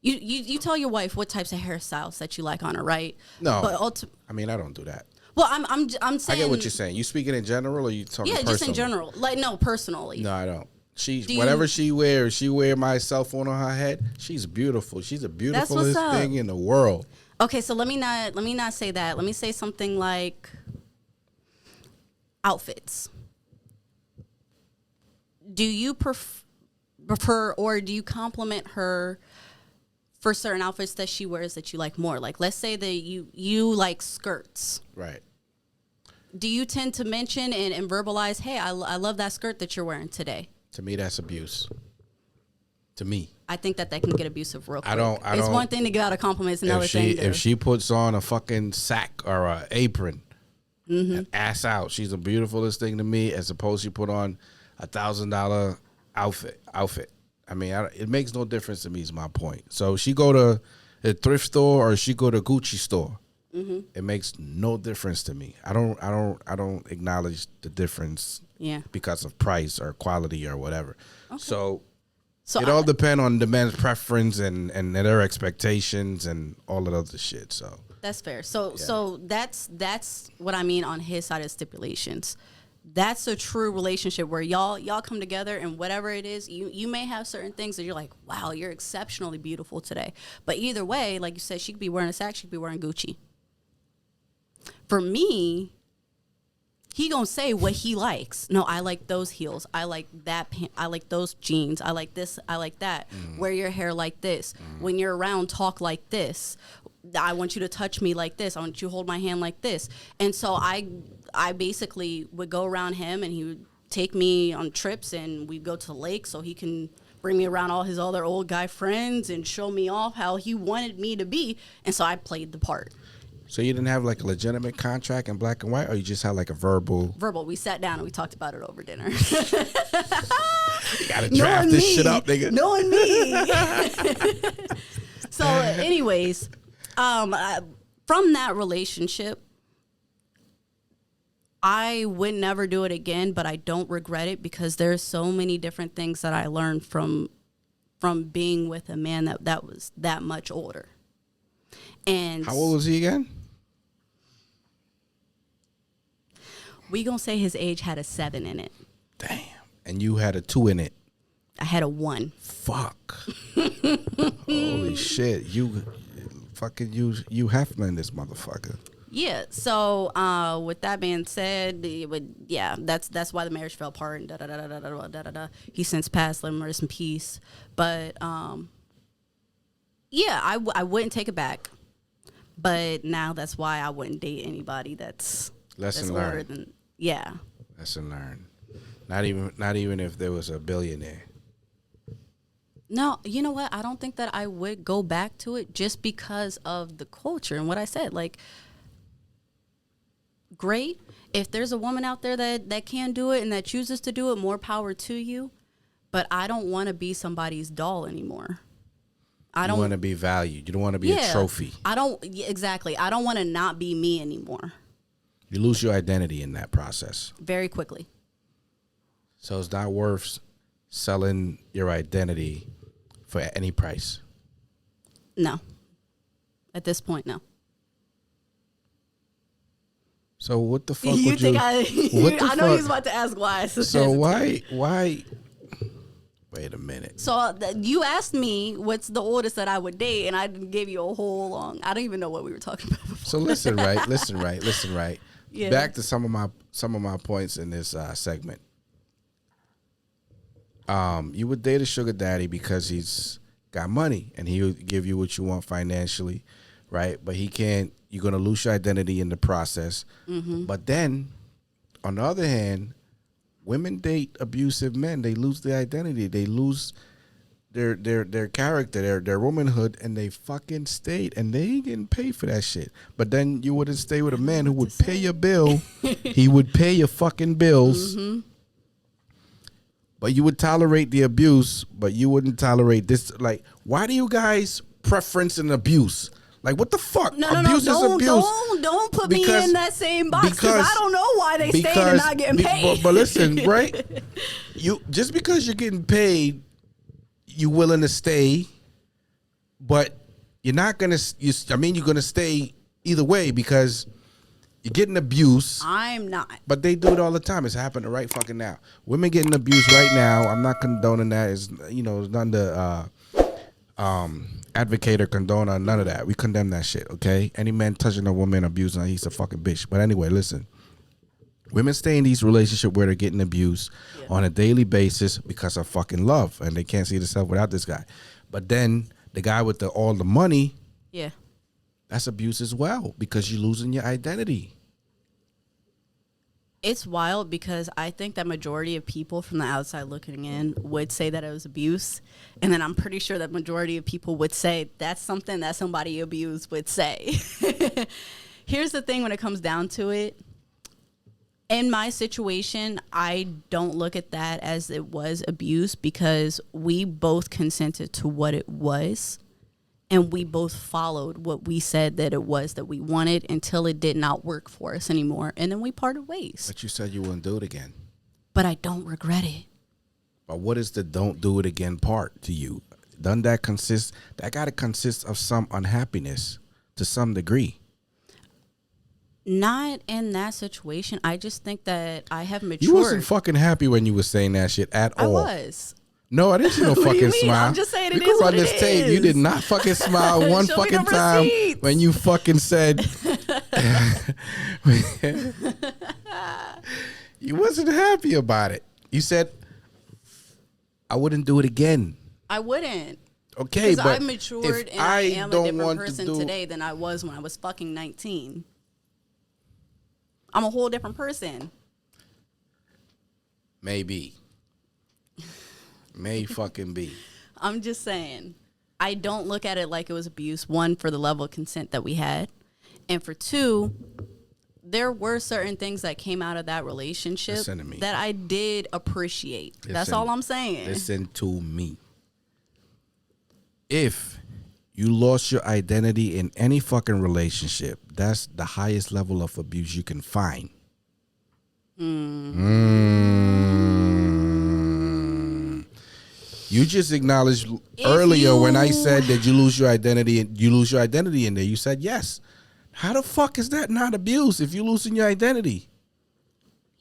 Speaker 4: you tell your wife what types of hairstyles that you like on her, right?
Speaker 2: No.
Speaker 4: But
Speaker 2: I mean, I don't do that.
Speaker 4: well, I'm saying
Speaker 2: I get what you're saying. You speaking in general or you talking
Speaker 4: yeah,
Speaker 2: personally?
Speaker 4: just in general. Like no, personally.
Speaker 2: No, I don't.
Speaker 4: Do
Speaker 2: Whatever
Speaker 4: you-
Speaker 2: she wears, she wear my cell phone on her head. She's beautiful. She's the beautifulest
Speaker 4: up.
Speaker 2: thing in the world.
Speaker 4: Okay, so let me not say that. Let me say something like outfits. Do you prefer or do you compliment her for certain outfits that she wears that you like more? Like let's say that you like skirts.
Speaker 2: Right.
Speaker 4: Do you tend to mention and verbalize, hey, I love that skirt that you're wearing today?
Speaker 2: To me, that's abuse. To me.
Speaker 4: I think that can get abusive real quick.
Speaker 2: I don't-
Speaker 4: It's one thing to give out a compliment. It's another thing to...
Speaker 2: If she puts on a fucking sack or a apron and ass out, she's the beautifulest thing to me as opposed to put on $1,000 outfit. I mean, it makes no difference to me is my point. So she go to a thrift store or she go to Gucci store. It makes no difference to me. I don't acknowledge the difference because of price or quality or whatever. Okay. So it all depends on the man's preference and their expectations and all of other shit. So
Speaker 4: that's fair. So that's what I mean on his side of stipulations. That's a true relationship where y'all come together and whatever it is, you may have certain things that you're like, wow, you're exceptionally beautiful today. But either way, like you said, she could be wearing a sack, she could be wearing Gucci. For me, he gonna say what he likes. No, I like those heels. I like that pant. I like those jeans. I like this. I like that. Wear your hair like this. When you're around, talk like this. I want you to touch me like this. I want you to hold my hand like this. And so I basically would go around him, and he would take me on trips, and we'd go to the lake so he can bring me around all his other old guy friends and show me off how he wanted me to be. And so I played the part.
Speaker 2: So you didn't have like a legitimate contract in black and white, or you just had like a verbal?
Speaker 4: Verbal. We sat down and we talked about it over dinner.
Speaker 2: You gotta draft this shit up, nigga.
Speaker 4: Knowing me. So, anyways, from that relationship, I would never do it again, but I don't regret it because there's so many different things that I learned from being with a man that was that much older. And
Speaker 2: How old was he again?
Speaker 4: We gonna say his age had a 7 in it.
Speaker 2: Damn. And you had a 2 in it.
Speaker 4: I had a 1.
Speaker 2: Fuck. Holy shit. You fucking you Hefman this motherfucker.
Speaker 4: Yeah. So with that being said, that's why the marriage fell apart and da da da da da da da da da. He since passed, let him rest in peace. But yeah, I wouldn't take it back. But now that's why I wouldn't date anybody that's
Speaker 2: Lesson
Speaker 4: older
Speaker 2: learned.
Speaker 4: than
Speaker 2: Lesson learned. Not even if there was a billionaire.
Speaker 4: No, you know what? I don't think that I would go back to it just because of the culture and what I said. Like, great. If there's a woman out there that can do it and that chooses to do it, more power to you. But I don't want to be somebody's doll anymore. I don't want to be
Speaker 2: valued. You don't want to be a trophy.
Speaker 4: Exactly. I don't want to not be me anymore.
Speaker 2: You lose your identity in that process.
Speaker 4: Very quickly.
Speaker 2: So it's not worth selling your identity for any price.
Speaker 4: No. At this point, no.
Speaker 2: So what the fuck
Speaker 4: you
Speaker 2: would
Speaker 4: think
Speaker 2: you...
Speaker 4: I know he's about to ask why.
Speaker 2: So why... Wait a minute.
Speaker 4: So you asked me what's the oldest that I would date, and I gave you a whole long... I don't even know what we were talking about before.
Speaker 2: So listen right.
Speaker 4: Yeah.
Speaker 2: Back to some of my points in this segment. You would date a sugar daddy because he's got money and he would give you what you want financially, right? But he can't. You're gonna lose your identity in the process. Mm-hmm. But then, on the other hand, women date abusive men. They lose their identity. They lose their character, their womanhood, and they fucking stayed. And they ain't getting paid for that shit. But then you wouldn't stay with a man who would pay your bill. He would pay your fucking bills. Mm-hmm. But you would tolerate the abuse, but you wouldn't tolerate this. Like, why do you guys preference an abuse? Like, what the fuck?
Speaker 4: No,
Speaker 2: abuse is abuse.
Speaker 4: Don't put me in that same box because I don't know why they stayed and not getting paid.
Speaker 2: But listen, right? You just because you're getting paid, you willing to stay, but you're not gonna. You're gonna stay either way because you're getting abuse.
Speaker 4: I'm not. But
Speaker 2: they do it all the time. It's happening right fucking now. Women getting abused right now. I'm not condoning that. It's none to advocate or condone or none of that. We condemn that shit. Okay. Any man touching a woman, abusing her, he's a fucking bitch. But anyway, listen. Women stay in these relationships where they're getting abused on a daily basis because of fucking love, and they can't see themselves without this guy. But then the guy with all the money, that's abuse as well because you're losing your identity.
Speaker 4: It's wild because I think that majority of people from the outside looking in would say that it was abuse, and then I'm pretty sure that majority of people would say that's something that somebody abused would say. Here's the thing when it comes down to it. In my situation, I don't look at that as it was abuse because we both consented to what it was, and we both followed what we said that it was that we wanted until it did not work for us anymore, and then we parted ways.
Speaker 2: But you said you wouldn't do it again.
Speaker 4: But I don't regret it.
Speaker 2: But what is the don't do it again part to you? Doesn't that consist? That got to consist of some unhappiness to some degree.
Speaker 4: Not in that situation. I just think that I have matured.
Speaker 2: You wasn't fucking happy when you were saying that shit at all.
Speaker 4: I was.
Speaker 2: No, I didn't see no fucking smile.
Speaker 4: I'm just saying
Speaker 2: it is what it is. Tape. You did not fucking smile one
Speaker 4: Show
Speaker 2: fucking time when you fucking said you wasn't happy about it. You said I wouldn't do it again.
Speaker 4: I wouldn't.
Speaker 2: Okay,
Speaker 4: because
Speaker 2: but
Speaker 4: I've matured and I am a different person today than I was when I was fucking 19. I'm a whole different person.
Speaker 2: Maybe. May fucking be.
Speaker 4: I'm just saying. I don't look at it like it was abuse. One, for the level of consent that we had. And for two, there were certain things that came out of that relationship that I did appreciate. That's all I'm saying.
Speaker 2: Listen to me. If you lost your identity in any fucking relationship, that's the highest level of abuse you can find. You just acknowledged earlier when I said that you lose your identity in there. You said yes. How the fuck is that not abuse if you're losing your identity?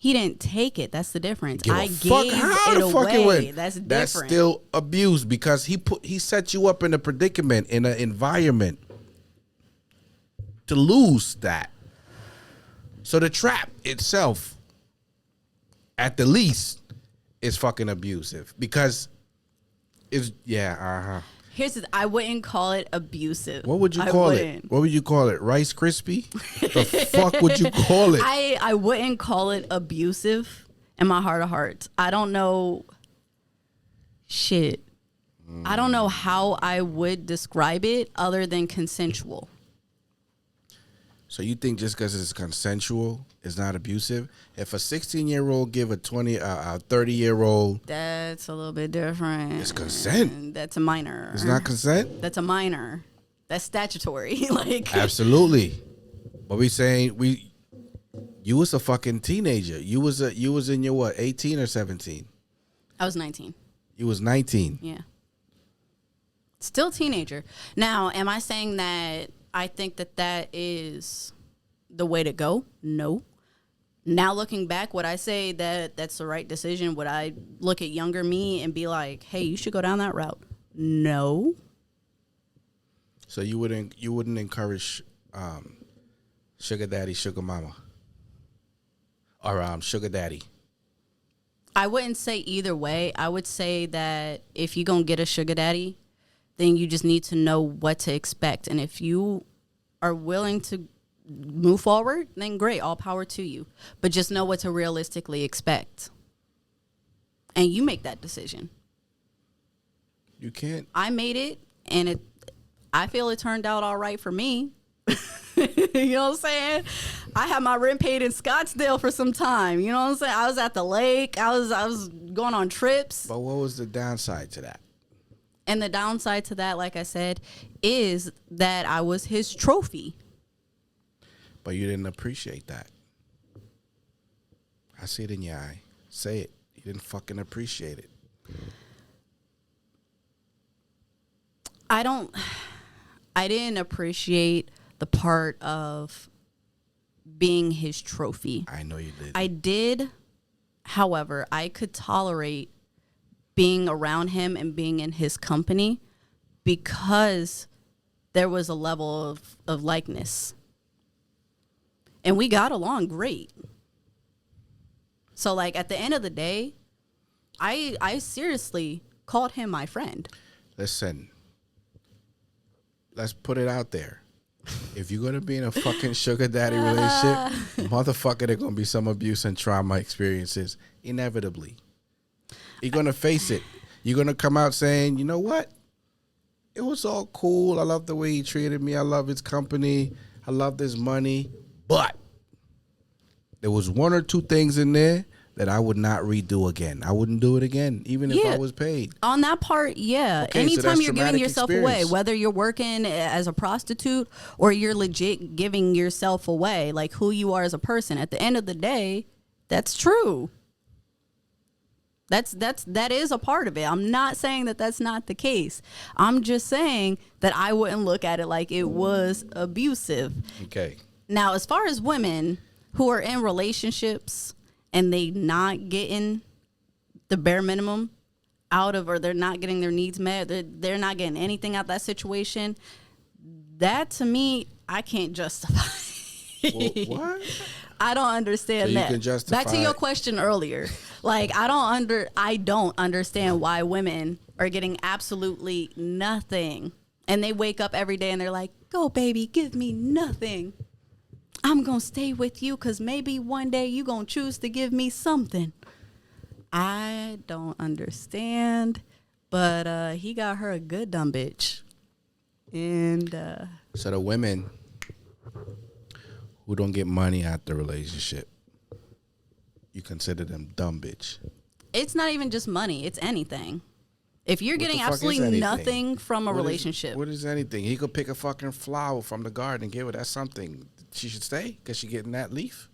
Speaker 4: He didn't take it. That's the difference.
Speaker 2: Give a
Speaker 4: I
Speaker 2: fuck
Speaker 4: gave
Speaker 2: how
Speaker 4: it
Speaker 2: the fuck it
Speaker 4: away.
Speaker 2: went.
Speaker 4: That's different.
Speaker 2: That's still abuse because he set you up in a predicament, in an environment to lose that. So the trap itself, at the least, is fucking abusive because it's
Speaker 4: Here's the, I wouldn't call it abusive.
Speaker 2: What would you
Speaker 4: I
Speaker 2: call
Speaker 4: wouldn't.
Speaker 2: it? What would you call it? Rice Krispie? The fuck would you call it?
Speaker 4: I wouldn't call it abusive in my heart of hearts. I don't know. Shit. I don't know how I would describe it other than consensual.
Speaker 2: So you think just because it's consensual is not abusive? If a 16-year-old give a 30-year-old,
Speaker 4: That's a little bit different.
Speaker 2: It's consent.
Speaker 4: That's a minor.
Speaker 2: It's not consent?
Speaker 4: That's a minor. That's statutory. Like
Speaker 2: Absolutely. But we saying you was a fucking teenager. You was in your what, 18 or 17?
Speaker 4: I was 19.
Speaker 2: You was 19.
Speaker 4: Yeah. Still teenager. Now, am I saying that I think that is the way to go? No. Now looking back, would I say that that's the right decision? Would I look at younger me and be like, hey, you should go down that route? No.
Speaker 2: So you wouldn't encourage sugar daddy, sugar mama, or sugar daddy?
Speaker 4: I wouldn't say either way. I would say that if you're going to get a sugar daddy, then you just need to know what to expect. And if you are willing to move forward, then great, all power to you. But just know what to realistically expect. And you make that decision.
Speaker 2: You can't.
Speaker 4: I made it, and I feel it turned out all right for me. You know what I'm saying? I had my rent paid in Scottsdale for some time. You know what I'm saying? I was at the lake. I was going on trips.
Speaker 2: But what was the downside to that?
Speaker 4: And the downside to that, like I said, is that I was his trophy.
Speaker 2: But you didn't appreciate that. I see it in your eye. Say it. You didn't fucking appreciate it.
Speaker 4: I didn't appreciate the part of being his trophy.
Speaker 2: I know you did.
Speaker 4: I did, however, I could tolerate being around him and being in his company because there was a level of likeness. And we got along great. So, like, at the end of the day, I seriously called him my friend.
Speaker 2: Listen, let's put it out there. If you're going to be in a fucking sugar daddy relationship, motherfucker, there's going to be some abuse and trauma experiences, inevitably. You're going to face it. You're going to come out saying, you know what? It was all cool. I love the way he treated me. I love his company. I love his money. But there was one or two things in there that I would not redo again. I wouldn't do it again, even if I was paid.
Speaker 4: On that part, yeah.
Speaker 2: Okay, so
Speaker 4: Anytime
Speaker 2: that's
Speaker 4: you're giving
Speaker 2: traumatic
Speaker 4: yourself
Speaker 2: experience.
Speaker 4: away, whether you're working as a prostitute or you're legit giving yourself away, like who you are as a person, at the end of the day, that's true. That is a part of it. I'm not saying that that's not the case. I'm just saying that I wouldn't look at it like it was abusive.
Speaker 2: Okay.
Speaker 4: Now, as far as women who are in relationships and they not getting the bare minimum out of, or they're not getting their needs met, they're not getting anything out of that situation, that to me, I can't justify.
Speaker 2: What?
Speaker 4: I don't understand
Speaker 2: So you
Speaker 4: that.
Speaker 2: can justify-
Speaker 4: Back to your question earlier. Like, I don't understand why women are getting absolutely nothing. And they wake up every day and they're like, go baby, give me nothing. I'm going to stay with you because maybe one day you're going to choose to give me something. I don't understand. But he got her a good dumb bitch. And
Speaker 2: So the women who don't get money out the relationship, you consider them dumb bitch.
Speaker 4: it's not even just money. It's anything. If you're
Speaker 2: What
Speaker 4: getting
Speaker 2: the fuck is
Speaker 4: absolutely
Speaker 2: anything?
Speaker 4: nothing from a
Speaker 2: What is-
Speaker 4: relationship.
Speaker 2: What is anything? He could pick a fucking flower from the garden and give her that something. She should stay because she getting that leaf.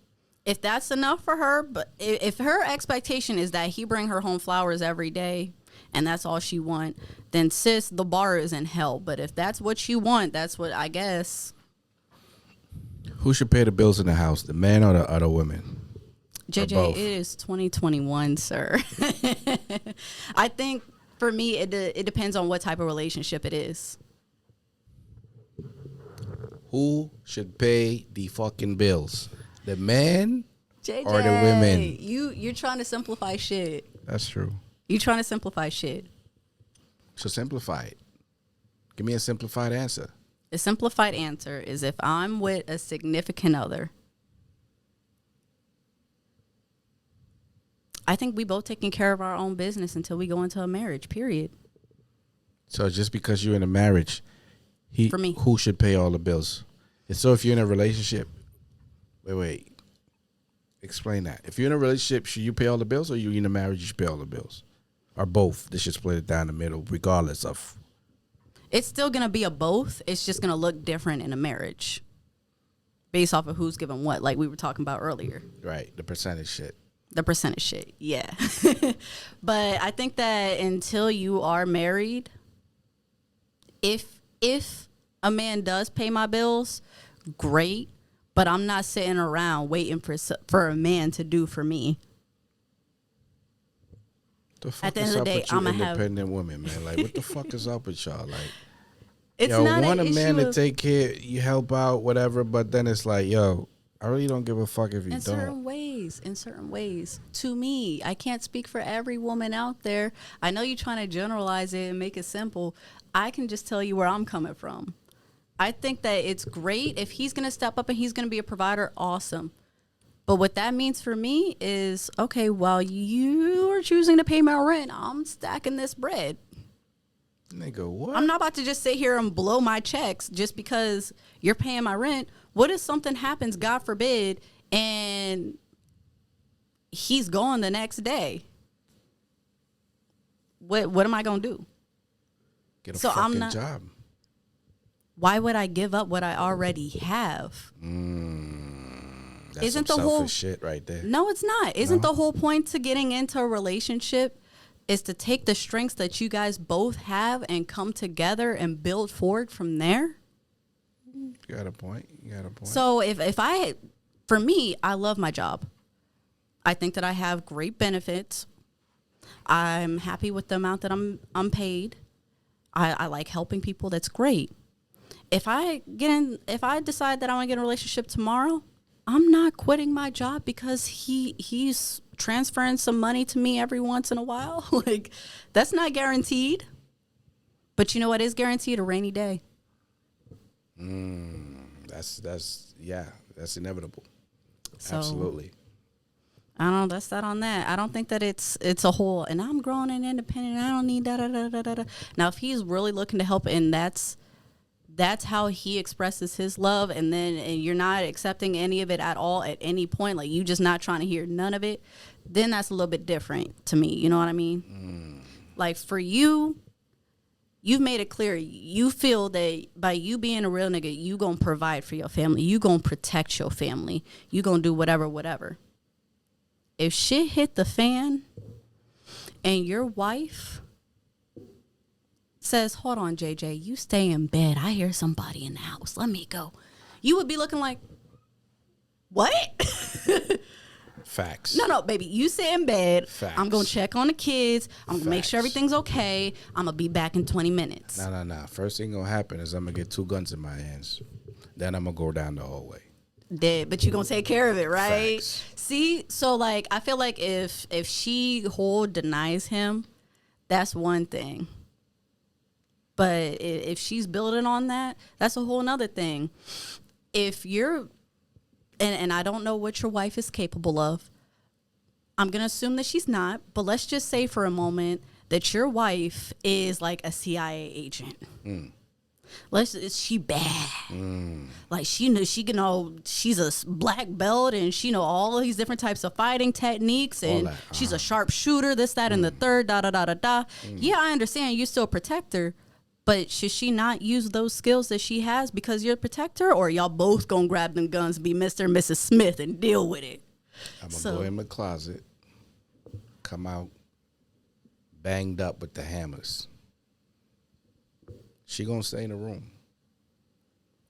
Speaker 4: If that's enough for her, but if her expectation is that he bring her home flowers every day and that's all she want, then sis, the bar is in hell. But if that's what you want, that's what I guess.
Speaker 2: Who should pay the bills in the house, the man or the other women?
Speaker 4: JJ,
Speaker 2: both?
Speaker 4: it is 2021, sir. I think for me, it depends on what type of relationship it is.
Speaker 2: Who should pay the fucking bills? The man
Speaker 4: JJ,
Speaker 2: or the women?
Speaker 4: you're trying to simplify shit.
Speaker 2: That's true.
Speaker 4: You're trying to simplify shit.
Speaker 2: So simplify it. Give me a simplified answer.
Speaker 4: The simplified answer is if I'm with a significant other, I think we both taking care of our own business until we go into a marriage, period.
Speaker 2: So just because you're in a marriage,
Speaker 4: For me.
Speaker 2: who should pay all the bills? And so if you're in a relationship, wait. Explain that. If you're in a relationship, should you pay all the bills, or you in a marriage, you should pay all the bills? Or both? They should split it down the middle, regardless of.
Speaker 4: It's still going to be a both. It's just going to look different in a marriage based off of who's giving what, like we were talking about earlier.
Speaker 2: Right, the percentage shit.
Speaker 4: The percentage shit, yeah. But I think that until you are married, if a man does pay my bills, great. But I'm not sitting around waiting for a man to do for me.
Speaker 2: The fuck
Speaker 4: At the
Speaker 2: is
Speaker 4: end of
Speaker 2: up
Speaker 4: the day,
Speaker 2: with you
Speaker 4: I'ma have-
Speaker 2: independent women, man? Like, what the fuck is up with y'all? Like,
Speaker 4: It's
Speaker 2: yo,
Speaker 4: not
Speaker 2: want
Speaker 4: an
Speaker 2: a man
Speaker 4: issue
Speaker 2: to
Speaker 4: of-
Speaker 2: take care, you help out, whatever, but then it's like, yo, I really don't give a fuck if you
Speaker 4: in
Speaker 2: don't.
Speaker 4: certain ways. To me, I can't speak for every woman out there. I know you're trying to generalize it and make it simple. I can just tell you where I'm coming from. I think that it's great if he's going to step up and he's going to be a provider. Awesome. But what that means for me is, okay, while you are choosing to pay my rent, I'm stacking this bread.
Speaker 2: Nigga, what?
Speaker 4: I'm not about to just sit here and blow my checks just because you're paying my rent. What if something happens, God forbid, and he's gone the next day? What am I going to do?
Speaker 2: Get a
Speaker 4: So I'm
Speaker 2: fucking
Speaker 4: not-
Speaker 2: job.
Speaker 4: Why would I give up what I already have?
Speaker 2: That's
Speaker 4: Isn't
Speaker 2: some
Speaker 4: the whole-
Speaker 2: selfish shit right there.
Speaker 4: No, it's not. Isn't the whole point to getting into a relationship is to take the strengths that you guys both have and come together and build forward from there?
Speaker 2: You got a point.
Speaker 4: So for me, I love my job. I think that I have great benefits. I'm happy with the amount that I'm paid. I like helping people. That's great. If I decide that I want to get in a relationship tomorrow, I'm not quitting my job because he's transferring some money to me every once in a while. Like, that's not guaranteed. But you know what is guaranteed? A rainy day.
Speaker 2: That's inevitable.
Speaker 4: So,
Speaker 2: Absolutely.
Speaker 4: I don't know. That's that on that. I don't think that it's a whole, and I'm grown and independent. I don't need da. Now, if he's really looking to help, and that's how he expresses his love, and you're not accepting any of it at all at any point, like you just not trying to hear none of it, then that's a little bit different to me. You know what I mean? Like for you, you've made it clear you feel that by you being a real nigga, you gonna provide for your family. You gonna protect your family. You gonna do whatever. If shit hit the fan and your wife says, hold on, JJ, you stay in bed. I hear somebody in the house. Let me go. You would be looking like, what?
Speaker 2: Facts.
Speaker 4: No, baby. You sit in bed.
Speaker 2: Facts.
Speaker 4: I'm going to check on the kids. I'm going to make sure
Speaker 2: Facts.
Speaker 4: everything's okay. I'm going to be back in 20 minutes.
Speaker 2: No. First thing gonna happen is I'm gonna get 2 guns in my hands. Then I'm gonna go down the hallway.
Speaker 4: Dead, but you're going to take care of it, right?
Speaker 2: Facts.
Speaker 4: See? So, like, I feel like if she denies him, that's one thing. But if she's building on that, that's a whole nother thing. If you're, and I don't know what your wife is capable of, I'm going to assume that she's not, but let's just say for a moment that your wife is like a CIA agent. She bad. Like she's a black belt and she know all these different types of fighting techniques and she's a sharp shooter, this, that, and the third, da. Yeah, I understand you still protect her, but should she not use those skills that she has because you're a protector, or y'all both gonna grab them guns and be Mr. and Mrs. Smith and deal with it?
Speaker 2: I'm gonna go in my closet, come out banged up with the hammers. She gonna stay in the room.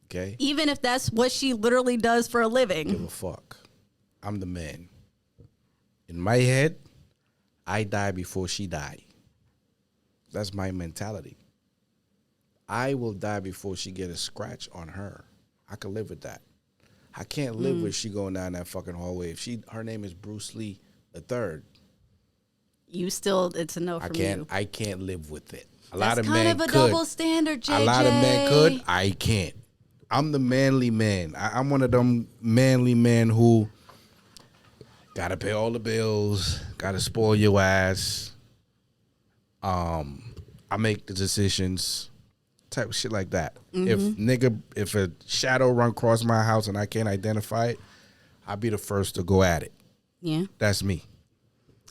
Speaker 2: Okay?
Speaker 4: Even if that's what she literally does for a
Speaker 2: Give
Speaker 4: living.
Speaker 2: a fuck. I'm the man. In my head, I die before she die. That's my mentality. I will die before she get a scratch on her. I can live with that. I can't live with she going down that fucking hallway. If her name is Bruce Lee the third.
Speaker 4: It's a no from you.
Speaker 2: I can't live with it. A
Speaker 4: That's
Speaker 2: lot of
Speaker 4: kind
Speaker 2: men
Speaker 4: of a
Speaker 2: could.
Speaker 4: double standard, JJ.
Speaker 2: A lot of men could. I can't. I'm the manly man. I'm one of them manly men who gotta pay all the bills, gotta spoil your ass. I make the decisions, type of shit like that. If a shadow run across my house and I can't identify it, I'll be the first to go at it.
Speaker 4: Yeah.
Speaker 2: That's me.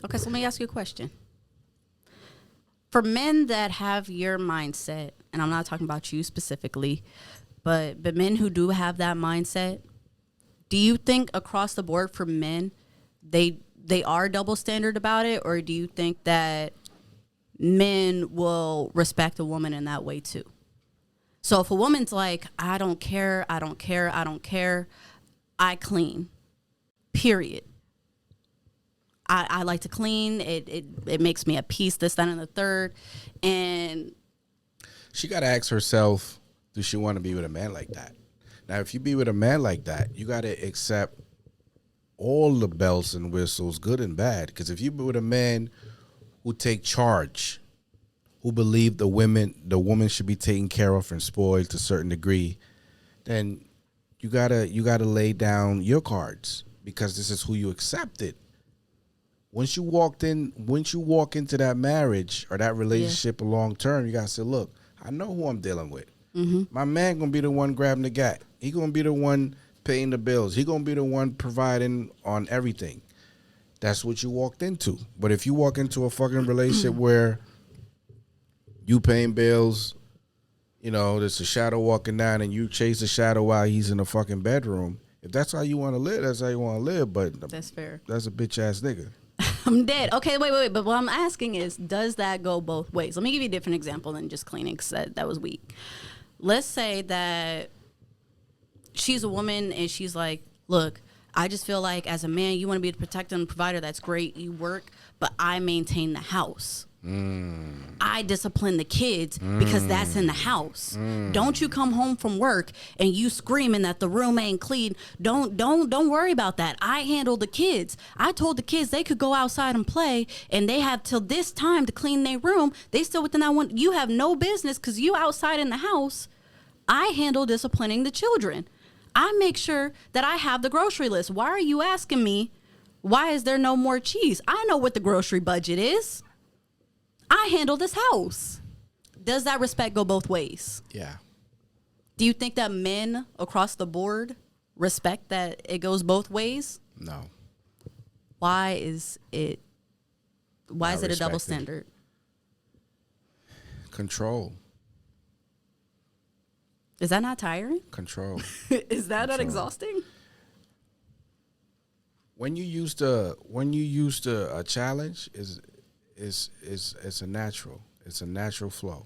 Speaker 4: Okay, so let me ask you a question. For men that have your mindset, and I'm not talking about you specifically, but men who do have that mindset, do you think across the board for men, they are double standard about it, or do you think that men will respect a woman in that way too? So if a woman's like, I don't care, I clean, period. I like to clean. It makes me at peace, this, that, and the third. And
Speaker 2: she got to ask herself, does she want to be with a man like that? Now, if you be with a man like that, you got to accept all the bells and whistles, good and bad. Because if you be with a man who take charge, who believe the woman should be taken care of and spoiled to a certain degree, then you gotta lay down your cards, because this is who you accepted. Once you walk into that marriage or that relationship long term, you gotta say, look, I know who I'm dealing with. My man gonna be the one grabbing the gat. He gonna be the one paying the bills. He gonna be the one providing on everything. That's what you walked into. But if you walk into a fucking relationship where you paying bills, there's a shadow walking down and you chase the shadow while he's in the fucking bedroom. If that's how you want to live, that's how you want to live. But
Speaker 4: that's fair.
Speaker 2: That's a bitch ass nigga.
Speaker 4: I'm dead. Okay, wait. But what I'm asking is, does that go both ways? Let me give you a different example than just cleaning, because that was weak. Let's say that she's a woman and she's like, look, I just feel like as a man, you want to be the protector and provider. That's great. You work, but I maintain the house. I discipline the kids because that's in the house. Don't you come home from work and you screaming that the room ain't clean. Don't worry about that. I handle the kids. I told the kids they could go outside and play, and they have till this time to clean their room. They still within that one. You have no business because you outside in the house. I handle disciplining the children. I make sure that I have the grocery list. Why are you asking me, why is there no more cheese? I know what the grocery budget is. I handle this house. Does that respect go both ways?
Speaker 2: Yeah.
Speaker 4: Do you think that men across the board respect that it goes both ways?
Speaker 2: No.
Speaker 4: Why is it a double standard?
Speaker 2: Control.
Speaker 4: Is that not tiring?
Speaker 2: Control.
Speaker 4: Is that not exhausting?
Speaker 2: When you used a challenge it's a natural flow.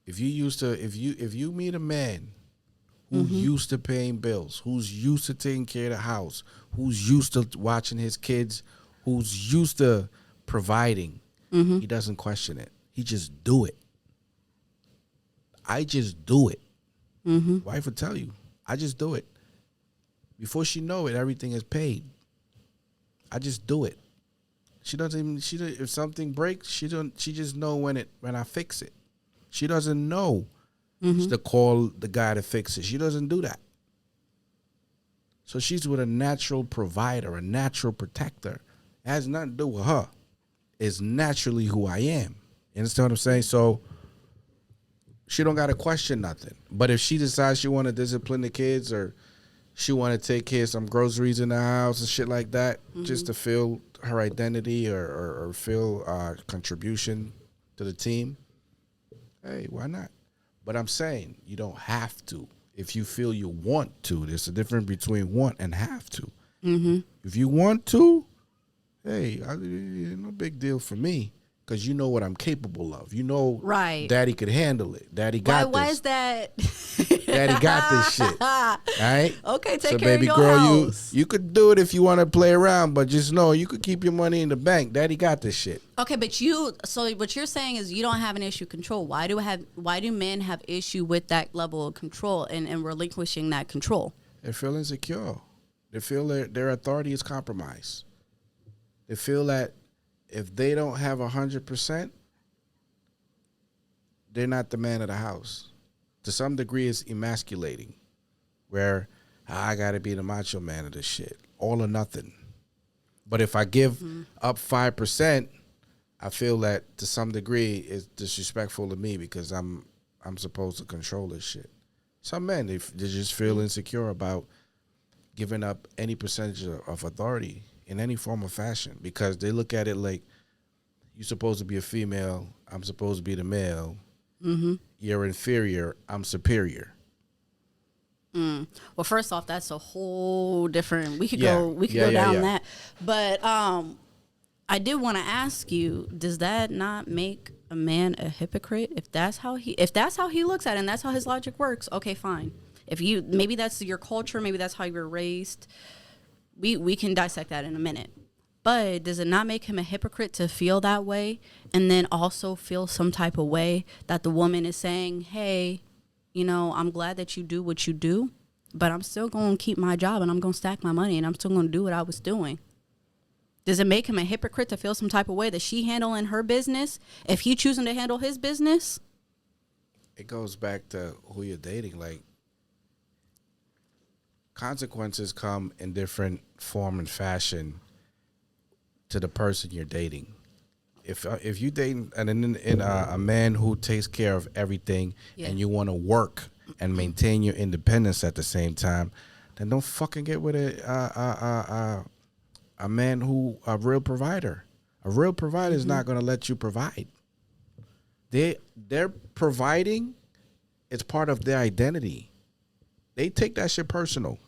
Speaker 2: If you meet a man who's used to paying bills, who's used to taking care of the house, who's used to watching his kids, who's used to providing, he doesn't question it. He just do it. I just do it. Wife will tell you, I just do it. Before she know it, everything is paid. I just do it. If something breaks, she just know when I fix it. She doesn't know to call the guy to fix it. She doesn't do that. So she's with a natural provider, a natural protector. It has nothing to do with her. It's naturally who I am. You understand what I'm saying? So she don't got to question nothing. But if she decides she want to discipline the kids, or she want to take care of some groceries in the house and shit like that, just to feel her identity or feel contribution to the team, hey, why not? But I'm saying you don't have to. If you feel you want to, there's a difference between want and have to. If you want to, hey, no big deal for me, because you know what I'm capable of. You know,
Speaker 4: right?
Speaker 2: Daddy could handle it. Daddy got this.
Speaker 4: Why is that?
Speaker 2: Daddy got this shit. All right?
Speaker 4: Okay, take
Speaker 2: so
Speaker 4: care
Speaker 2: baby
Speaker 4: of your
Speaker 2: girl,
Speaker 4: house.
Speaker 2: you could do it if you want to play around, but just know you could keep your money in the bank. Daddy got this shit.
Speaker 4: Okay, but so what you're saying is you don't have an issue with control. Why do men have issue with that level of control and relinquishing that control?
Speaker 2: They feel insecure. They feel their authority is compromised. They feel that if they don't have 100%, they're not the man of the house. To some degree, it's emasculating, where I got to be the macho man of this shit, all or nothing. But if I give up 5%, I feel that to some degree it's disrespectful to me because I'm supposed to control this shit. Some men, they just feel insecure about giving up any percentage of authority in any form or fashion because they look at it like you're supposed to be a female, I'm supposed to be the male. Mm-hmm. You're inferior, I'm superior.
Speaker 4: Well, first off, that's a whole different. We could go down that. But I did want to ask you: does that not make a man a hypocrite? If that's how he looks at it, and that's how his logic works, okay, fine. If maybe that's your culture, maybe that's how you were raised. We can dissect that in a minute. But does it not make him a hypocrite to feel that way and then also feel some type of way that the woman is saying, hey, I'm glad that you do what you do, but I'm still going to keep my job and I'm going to stack my money and I'm still going to do what I was doing? Does it make him a hypocrite to feel some type of way that she handling her business if he choosing to handle his business?
Speaker 2: It goes back to who you're dating. Like, consequences come in different form and fashion to the person you're dating. If you dating a man who takes care of everything and you want to work and maintain your independence at the same time, then don't fucking get with a man who a real provider. A real provider is not going to let you provide. They're providing. It's part of their identity. They take that shit personal.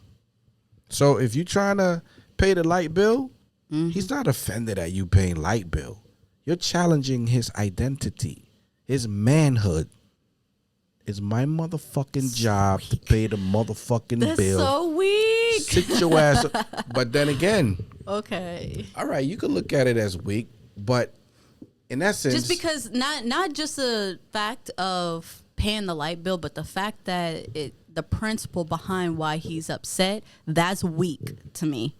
Speaker 2: So if you're trying to pay the light bill, he's not offended at you paying light bill. You're challenging his identity, his manhood. It's my motherfucking job to pay the motherfucking bill.
Speaker 4: That's so weak.
Speaker 2: Sit your ass up. But then again,
Speaker 4: okay.
Speaker 2: All right, you could look at it as weak, but in essence,
Speaker 4: just because not just the fact of paying the light bill, but the fact that the principle behind why he's upset, that's weak to me.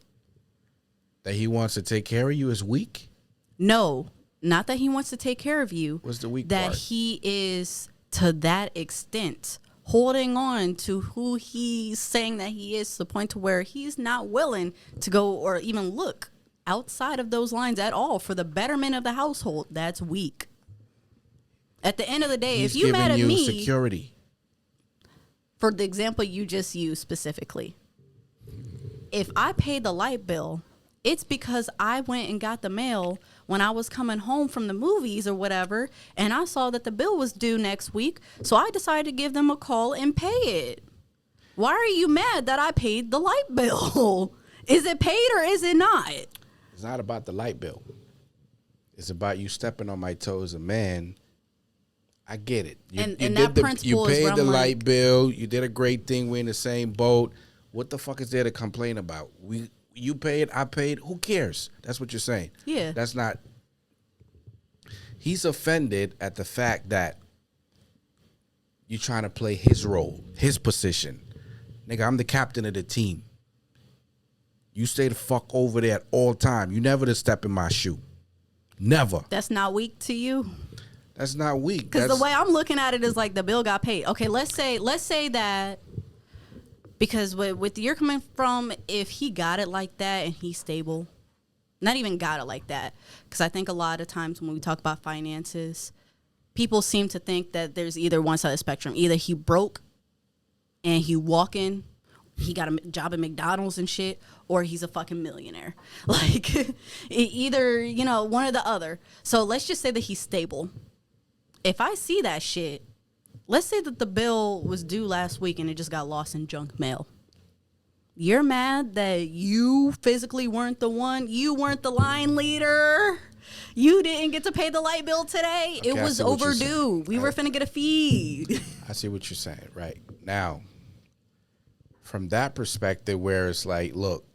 Speaker 2: That he wants to take care of you is weak?
Speaker 4: No, not that he wants to take care of you.
Speaker 2: What's the weak
Speaker 4: part? That he is to that extent holding on to who he's saying that he is to the point to where he's not willing to go or even look outside of those lines at all for the betterment of the household. That's weak. At the end of the day,
Speaker 2: he's
Speaker 4: if you mad at me,
Speaker 2: security.
Speaker 4: For the example you just used specifically, if I pay the light bill, it's because I went and got the mail when I was coming home from the movies or whatever, and I saw that the bill was due next week, so I decided to give them a call and pay it. Why are you mad that I paid the light bill? Is it paid or is it not?
Speaker 2: It's not about the light bill. It's about you stepping on my toes as a man. I get it. You paid the light bill. You did a great thing. We're in the same boat. What the fuck is there to complain about? You paid, I paid. Who cares? That's what you're saying.
Speaker 4: Yeah.
Speaker 2: That's not. He's offended at the fact that you're trying to play his role, his position. Nigga, I'm the captain of the team. You stay the fuck over there at all time. You never to step in my shoe. Never.
Speaker 4: That's not weak to you?
Speaker 2: That's not weak.
Speaker 4: Because the way I'm looking at it is like the bill got paid. Okay, let's say that, because with you're coming from, if he got it like that and he's stable, not even got it like that, because I think a lot of times when we talk about finances, people seem to think that there's either one side of the spectrum. Either he broke and he walking, he got a job at McDonald's and shit, or he's a fucking millionaire. Like, either, one or the other. So let's just say that he's stable. If I see that shit, let's say that the bill was due last week and it just got lost in junk mail. You're mad that you physically weren't the one, you weren't the line leader. You didn't get to pay the light bill today. Okay, it was overdue. We were finna get a feed.
Speaker 2: I see what you're saying, right? Now, from that perspective, where it's like, look,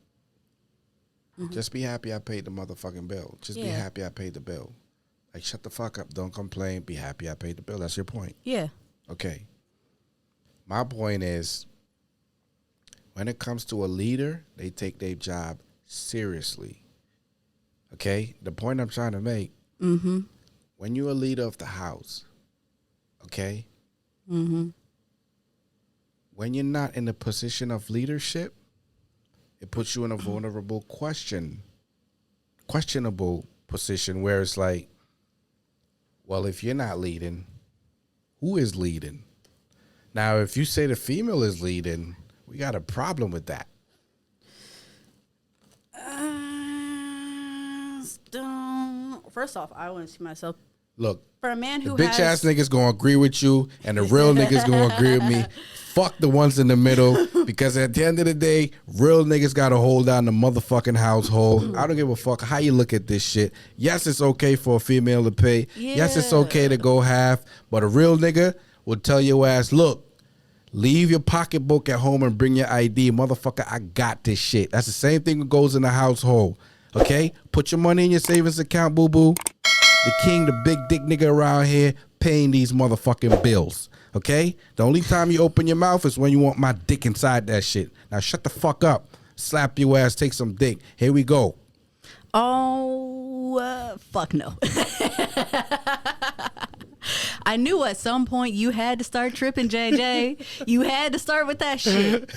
Speaker 2: just be happy I paid the motherfucking bill. Just be happy I paid the bill. Like, shut the fuck up. Don't complain. Be happy I paid the bill. That's your point.
Speaker 4: Yeah.
Speaker 2: Okay. My point is, when it comes to a leader, they take their job seriously. Okay? The point I'm trying to make, when you're a leader of the house, okay? When you're not in a position of leadership, it puts you in a vulnerable questionable position where it's like, well, if you're not leading, who is leading? Now, if you say the female is leading, we got a problem with that.
Speaker 4: First off, I want to see myself.
Speaker 2: Look,
Speaker 4: for a man who
Speaker 2: the bitch ass niggas gonna agree with you, and the real niggas gonna agree with me. Fuck the ones in the middle, because at the end of the day, real niggas gotta hold down the motherfucking household. I don't give a fuck how you look at this shit. Yes, it's okay for a female to pay.
Speaker 4: Yeah.
Speaker 2: Yes, it's okay to go half, but a real nigga will tell your ass, look, leave your pocketbook at home and bring your ID. Motherfucker, I got this shit. That's the same thing that goes in the household. Okay? Put your money in your savings account, boo-boo. The king, the big dick nigga around here paying these motherfucking bills. Okay? The only time you open your mouth is when you want my dick inside that shit. Now shut the fuck up. Slap your ass, take some dick. Here we go.
Speaker 4: Oh, fuck no. I knew at some point you had to start tripping, JJ. You had to start with that shit.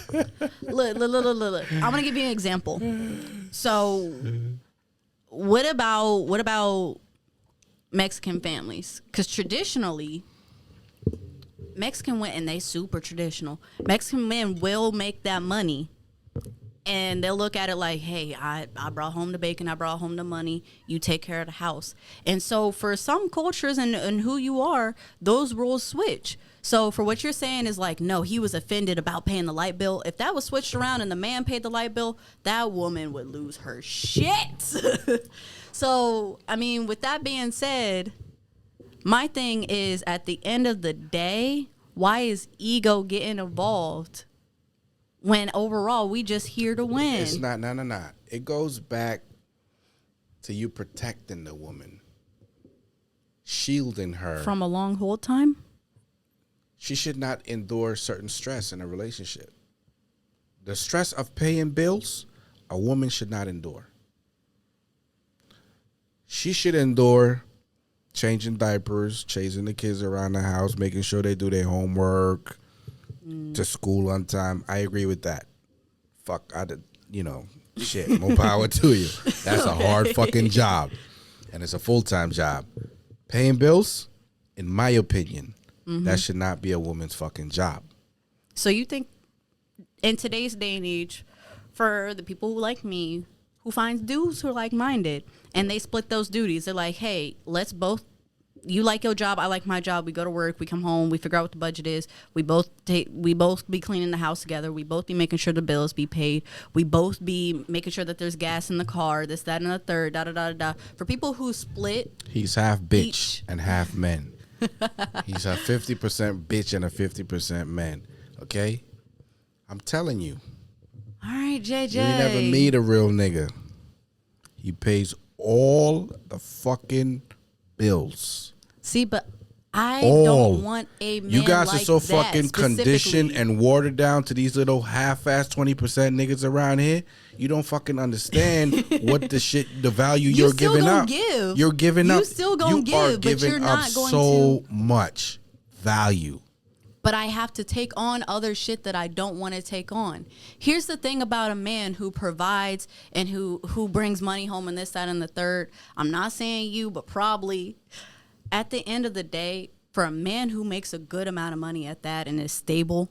Speaker 4: Look. I'm gonna give you an example. So, what about Mexican families? Because traditionally, Mexican women, and they super traditional. Mexican men will make that money. And they'll look at it like, hey, I brought home the bacon, I brought home the money, you take care of the house. And so for some cultures and who you are, those rules switch. So for what you're saying is like, no, he was offended about paying the light bill. If that was switched around and the man paid the light bill, that woman would lose her shit. So, I mean, with that being said, my thing is, at the end of the day, why is ego getting involved? When overall we just here to win.
Speaker 2: It's not. It goes back to you protecting the woman, shielding her
Speaker 4: from a long hold time.
Speaker 2: She should not endure certain stress in a relationship. The stress of paying bills, a woman should not endure. She should endure changing diapers, chasing the kids around the house, making sure they do their homework. To school on time. I agree with that. Fuck, shit, more power to you. That's a hard fucking job. And it's a full-time job. Paying bills, in my opinion, that should not be a woman's fucking job.
Speaker 4: So you think in today's day and age, for the people who like me, who finds dudes who are like-minded, and they split those duties, they're like, hey, let's both, you like your job, I like my job. We go to work, we come home, we figure out what the budget is. We both be cleaning the house together. We both be making sure the bills be paid. We both be making sure that there's gas in the car, this, that, and the third, da, da, da, da. For people who split.
Speaker 2: He's half bitch and half men. He's a 50% bitch and a 50% man. Okay? I'm telling you.
Speaker 4: All right, JJ.
Speaker 2: You never meet a real nigga. He pays all the fucking bills.
Speaker 4: See, but I don't want a man.
Speaker 2: You guys
Speaker 4: like
Speaker 2: are so
Speaker 4: that
Speaker 2: fucking conditioned and watered down to these little half-ass 20% niggas around here. You don't fucking understand what the value you're giving up. You're giving up.
Speaker 4: You still gonna give, but you're not going
Speaker 2: so much value.
Speaker 4: But I have to take on other shit that I don't want to take on. Here's the thing about a man who provides and who brings money home and this, that, and the third. I'm not saying you, but probably at the end of the day, for a man who makes a good amount of money at that and is stable,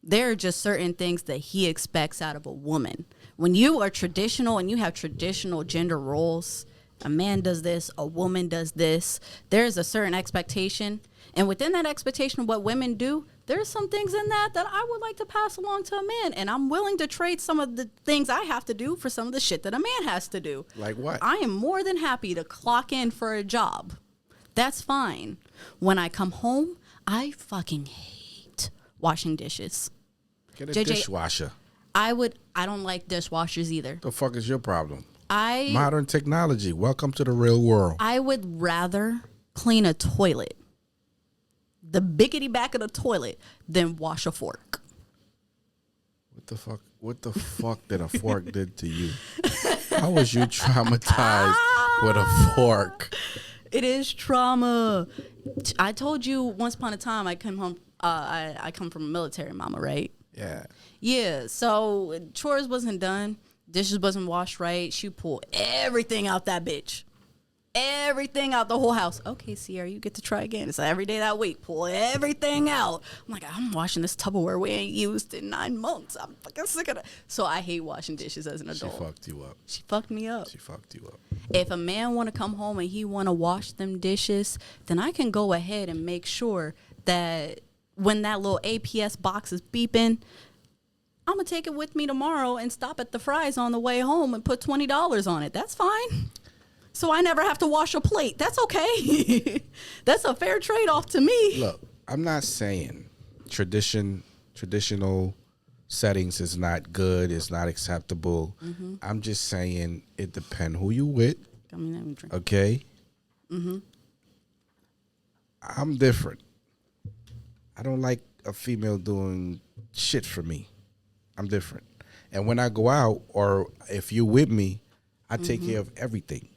Speaker 4: there are just certain things that he expects out of a woman. When you are traditional and you have traditional gender roles, a man does this, a woman does this, there's a certain expectation. And within that expectation of what women do, there's some things in that I would like to pass along to a man. And I'm willing to trade some of the things I have to do for some of the shit that a man has to do.
Speaker 2: Like what?
Speaker 4: I am more than happy to clock in for a job. That's fine. When I come home, I fucking hate washing dishes.
Speaker 2: Get a
Speaker 4: JJ,
Speaker 2: dishwasher.
Speaker 4: I don't like dishwashers either.
Speaker 2: The fuck is your problem? Modern technology. Welcome to the real world.
Speaker 4: I would rather clean a toilet, the biggity back of the toilet, than wash a fork.
Speaker 2: What the fuck? What the fuck did a fork did to you? How was you traumatized with a fork?
Speaker 4: It is trauma. I told you once upon a time I come home. I come from a military mama, right?
Speaker 2: Yeah.
Speaker 4: Yeah. So chores wasn't done. Dishes wasn't washed right. She pulled everything out that bitch. Everything out the whole house. Okay, Sierra, you get to try again. So every day that week, pull everything out. I'm like, I'm washing this Tupperware we ain't used in 9 months. I'm fucking sick of that. So I hate washing dishes as an adult.
Speaker 2: She fucked you up.
Speaker 4: She fucked me up.
Speaker 2: She fucked you up.
Speaker 4: If a man want to come home and he want to wash them dishes, then I can go ahead and make sure that when that little APS box is beeping, I'm going to take it with me tomorrow and stop at the Fry's on the way home and put $20 on it. That's fine. So I never have to wash a plate. That's okay. That's a fair trade-off to me.
Speaker 2: Look, I'm not saying traditional settings is not good, it's not acceptable. Mm-hmm. I'm just saying it depends who you with. Okay? Mm-hmm. I'm different. I don't like a female doing shit for me. I'm different. And when I go out, or if you're with me, I take care of everything.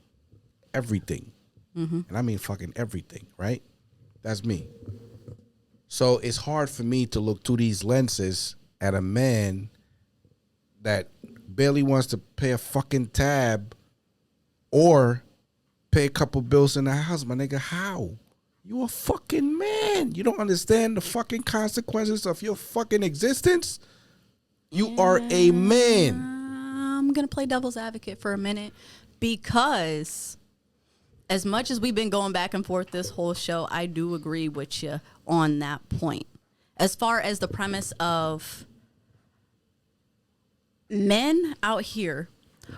Speaker 2: Everything. Mm-hmm. And I mean fucking everything, right? That's me. So it's hard for me to look through these lenses at a man that barely wants to pay a fucking tab or pay a couple bills in the house. My nigga, how? You a fucking man. You don't understand the fucking consequences of your fucking existence? You are a man.
Speaker 4: I'm going to play devil's advocate for a minute because as much as we've been going back and forth this whole show, I do agree with you on that point. As far as the premise of men out here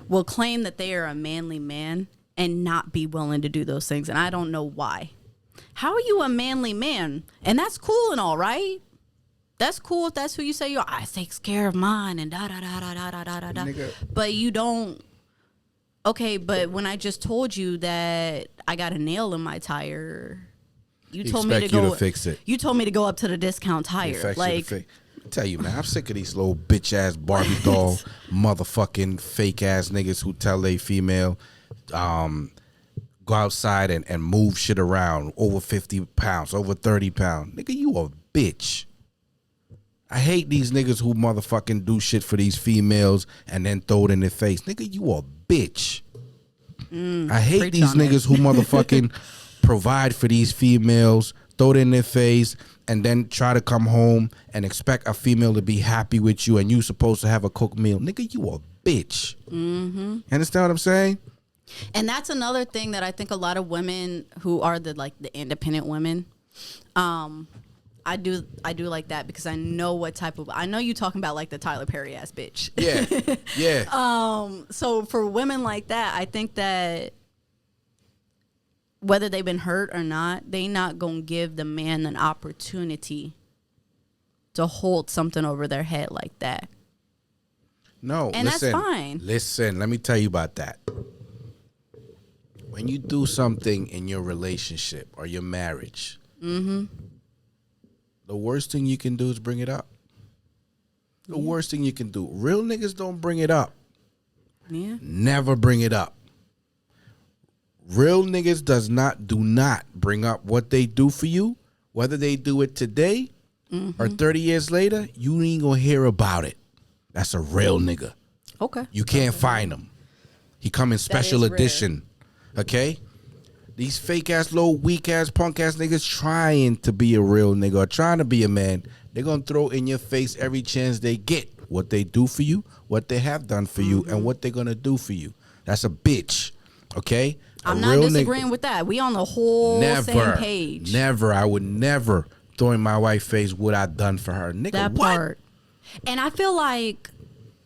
Speaker 4: will claim that they are a manly man and not be willing to do those things. And I don't know why. How are you a manly man? And that's cool and all, right? That's cool if that's who you say you are. I takes care of mine and da da da da da da da da. But you don't. Okay, but when I just told you that I got a nail in my tire, you told me to go
Speaker 2: fix it.
Speaker 4: You told me to go up to the discount tire. Like,
Speaker 2: I tell you, man, I'm sick of these little bitch ass Barbie doll, motherfucking fake ass niggas who tell they female, go outside and move shit around over 50 pounds, over 30 pounds. Nigga, you a bitch. I hate these niggas who motherfucking do shit for these females and then throw it in their face. Nigga, you a bitch. I hate these niggas who motherfucking provide for these females, throw it in their face, and then try to come home and expect a female to be happy with you and you supposed to have a cooked meal. Nigga, you a bitch. Mm-hmm. Understand what I'm saying?
Speaker 4: And that's another thing that I think a lot of women who are the independent women, I do like that because I know what type of, I know you talking about like the Tyler Perry ass bitch.
Speaker 2: Yeah. Yeah.
Speaker 4: So for women like that, I think that whether they've been hurt or not, they not going to give the man an opportunity to hold something over their head like that.
Speaker 2: No,
Speaker 4: and listen, that's fine.
Speaker 2: Listen, let me tell you about that. When you do something in your relationship or your marriage, the worst thing you can do is bring it up. The worst thing you can do. Real niggas don't bring it up.
Speaker 4: Yeah.
Speaker 2: Never bring it up. Real niggas do not bring up what they do for you. Whether they do it today or 30 years later, you ain't gonna hear about it. That's a real nigga.
Speaker 4: Okay.
Speaker 2: You can't find him. He come in special edition. Okay? These fake ass, little weak ass, punk ass niggas trying to be a real nigga or trying to be a man, they're gonna throw in your face every chance they get what they do for you, what they have done for you, and what they're gonna do for you. That's a bitch. Okay?
Speaker 4: I'm not disagreeing with that. We on the whole same page.
Speaker 2: Never. I would never throw in my wife's face what I done for her. Nigga,
Speaker 4: that
Speaker 2: what?
Speaker 4: part. And I feel like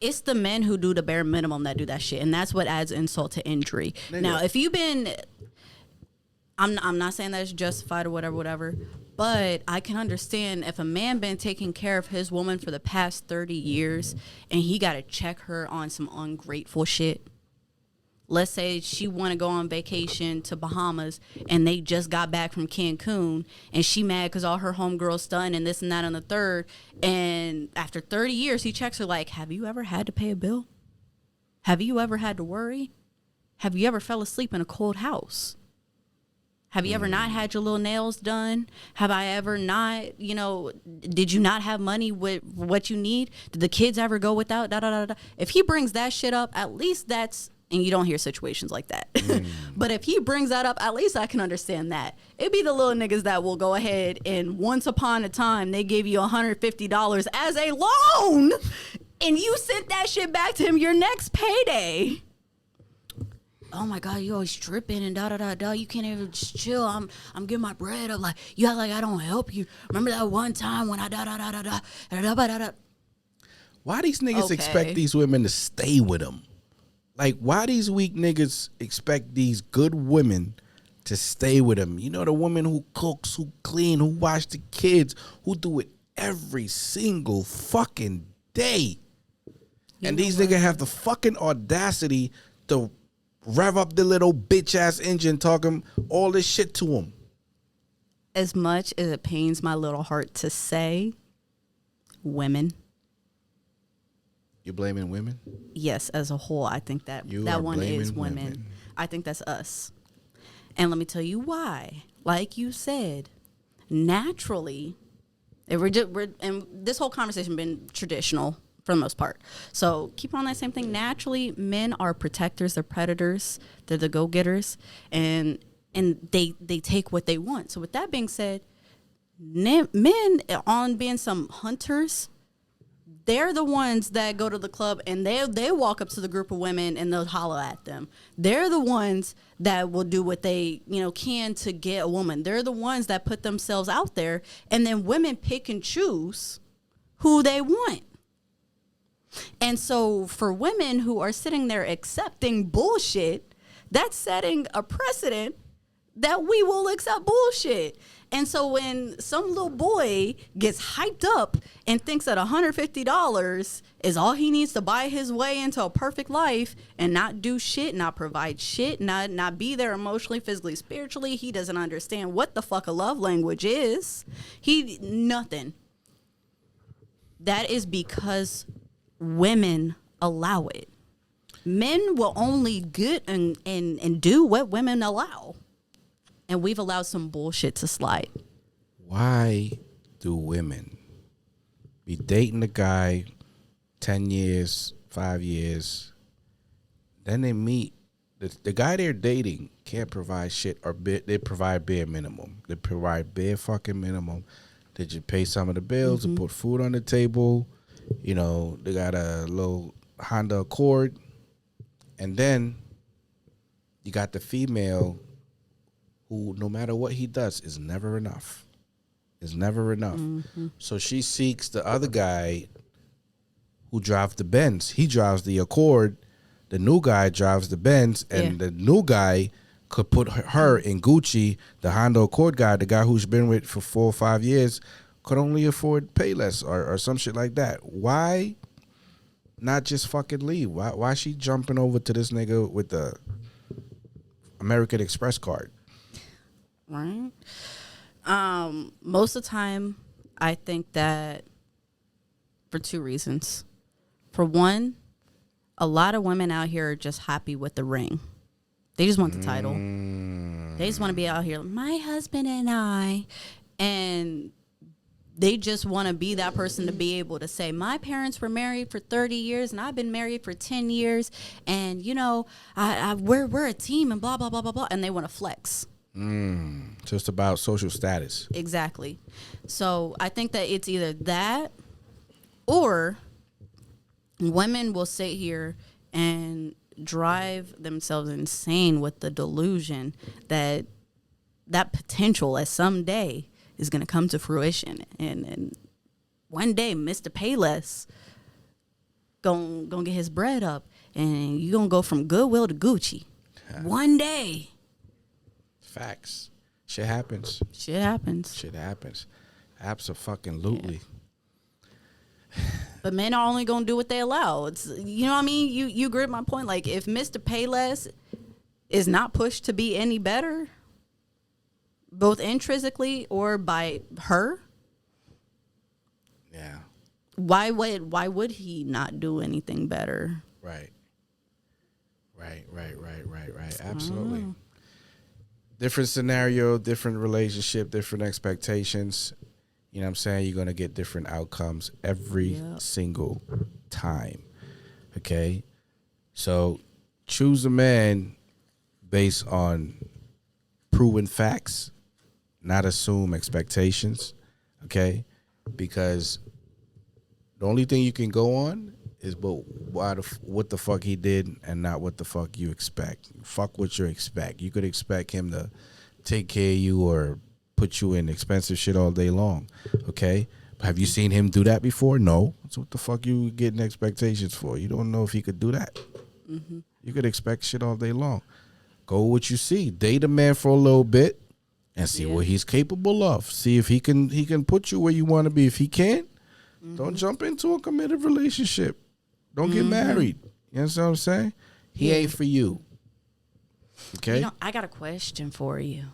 Speaker 4: it's the men who do the bare minimum that do that shit, and that's what adds insult to injury. Nigga. Now, if you've been, I'm not saying that it's justified or whatever, But I can understand if a man been taking care of his woman for the past 30 years and he got to check her on some ungrateful shit. Let's say she want to go on vacation to Bahamas and they just got back from Cancun and she mad because all her homegirls done and this and that and the third. And after 30 years, he checks her like, have you ever had to pay a bill? Have you ever had to worry? Have you ever fell asleep in a cold house? Have you ever not had your little nails done? Have I ever not, did you not have money with what you need? Did the kids ever go without? Da, da, da, da. If he brings that shit up, at least that's, and you don't hear situations like that. But if he brings that up, at least I can understand that. It'd be the little niggas that will go ahead and once upon a time, they gave you $150 as a loan and you sent that shit back to him your next payday. Oh my God, you always tripping and da da da da. You can't even just chill. I'm getting my bread up. Like you act like I don't help you. Remember that one time when I da da da da da da da da da.
Speaker 2: Why these niggas expect these women to stay with them? Like why these weak niggas expect these good women to stay with them? You know, the woman who cooks, who clean, who wash the kids, who do it every single fucking day. And these niggas have the fucking audacity to rev up the little bitch ass engine talking all this shit to him.
Speaker 4: As much as it pains my little heart to say, women.
Speaker 2: You're blaming women?
Speaker 4: Yes, as a whole, I think that one is women. I think that's us. And let me tell you why. Like you said, naturally, and this whole conversation been traditional for the most part. So keep on that same thing. Naturally, men are protectors, they're predators, they're the go-getters, and they take what they want. So with that being said, men on being some hunters, they're the ones that go to the club and they walk up to the group of women and they'll holler at them. They're the ones that will do what they can to get a woman. They're the ones that put themselves out there, and then women pick and choose who they want. And so for women who are sitting there accepting bullshit, that's setting a precedent that we will accept bullshit. And so when some little boy gets hyped up and thinks that $150 is all he needs to buy his way into a perfect life and not do shit, not provide shit, not be there emotionally, physically, spiritually, he doesn't understand what the fuck a love language is. Nothing. That is because women allow it. Men will only get and do what women allow. And we've allowed some bullshit to slide.
Speaker 2: Why do women be dating a guy 10 years, 5 years, then they meet, the guy they're dating can't provide shit, or they provide bare minimum. They provide bare fucking minimum. They just pay some of the bills and put food on the table. They got a little Honda Accord. And then you got the female who, no matter what he does, is never enough. Is never enough. So she seeks the other guy who drives the Benz. He drives the Accord. The new guy drives the Benz. And the new guy could put her in Gucci. The Honda Accord guy, the guy who's been with for 4 or 5 years, could only afford Payless or some shit like that. Why not just fucking leave? Why she jumping over to this nigga with the American Express card?
Speaker 4: Right. Most of the time, I think that for 2 reasons. For one, a lot of women out here are just happy with the ring. They just want the title. They just want to be out here, my husband and I, and they just want to be that person to be able to say, my parents were married for 30 years and I've been married for 10 years. And, we're a team and blah, blah, blah, blah, blah. And they want to flex.
Speaker 2: Just about social status.
Speaker 4: Exactly. So I think that it's either that, or women will sit here and drive themselves insane with the delusion that potential at some day is going to come to fruition. And one day, Mr. Payless gonna get his bread up, and you're going to go from Goodwill to Gucci. One day.
Speaker 2: Facts. Shit happens.
Speaker 4: Shit happens.
Speaker 2: Shit happens. Abso-fucking-lutely.
Speaker 4: But men are only gonna do what they allow. It's, you know what I mean? You agree with my point? Like, if Mr. Payless is not pushed to be any better, both intrinsically or by her,
Speaker 2: Yeah.
Speaker 4: why would he not do anything better?
Speaker 2: Right. Absolutely. Different scenario, different relationship, different expectations. You know what I'm saying? You're going to get different outcomes every single time. Okay? So choose a man based on proven facts, not assume expectations. Okay? Because the only thing you can go on is what the fuck he did and not what the fuck you expect. Fuck what you expect. You could expect him to take care of you or put you in expensive shit all day long. Okay? Have you seen him do that before? No. So what the fuck you getting expectations for? You don't know if he could do that. Mm-hmm. You could expect shit all day long. Go with what you see. Date a man for a little bit and see what he's capable of. See if he can put you where you want to be. If he can't, don't jump into a committed relationship. Don't get married. You know what I'm saying? He ain't for you. Okay?
Speaker 4: You know, I got a question for you.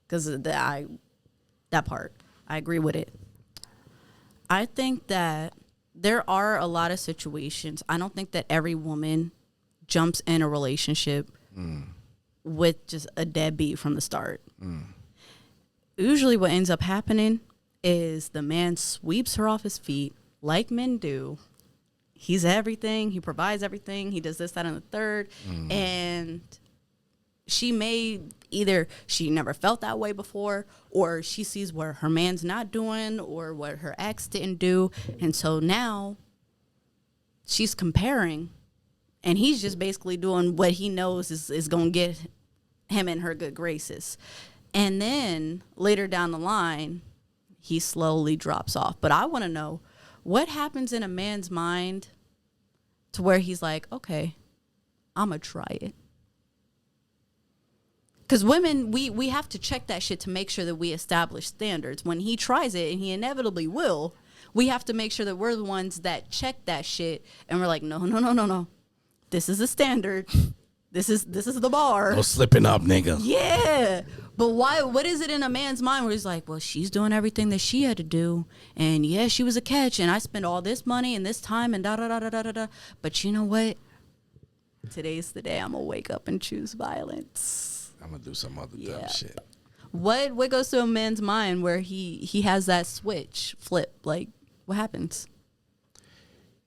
Speaker 4: Because that part, I agree with it. I think that there are a lot of situations. I don't think that every woman jumps in a relationship with just a deadbeat from the start. Usually what ends up happening is the man sweeps her off his feet like men do. He's everything. He provides everything. He does this, that, and the third. And she may either she never felt that way before, or she sees what her man's not doing or what her ex didn't do. And so now she's comparing, and he's just basically doing what he knows is going to get him in her good graces. And then later down the line, he slowly drops off. But I want to know, what happens in a man's mind to where he's like, okay, I'm going to try it? Because women, we have to check that shit to make sure that we establish standards. When he tries it, and he inevitably will, we have to make sure that we're the ones that check that shit. And we're like, no. This is the standard. This is the bar.
Speaker 2: No slipping up, nigga.
Speaker 4: Yeah. But why? What is it in a man's mind where he's like, well, she's doing everything that she had to do, and yeah, she was a catch, and I spent all this money and this time and da-da-da-da-da-da. But you know what? Today's the day I'm going to wake up and choose violence.
Speaker 2: I'm going to do some other dumb shit.
Speaker 4: What goes through a man's mind where he has that switch flip? Like, what happens?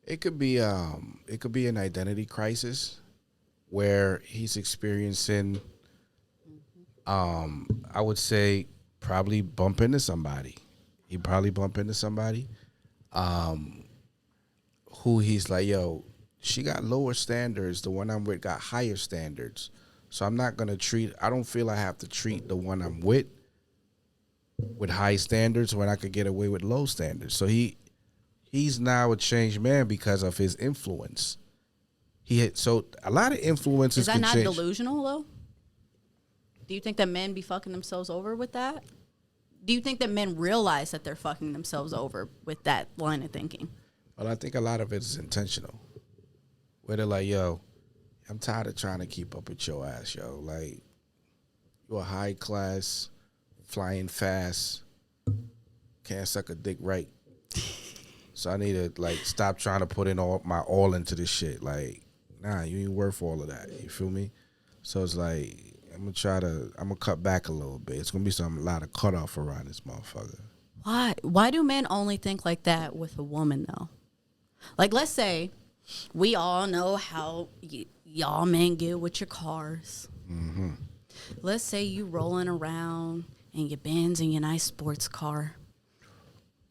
Speaker 2: It could be an identity crisis where he's experiencing, I would say, probably bump into somebody. He probably bump into somebody who he's like, yo, she got lower standards. The one I'm with got higher standards. So I'm not going to I don't feel I have to treat the one I'm with high standards when I could get away with low standards. So he's now a changed man because of his influence. So a lot of influences
Speaker 4: Is that
Speaker 2: can
Speaker 4: not
Speaker 2: change.
Speaker 4: delusional, though? Do you think that men be fucking themselves over with that? Do you think that men realize that they're fucking themselves over with that line of thinking?
Speaker 2: Well, I think a lot of it is intentional. Where they're like, yo, I'm tired of trying to keep up with your ass, yo. Like, you're a high class, flying fast, can't suck a dick right. So I need to, like, stop trying to put in my all into this shit. Like, nah, you ain't worth all of that. You feel me? So it's like, I'm gonna cut back a little bit. It's gonna be a lot of cutoff around this motherfucker.
Speaker 4: Why? Why do men only think like that with a woman, though? Like, let's say we all know how y'all men get with your cars. Mm-hmm. Let's say you rolling around in your Benz and your nice sports car.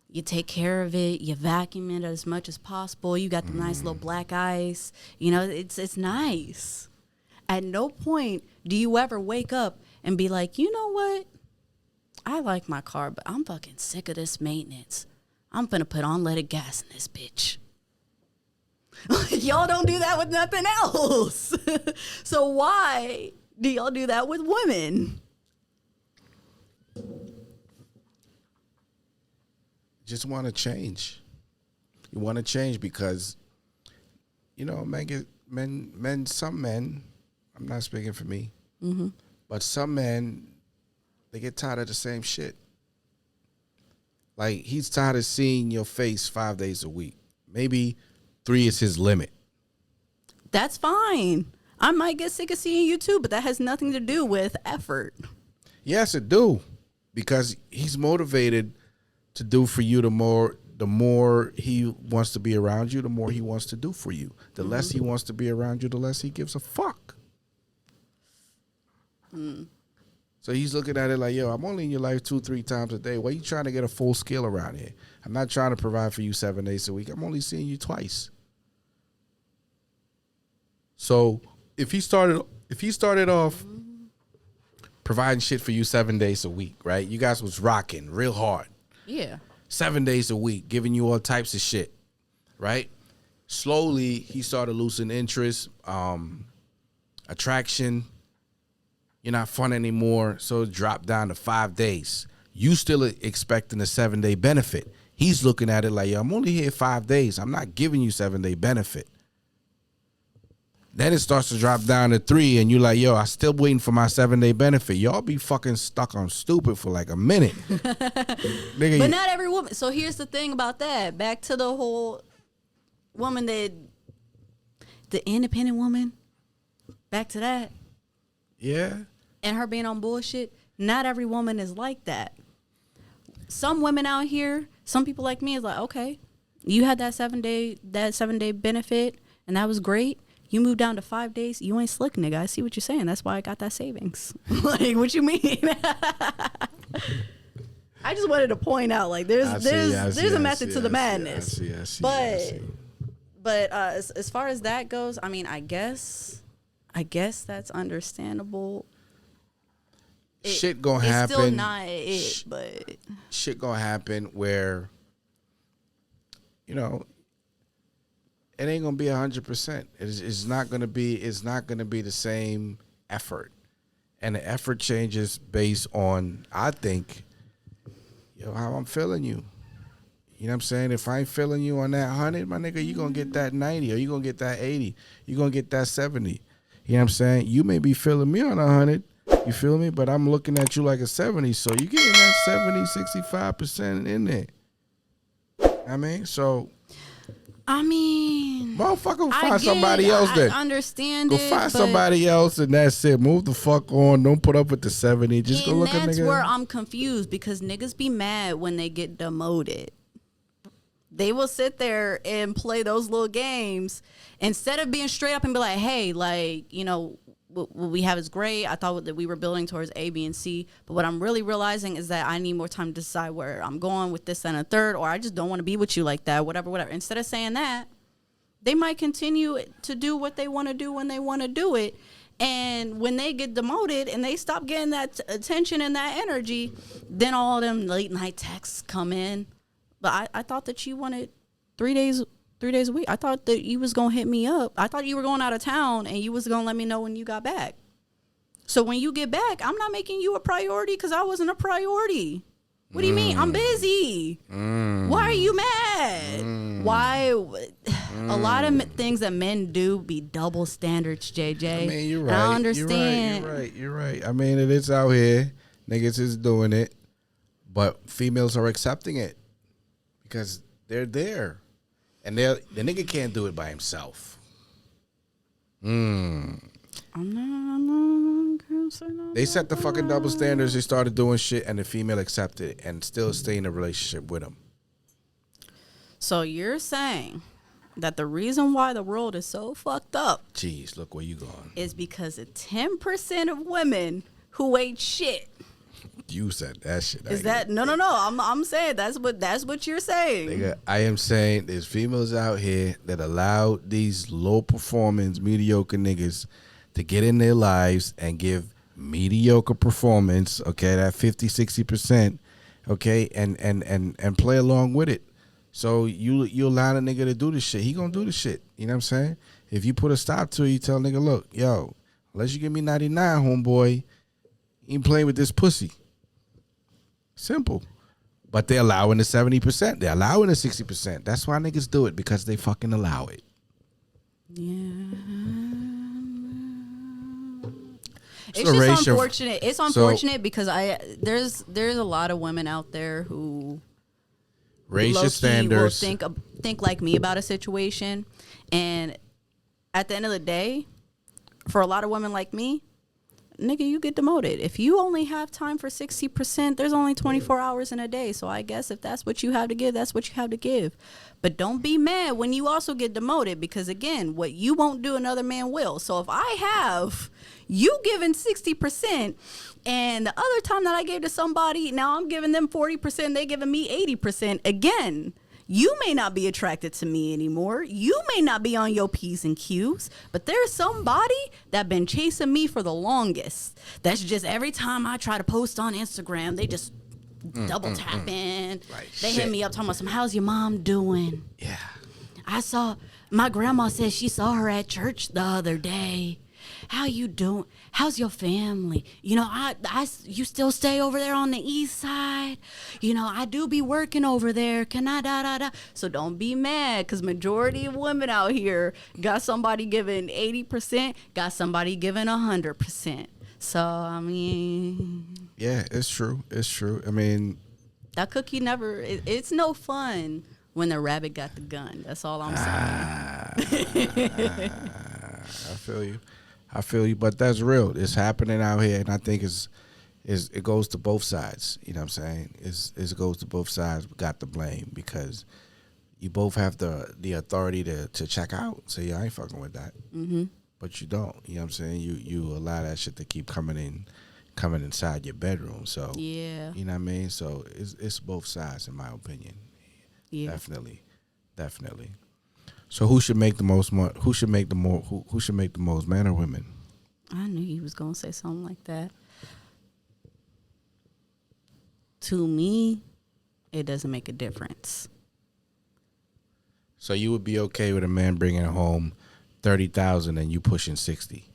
Speaker 4: You take care of it. You vacuum it as much as possible. You got the nice little black ice. You know, it's nice. At no point do you ever wake up and be like, you know what? I like my car, but I'm fucking sick of this maintenance. I'm finna put unleaded gas in this bitch. Y'all don't do that with nothing else. So why do y'all do that with women?
Speaker 2: just want to change. You want to change because, some men, I'm not speaking for me, but some men, they get tired of the same shit. Like, he's tired of seeing your face 5 days a week. Maybe 3 is his limit.
Speaker 4: That's fine. I might get sick of seeing you too, but that has nothing to do with effort.
Speaker 2: Yes, it do. Because he's motivated to do for you the more he wants to be around you, the more he wants to do for you. The less he wants to be around you, the less he gives a fuck. So he's looking at it like, yo, I'm only in your life 2-3 times a day. Why are you trying to get a full skill around here? I'm not trying to provide for you 7 days a week. I'm only seeing you twice. So if he started off providing shit for you 7 days a week, right? You guys was rocking real hard.
Speaker 4: Yeah.
Speaker 2: 7 days a week, giving you all types of shit, right? Slowly, he started losing interest, attraction. You're not fun anymore, so it dropped down to 5 days. You still expecting a 7-day benefit. He's looking at it like, yo, I'm only here 5 days. I'm not giving you 7-day benefit. Then it starts to drop down to 3, and you're like, yo, I still waiting for my 7-day benefit. Y'all be fucking stuck on stupid for like a minute. Nigga,
Speaker 4: But not every woman. So here's the thing about that. Back to the whole woman the independent woman. Back to that.
Speaker 2: Yeah.
Speaker 4: And her being on bullshit. Not every woman is like that. Some women out here, some people like me is like, okay, you had that 7-day benefit, and that was great. You moved down to 5 days. You ain't slick, nigga. I see what you're saying. That's why I got that savings. Like, what you mean? I just wanted to point out, like, there's a method to the madness. But as far as that goes, I mean, I guess that's understandable.
Speaker 2: Shit gonna happen.
Speaker 4: It's still not it, but
Speaker 2: shit gonna happen where, it ain't gonna be 100%. It's not gonna be the same effort, and the effort changes based on, I think, how I'm feeling you. You know what I'm saying? If I ain't feeling you on that 100, my nigga, you gonna get that 90, or you gonna get that 80, you gonna get that 70. You know what I'm saying? You may be feeling me on 100, you feel me? But I'm looking at you like a 70, so you getting that 70, 65% in there. I mean, so. Motherfucker, find somebody else then.
Speaker 4: I understand
Speaker 2: go
Speaker 4: it.
Speaker 2: Go find somebody else, and that's it. Move the fuck on. Don't put up with the 70. Just go look at nigga.
Speaker 4: That's where I'm confused, because niggas be mad when they get demoted. They will sit there and play those little games instead of being straight up and be like, hey, like, what we have is great. I thought that we were building towards A, B, and C. But what I'm really realizing is that I need more time to decide where I'm going with this and a third, or I just don't want to be with you like that, whatever. Instead of saying that, they might continue to do what they want to do when they want to do it. And when they get demoted and they stop getting that attention and that energy, then all them late night texts come in. But I thought that you wanted 3 days a week. I thought that you was going to hit me up. I thought you were going out of town and you was going to let me know when you got back. So when you get back, I'm not making you a priority because I wasn't a priority. What do you mean? I'm busy. Why are you mad? Why? A lot of things that men do be double standards, JJ.
Speaker 2: I mean, you're right.
Speaker 4: I understand.
Speaker 2: You're right. I mean, it is out here. Niggas is doing it. But females are accepting it because they're there. And the nigga can't do it by himself.
Speaker 4: I'm not
Speaker 2: they set the fucking double standards. They started doing shit, and the female accepted it and still stay in a relationship with him.
Speaker 4: So you're saying that the reason why the world is so fucked up,
Speaker 2: jeez, look where you going,
Speaker 4: is because of 10% of women who ain't shit.
Speaker 2: You said that shit.
Speaker 4: Is that no? I'm saying that's what you're saying.
Speaker 2: Nigga, I am saying there's females out here that allow these low performance, mediocre niggas to get in their lives and give mediocre performance, okay, that 50-60%, okay, and play along with it. So you allow the nigga to do this shit, he gonna do the shit. You know what I'm saying? If you put a stop to it, you tell nigga, look, yo, unless you give me 99, homeboy, you ain't playing with this pussy. Simple. But they're allowing the 70%. They're allowing the 60%. That's why niggas do it, because they fucking allow it.
Speaker 4: Yeah.
Speaker 2: So
Speaker 4: It's just
Speaker 2: racial-
Speaker 4: unfortunate. It's unfortunate because there's a lot of women out there who
Speaker 2: Racial
Speaker 4: low-key
Speaker 2: standards.
Speaker 4: will think like me about a situation, and at the end of the day, for a lot of women like me, nigga, you get demoted. If you only have time for 60%, there's only 24 hours in a day. So I guess if that's what you have to give, that's what you have to give. But don't be mad when you also get demoted, because again, what you won't do, another man will. So if I have you giving 60% and the other time that I gave to somebody, now I'm giving them 40%, they giving me 80%, again, you may not be attracted to me anymore. You may not be on your P's and Q's, but there's somebody that been chasing me for the longest. That's just every time I try to post on Instagram, they just double tapping.
Speaker 2: Like,
Speaker 4: they
Speaker 2: shit.
Speaker 4: hit me up talking about how's your mom doing?
Speaker 2: Yeah.
Speaker 4: I saw, my grandma said she saw her at church the other day. How you doing? How's your family? You know, you still stay over there on the east side? You know, I do be working over there. Can I da? So don't be mad, because majority of women out here got somebody giving 80%, got somebody giving 100%. So, I mean...
Speaker 2: Yeah, it's true. It's true. I mean...
Speaker 4: That cookie never... It's no fun when the rabbit got the gun. That's all I'm saying.
Speaker 2: I feel you, but that's real. It's happening out here, and I think it goes to both sides. You know what I'm saying? It goes to both sides. Got the blame, because you both have the authority to check out. Say, yeah, I ain't fucking with that. Mm-hmm. But you don't. You know what I'm saying? You allow that shit to keep coming inside your bedroom. So
Speaker 4: Yeah.
Speaker 2: you know what I mean? So it's both sides, in my opinion.
Speaker 4: Yeah.
Speaker 2: Definitely. So who should make the most money? Who should make the most, men or women?
Speaker 4: I knew you was gonna say something like that. To me, it doesn't make a difference.
Speaker 2: So you would be okay with a man bringing home 30,000 and you pushing 60?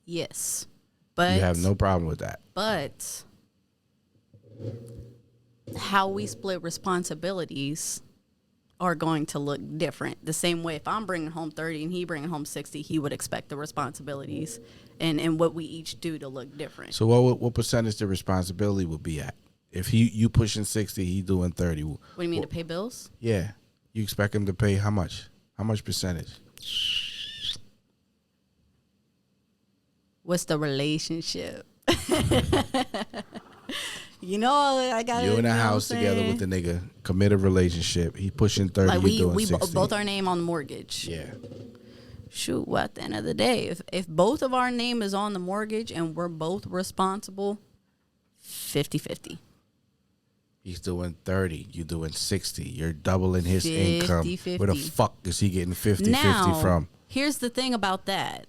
Speaker 4: Yes, but
Speaker 2: You have no problem with that.
Speaker 4: But how we split responsibilities are going to look different. The same way, if I'm bringing home 30 and he bringing home 60, he would expect the responsibilities and what we each do to look different.
Speaker 2: So what percentage the responsibility would be at? If you pushing 60, he doing 30.
Speaker 4: What do you mean, to pay bills?
Speaker 2: Yeah. You expect him to pay how much? How much percentage?
Speaker 4: What's the relationship? You know, I got
Speaker 2: You in a house together with the nigga, committed relationship. He pushing 30,
Speaker 4: like
Speaker 2: you doing
Speaker 4: we
Speaker 2: 60.
Speaker 4: both our name on the mortgage.
Speaker 2: Yeah.
Speaker 4: Shoot, well, at the end of the day, if both of our name is on the mortgage and we're both responsible, 50-50.
Speaker 2: He's doing 30, you doing 60. You're doubling his
Speaker 4: 50,
Speaker 2: income.
Speaker 4: 50.
Speaker 2: Where the fuck is he getting 50-50
Speaker 4: Now,
Speaker 2: from?
Speaker 4: here's the thing about that.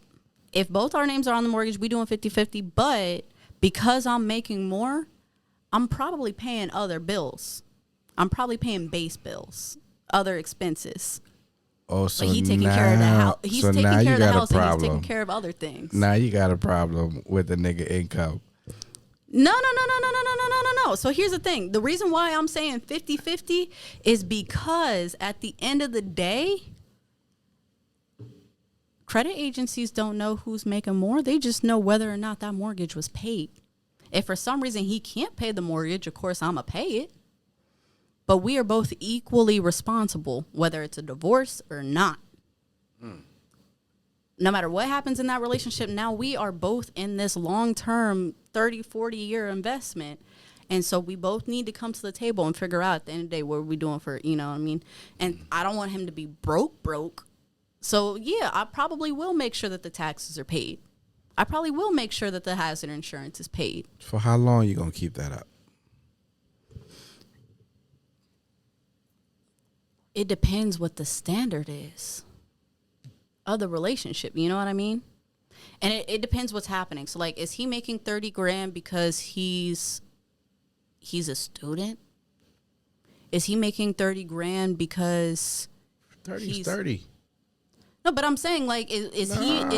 Speaker 4: If both our names are on the mortgage, we doing 50-50, but because I'm making more, I'm probably paying other bills. I'm probably paying base bills, other expenses.
Speaker 2: Oh, so
Speaker 4: But he's taking care of the house. He's taking care of the house and he's taking
Speaker 2: problem.
Speaker 4: care of other things.
Speaker 2: Now you got a problem with the nigga income.
Speaker 4: No. So here's the thing. The reason why I'm saying 50-50 is because at the end of the day, credit agencies don't know who's making more. They just know whether or not that mortgage was paid. If for some reason he can't pay the mortgage, of course I'm going to pay it. But we are both equally responsible, whether it's a divorce or not. No matter what happens in that relationship, now we are both in this long-term 30, 40-year investment. And so we both need to come to the table and figure out at the end of the day what are we doing for, you know what I mean? And I don't want him to be broke. So, yeah, I probably will make sure that the taxes are paid. I probably will make sure that the hazard insurance is paid.
Speaker 2: For how long you going to keep that up?
Speaker 4: It depends what the standard is of the relationship. You know what I mean? And it depends what's happening. So, like, is he making 30 grand because he's a student? Is he making 30 grand because
Speaker 2: 30 is 30.
Speaker 4: No, but I'm saying, like, is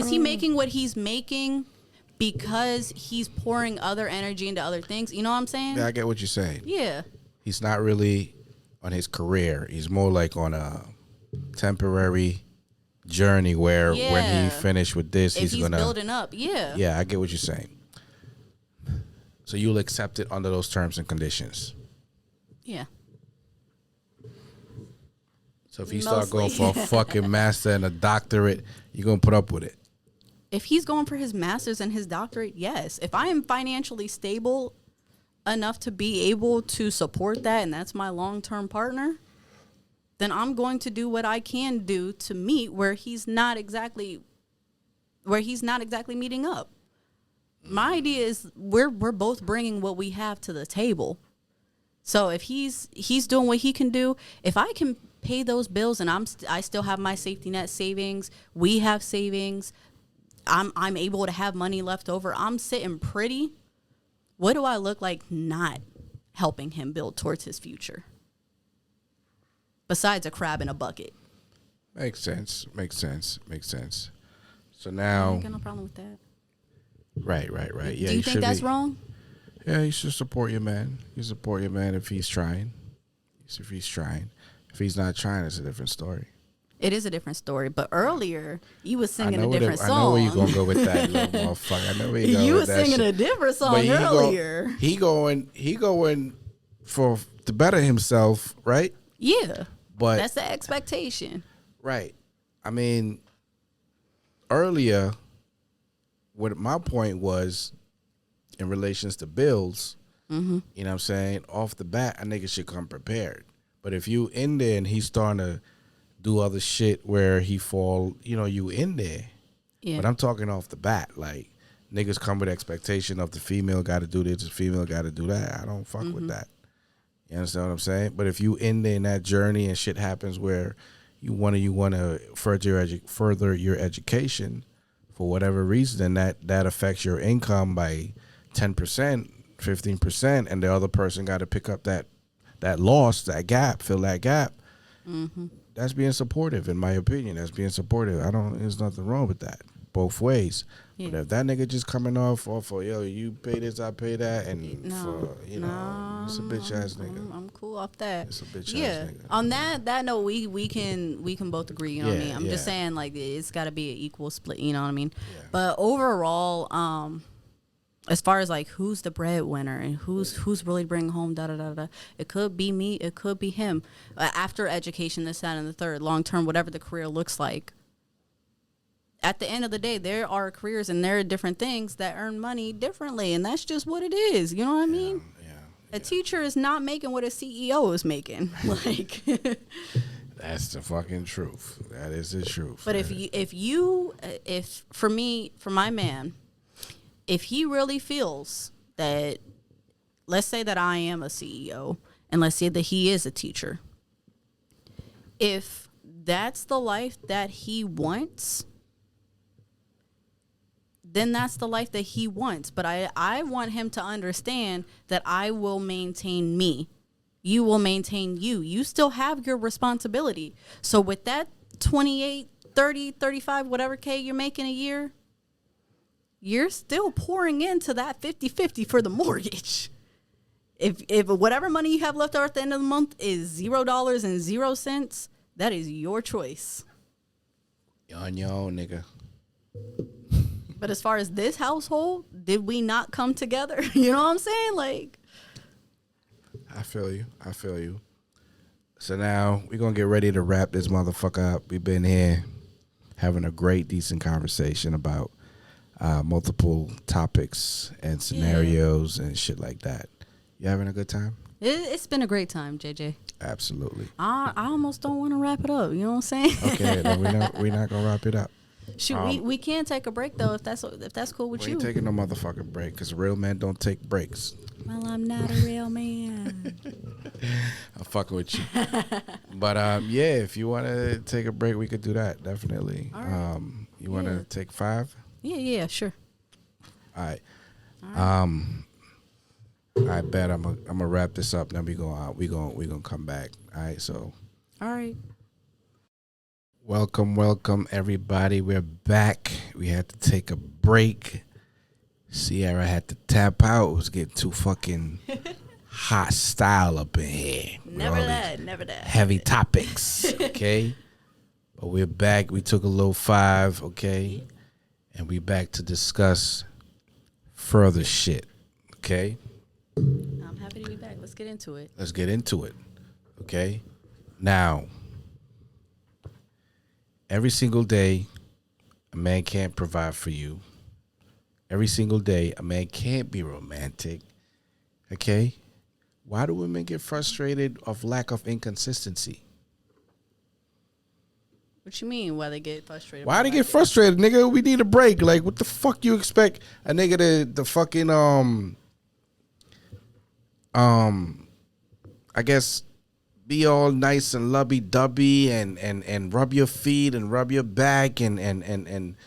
Speaker 4: he making what he's making because he's pouring other energy into other things? You know what I'm saying?
Speaker 2: Yeah, I get what you're saying.
Speaker 4: Yeah.
Speaker 2: he's not really on his career. He's more like on a temporary journey where when he finished with this,
Speaker 4: if he's
Speaker 2: gonna
Speaker 4: building up. Yeah.
Speaker 2: Yeah, I get what you're saying. So you'll accept it under those terms and conditions.
Speaker 4: Yeah.
Speaker 2: So if he start going for a fucking master and a doctorate, you're gonna put up with it.
Speaker 4: If he's going for his master's and his doctorate, yes. If I am financially stable enough to be able to support that, and that's my long-term partner, then I'm going to do what I can do to meet where he's not exactly meeting up. My idea is we're both bringing what we have to the table. So if he's doing what he can do, if I can pay those bills and I still have my safety net savings, we have savings, I'm able to have money left over, I'm sitting pretty. What do I look like not helping him build towards his future? Besides a crab in a bucket.
Speaker 2: Makes sense. So now,
Speaker 4: I got no problem with that.
Speaker 2: Right. Yeah.
Speaker 4: Do you think that's wrong?
Speaker 2: Yeah, you should support your man. You support your man if he's trying. If he's not trying, it's a different story.
Speaker 4: It is a different story. But earlier, you was singing a different song.
Speaker 2: I know where you're going to go with that, little motherfucker. I know where you're going
Speaker 4: you
Speaker 2: with
Speaker 4: was
Speaker 2: that
Speaker 4: singing
Speaker 2: shit.
Speaker 4: a different song earlier.
Speaker 2: He going for to better himself, right?
Speaker 4: Yeah.
Speaker 2: But
Speaker 4: that's the expectation.
Speaker 2: Right. I mean, earlier, what my point was in relations to bills, you know what I'm saying? Off the bat, a nigga should come prepared. But if you in there and he's starting to do other shit where he fall, you in there. Yeah. But I'm talking off the bat. Like, niggas come with expectation of the female got to do this, the female got to do that. I don't fuck with that. You understand what I'm saying? But if you in there in that journey and shit happens where you want to further your education for whatever reason, and that affects your income by 10%, 15%, and the other person got to pick up that loss, that gap, fill that gap. That's being supportive, in my opinion. That's being supportive. There's nothing wrong with that, both ways. Yeah. But if that nigga just coming off yo, you pay this, I pay that, and it's a bitch ass nigga.
Speaker 4: I'm cool off that.
Speaker 2: It's a bitch ass nigga.
Speaker 4: On that note, we can both agree. You know what I mean? I'm just saying, like, it's got to be an equal split. You know what I mean? Yeah. But overall, as far as like who's the breadwinner and who's really bringing home it could be me, it could be him. After education, this, that, and the third, long term, whatever the career looks like. At the end of the day, there are careers and there are different things that earn money differently, and that's just what it is. You know what I mean? Yeah. A teacher is not making what a CEO is making. Like,
Speaker 2: that's the fucking truth. That is the truth.
Speaker 4: But if for my man, if he really feels that, let's say that I am a CEO, and let's say that he is a teacher, if that's the life that he wants, then that's the life that he wants. But I want him to understand that I will maintain me. You will maintain you. You still have your responsibility. So with that 28, 30, 35, whatever K you're making a year, you're still pouring into that 50-50 for the mortgage. If whatever money you have left over at the end of the month is $0.00, that is your choice.
Speaker 2: You're on your own, nigga.
Speaker 4: But as far as this household, did we not come together? You know what I'm saying? Like,
Speaker 2: I feel you. So now we're going to get ready to wrap this motherfucker up. We've been here having a great, decent conversation about multiple topics and scenarios and shit like that. You having a good time?
Speaker 4: It's been a great time, JJ.
Speaker 2: Absolutely.
Speaker 4: I almost don't want to wrap it up. You know what I'm saying?
Speaker 2: Okay, then we're not going to wrap it up.
Speaker 4: Shoot, we can take a break though if that's cool with you.
Speaker 2: We ain't taking no motherfucking break because real men don't take breaks.
Speaker 4: Well, I'm not a real man.
Speaker 2: I'm fucking with you. But yeah, if you want to take a break, we could do that definitely. All right. You want to take 5?
Speaker 4: Yeah, sure.
Speaker 2: All right. I bet I'm gonna wrap this up. Then we gonna come back. All right. So.
Speaker 4: All right.
Speaker 2: Welcome, everybody. We're back. We had to take a break. Sierra had to tap out. It was getting too fucking hot style up in here.
Speaker 4: Never that. Never that.
Speaker 2: Heavy topics, okay? But we're back. We took a little 5, okay? And we back to discuss further shit, okay?
Speaker 4: I'm happy to be back. Let's get into it.
Speaker 2: Let's get into it, okay? Now, every single day, a man can't provide for you. Every single day, a man can't be romantic, okay? Why do women get frustrated of lack of inconsistency?
Speaker 4: What you mean? Why they get frustrated?
Speaker 2: Why they get frustrated, nigga? We need a break. Like, what the fuck you expect a nigga to fucking I guess be all nice and lovey-dovey and rub your feet and rub your back and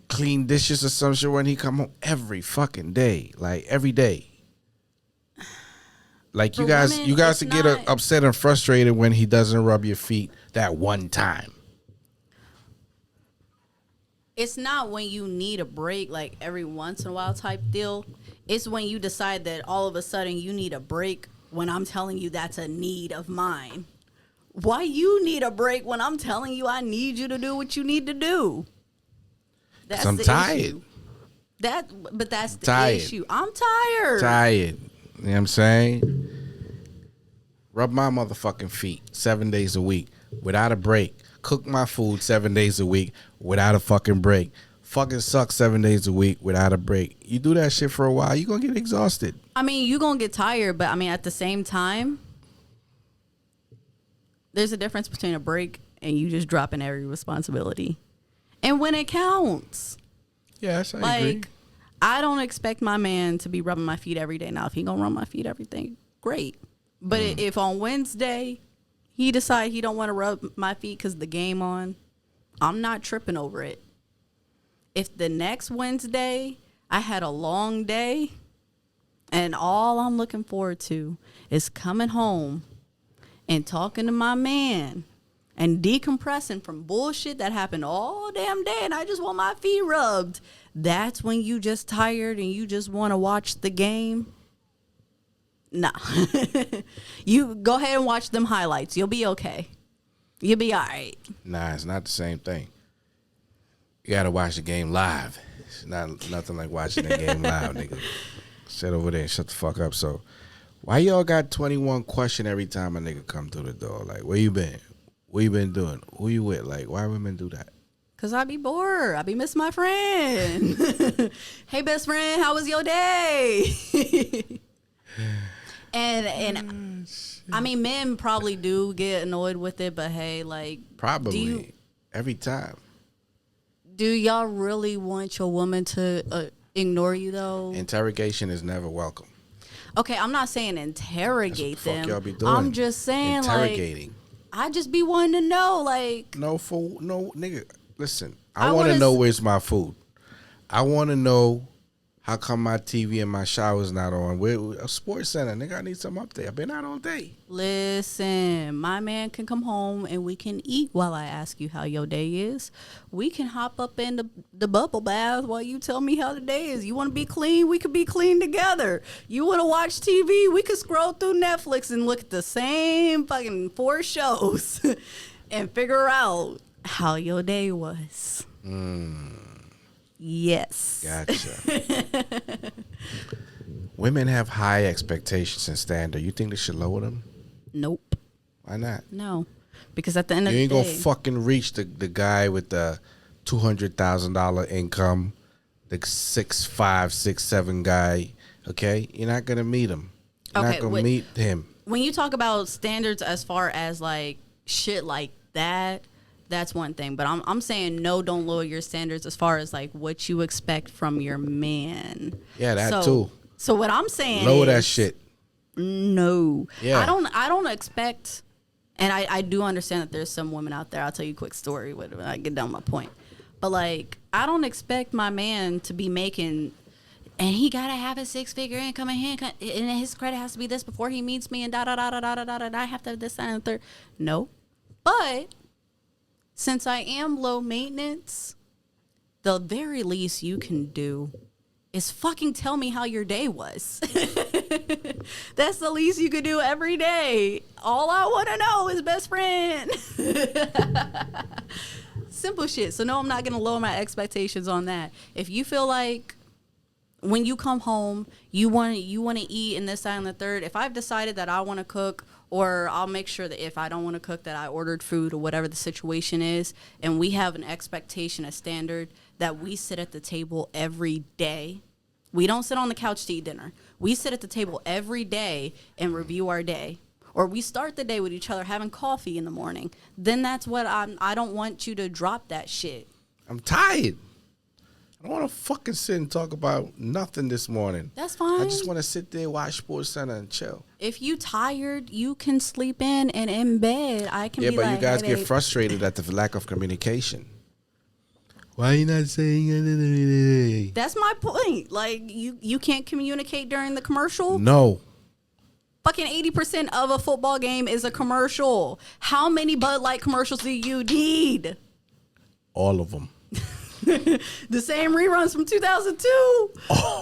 Speaker 2: clean dishes or some shit when he come home every fucking day, like every day. Like you guys to get upset and frustrated when he doesn't rub your feet that one time.
Speaker 4: It's not when you need a break, like every once in a while type deal. It's when you decide that all of a sudden you need a break when I'm telling you that's a need of mine. Why you need a break when I'm telling you I need you to do what you need to do? That's
Speaker 2: I'm
Speaker 4: the
Speaker 2: tired.
Speaker 4: issue. But that's the
Speaker 2: tired.
Speaker 4: issue. I'm tired.
Speaker 2: Tired. You know what I'm saying? Rub my motherfucking feet 7 days a week without a break. Cook my food 7 days a week without a fucking break. Fucking suck 7 days a week without a break. You do that shit for a while, you're going to get exhausted.
Speaker 4: I mean, you're going to get tired, but I mean, at the same time, there's a difference between a break and you just dropping every responsibility. And when it counts.
Speaker 2: Yes, I agree.
Speaker 4: Like, I don't expect my man to be rubbing my feet every day. Now, if he going to rub my feet every day, great. But if on Wednesday he decide he don't want to rub my feet because the game on, I'm not tripping over it. If the next Wednesday I had a long day and all I'm looking forward to is coming home and talking to my man and decompressing from bullshit that happened all damn day and I just want my feet rubbed, that's when you just tired and you just want to watch the game. Nah. You go ahead and watch them highlights. You'll be okay. You'll be all right.
Speaker 2: Nah, it's not the same thing. You got to watch the game live. It's nothing like watching the game live, nigga. Sit over there and shut the fuck up. So, why y'all got 21 question every time a nigga come through the door? Like, where you been? What you been doing? Who you with? Like, why women do that?
Speaker 4: Because I be bored. I be missing my friend. Hey, best friend, how was your day? And I mean, men probably do get annoyed with it, but hey, like,
Speaker 2: probably every time.
Speaker 4: Do y'all really want your woman to ignore you though?
Speaker 2: Interrogation is never welcome.
Speaker 4: Okay, I'm not saying interrogate
Speaker 2: That's what the
Speaker 4: them.
Speaker 2: fuck y'all be doing.
Speaker 4: I'm just saying
Speaker 2: interrogating.
Speaker 4: Like, I just be wanting to know, like,
Speaker 2: no, nigga. Listen, I want to know where's my food. I want to know how come my TV and my shower's not on. We're a sports center, nigga. I need something up there. I've been out all day.
Speaker 4: Listen, my man can come home and we can eat while I ask you how your day is. We can hop up in the bubble bath while you tell me how the day is. You want to be clean? We could be clean together. You want to watch TV? We could scroll through Netflix and look at the same fucking 4 shows and figure out how your day was. Yes.
Speaker 2: Gotcha. Women have high expectations and standard. You think they should lower them?
Speaker 4: Nope.
Speaker 2: Why not?
Speaker 4: No. Because at the end of
Speaker 2: You
Speaker 4: the
Speaker 2: ain't
Speaker 4: day,
Speaker 2: gonna fucking reach the guy with the $200,000 income, the 6'5", 6'7" guy. Okay, you're not gonna meet him. You're not gonna meet him.
Speaker 4: When you talk about standards as far as like shit like that, that's one thing. But I'm saying no, don't lower your standards as far as like what you expect from your man.
Speaker 2: Yeah, that too.
Speaker 4: So what I'm saying
Speaker 2: lower
Speaker 4: is,
Speaker 2: that shit.
Speaker 4: No.
Speaker 2: Yeah.
Speaker 4: I don't expect, and I do understand that there's some women out there. I'll tell you a quick story when I get down my point. But like, I don't expect my man to be making, and he gotta have a 6-figure income and his credit has to be this before he meets me and da da da da da da da. I have to have this, that, and the third. No. But since I am low maintenance, the very least you can do is fucking tell me how your day was. That's the least you could do every day. All I want to know is best friend. Simple shit. So no, I'm not going to lower my expectations on that. If you feel like when you come home, you want to eat and this, that, and the third, if I've decided that I want to cook, or I'll make sure that if I don't want to cook, that I ordered food or whatever the situation is, and we have an expectation, a standard, that we sit at the table every day. We don't sit on the couch to eat dinner. We sit at the table every day and review our day. Or we start the day with each other having coffee in the morning. Then that's what I don't want you to drop that shit.
Speaker 2: I'm tired. I don't want to fucking sit and talk about nothing this morning.
Speaker 4: That's fine.
Speaker 2: I just want to sit there, watch Sports Center, and chill.
Speaker 4: If you tired, you can sleep in and in bed. I can be like,
Speaker 2: Yeah, but you guys
Speaker 4: hey,
Speaker 2: get
Speaker 4: babe.
Speaker 2: frustrated at the lack of communication. Why are you not saying anything?
Speaker 4: That's my point. Like, you can't communicate during the commercial?
Speaker 2: No.
Speaker 4: Fucking 80% of a football game is a commercial. How many Bud Light commercials do you need?
Speaker 2: All of them.
Speaker 4: The same reruns from 2002?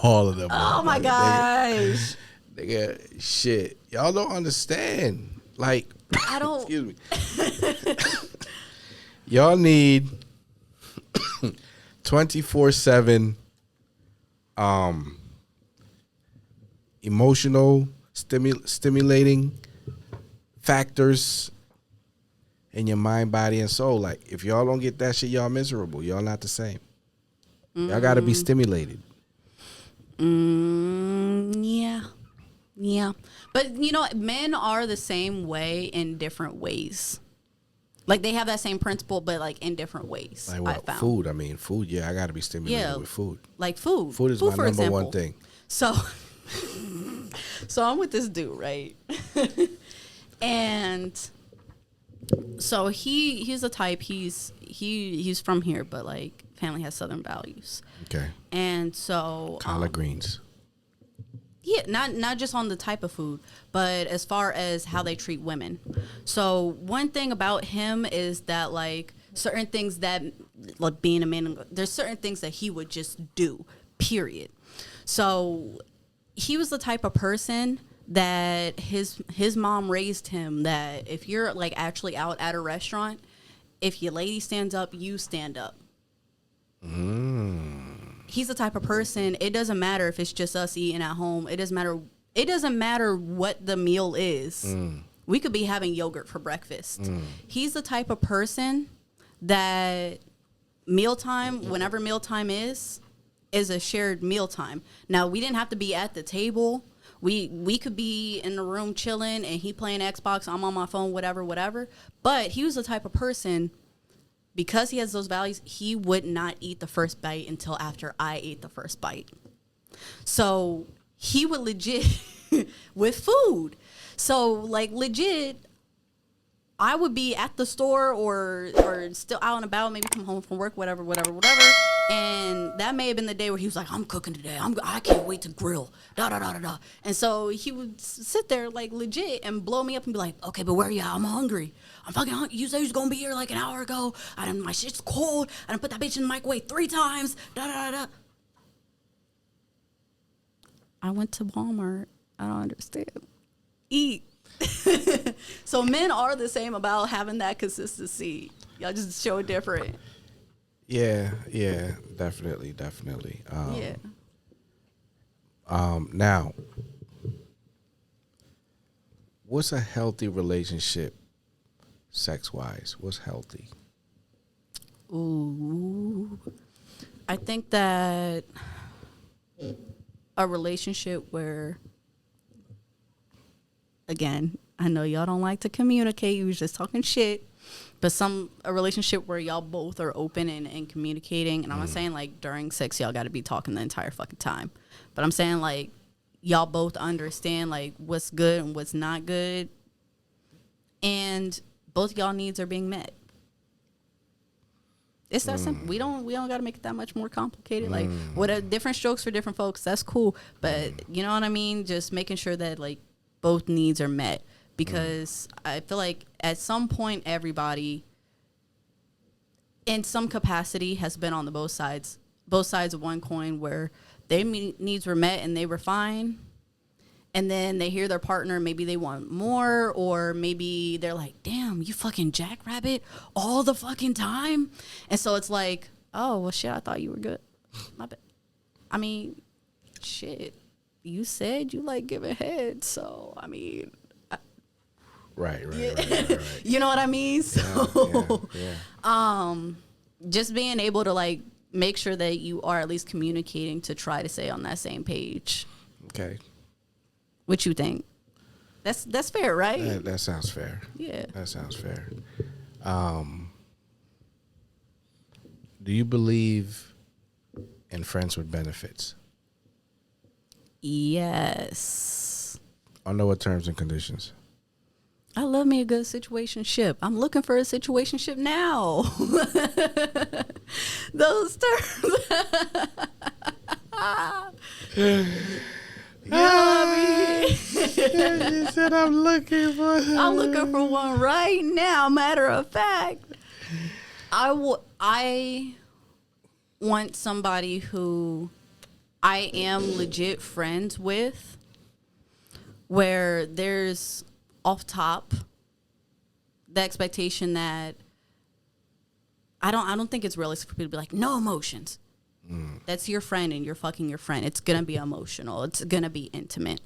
Speaker 2: All of them.
Speaker 4: Oh, my gosh.
Speaker 2: Nigga, shit. Y'all don't understand. Like,
Speaker 4: I don't.
Speaker 2: excuse me. Y'all need 24/7 emotional stimulating factors in your mind, body, and soul. Like, if y'all don't get that shit, y'all miserable. Y'all not the same. Y'all got to be stimulated.
Speaker 4: Yeah. But, you know, men are the same way in different ways. Like, they have that same principle, but, like, in different ways.
Speaker 2: Like what?
Speaker 4: I found.
Speaker 2: Food. I mean, food. Yeah, I got to be stimulated with food.
Speaker 4: Like food.
Speaker 2: Food is my
Speaker 4: for
Speaker 2: number one
Speaker 4: example.
Speaker 2: thing.
Speaker 4: So, so I'm with this dude, right? And so he's a type. He's from here, but like family has Southern values.
Speaker 2: Okay.
Speaker 4: And so
Speaker 2: Collard greens.
Speaker 4: Yeah, not just on the type of food, but as far as how they treat women. So one thing about him is that like certain things that, like being a man, there's certain things that he would just do, period. So he was the type of person that his mom raised him that if you're like actually out at a restaurant, if your lady stands up, you stand up. He's the type of person, it doesn't matter if it's just us eating at home. It doesn't matter what the meal is. We could be having yogurt for breakfast. He's the type of person that mealtime, whenever mealtime is a shared mealtime. Now, we didn't have to be at the table. We could be in the room chilling and he playing Xbox, I'm on my phone, whatever. But he was the type of person, because he has those values, he would not eat the first bite until after I ate the first bite. So he would legit with food. So like legit, I would be at the store or still out and about, maybe come home from work, whatever. And that may have been the day where he was like, I'm cooking today. I can't wait to grill. Da. And so he would sit there like legit and blow me up and be like, okay, but where are you at? I'm hungry. I'm fucking hungry. You said you was going to be here like an hour ago. My shit's cold. I done put that bitch in the microwave 3 times. Da. I went to Walmart. I don't understand. Eat. So men are the same about having that consistency. Y'all just show it different.
Speaker 2: Yeah, definitely.
Speaker 4: Yeah.
Speaker 2: Now, what's a healthy relationship, sex-wise? What's healthy?
Speaker 4: Ooh, I think that a relationship where, again, I know y'all don't like to communicate. You was just talking shit. But a relationship where y'all both are open and communicating. And I'm not saying, like, during sex, y'all got to be talking the entire fucking time. But I'm saying, like, y'all both understand, like, what's good and what's not good. And both y'all needs are being met. It's that simple. We don't got to make it that much more complicated. Like, what different strokes for different folks, that's cool. But, you know what I mean? Just making sure that, like, both needs are met. Because I feel like at some point everybody in some capacity has been on both sides of one coin where their needs were met and they were fine, and then they hear their partner, maybe they want more, or maybe they're like, damn, you fucking jackrabbit all the fucking time. And so it's like, oh, well, shit, I thought you were good. My bad. I mean, shit, you said you like giving head, so, I mean.
Speaker 2: Right.
Speaker 4: You know what I mean? So,
Speaker 2: Yeah.
Speaker 4: just being able to, like, make sure that you are at least communicating to try to stay on that same page.
Speaker 2: Okay.
Speaker 4: What you think? That's fair, right?
Speaker 2: That sounds fair.
Speaker 4: Yeah.
Speaker 2: That sounds fair. Do you believe in friends with benefits?
Speaker 4: Yes.
Speaker 2: Under what terms and conditions?
Speaker 4: I love me a good situationship. I'm looking for a situationship now. Those terms.
Speaker 2: You said I'm looking for.
Speaker 4: I'm looking for one right now. Matter of fact, I want somebody who I am legit friends with, where there's off top the expectation that I don't think it's realistic for people to be like, no emotions. That's your friend and you're fucking your friend. It's gonna be emotional. It's gonna be intimate.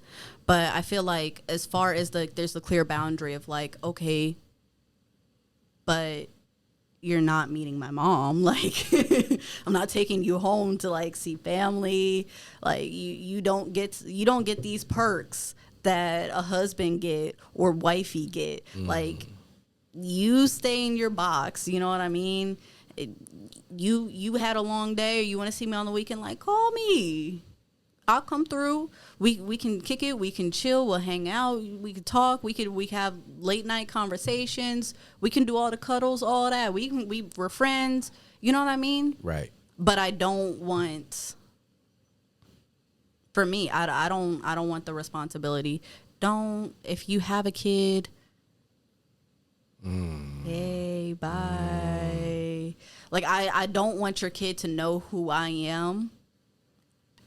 Speaker 4: But I feel like as far as there's the clear boundary of like, okay, but you're not meeting my mom. Like, I'm not taking you home to like see family. Like you don't get these perks that a husband get or wifey get. Like, you stay in your box. You know what I mean? You had a long day, or you want to see me on the weekend, like, call me. I'll come through. We can kick it. We can chill. We'll hang out. We can talk. We have late night conversations. We can do all the cuddles, all that. We're friends. You know what I mean?
Speaker 2: Right.
Speaker 4: But I don't want. For me, I don't want the responsibility. If you have a kid. Hey, bye. Like, I don't want your kid to know who I am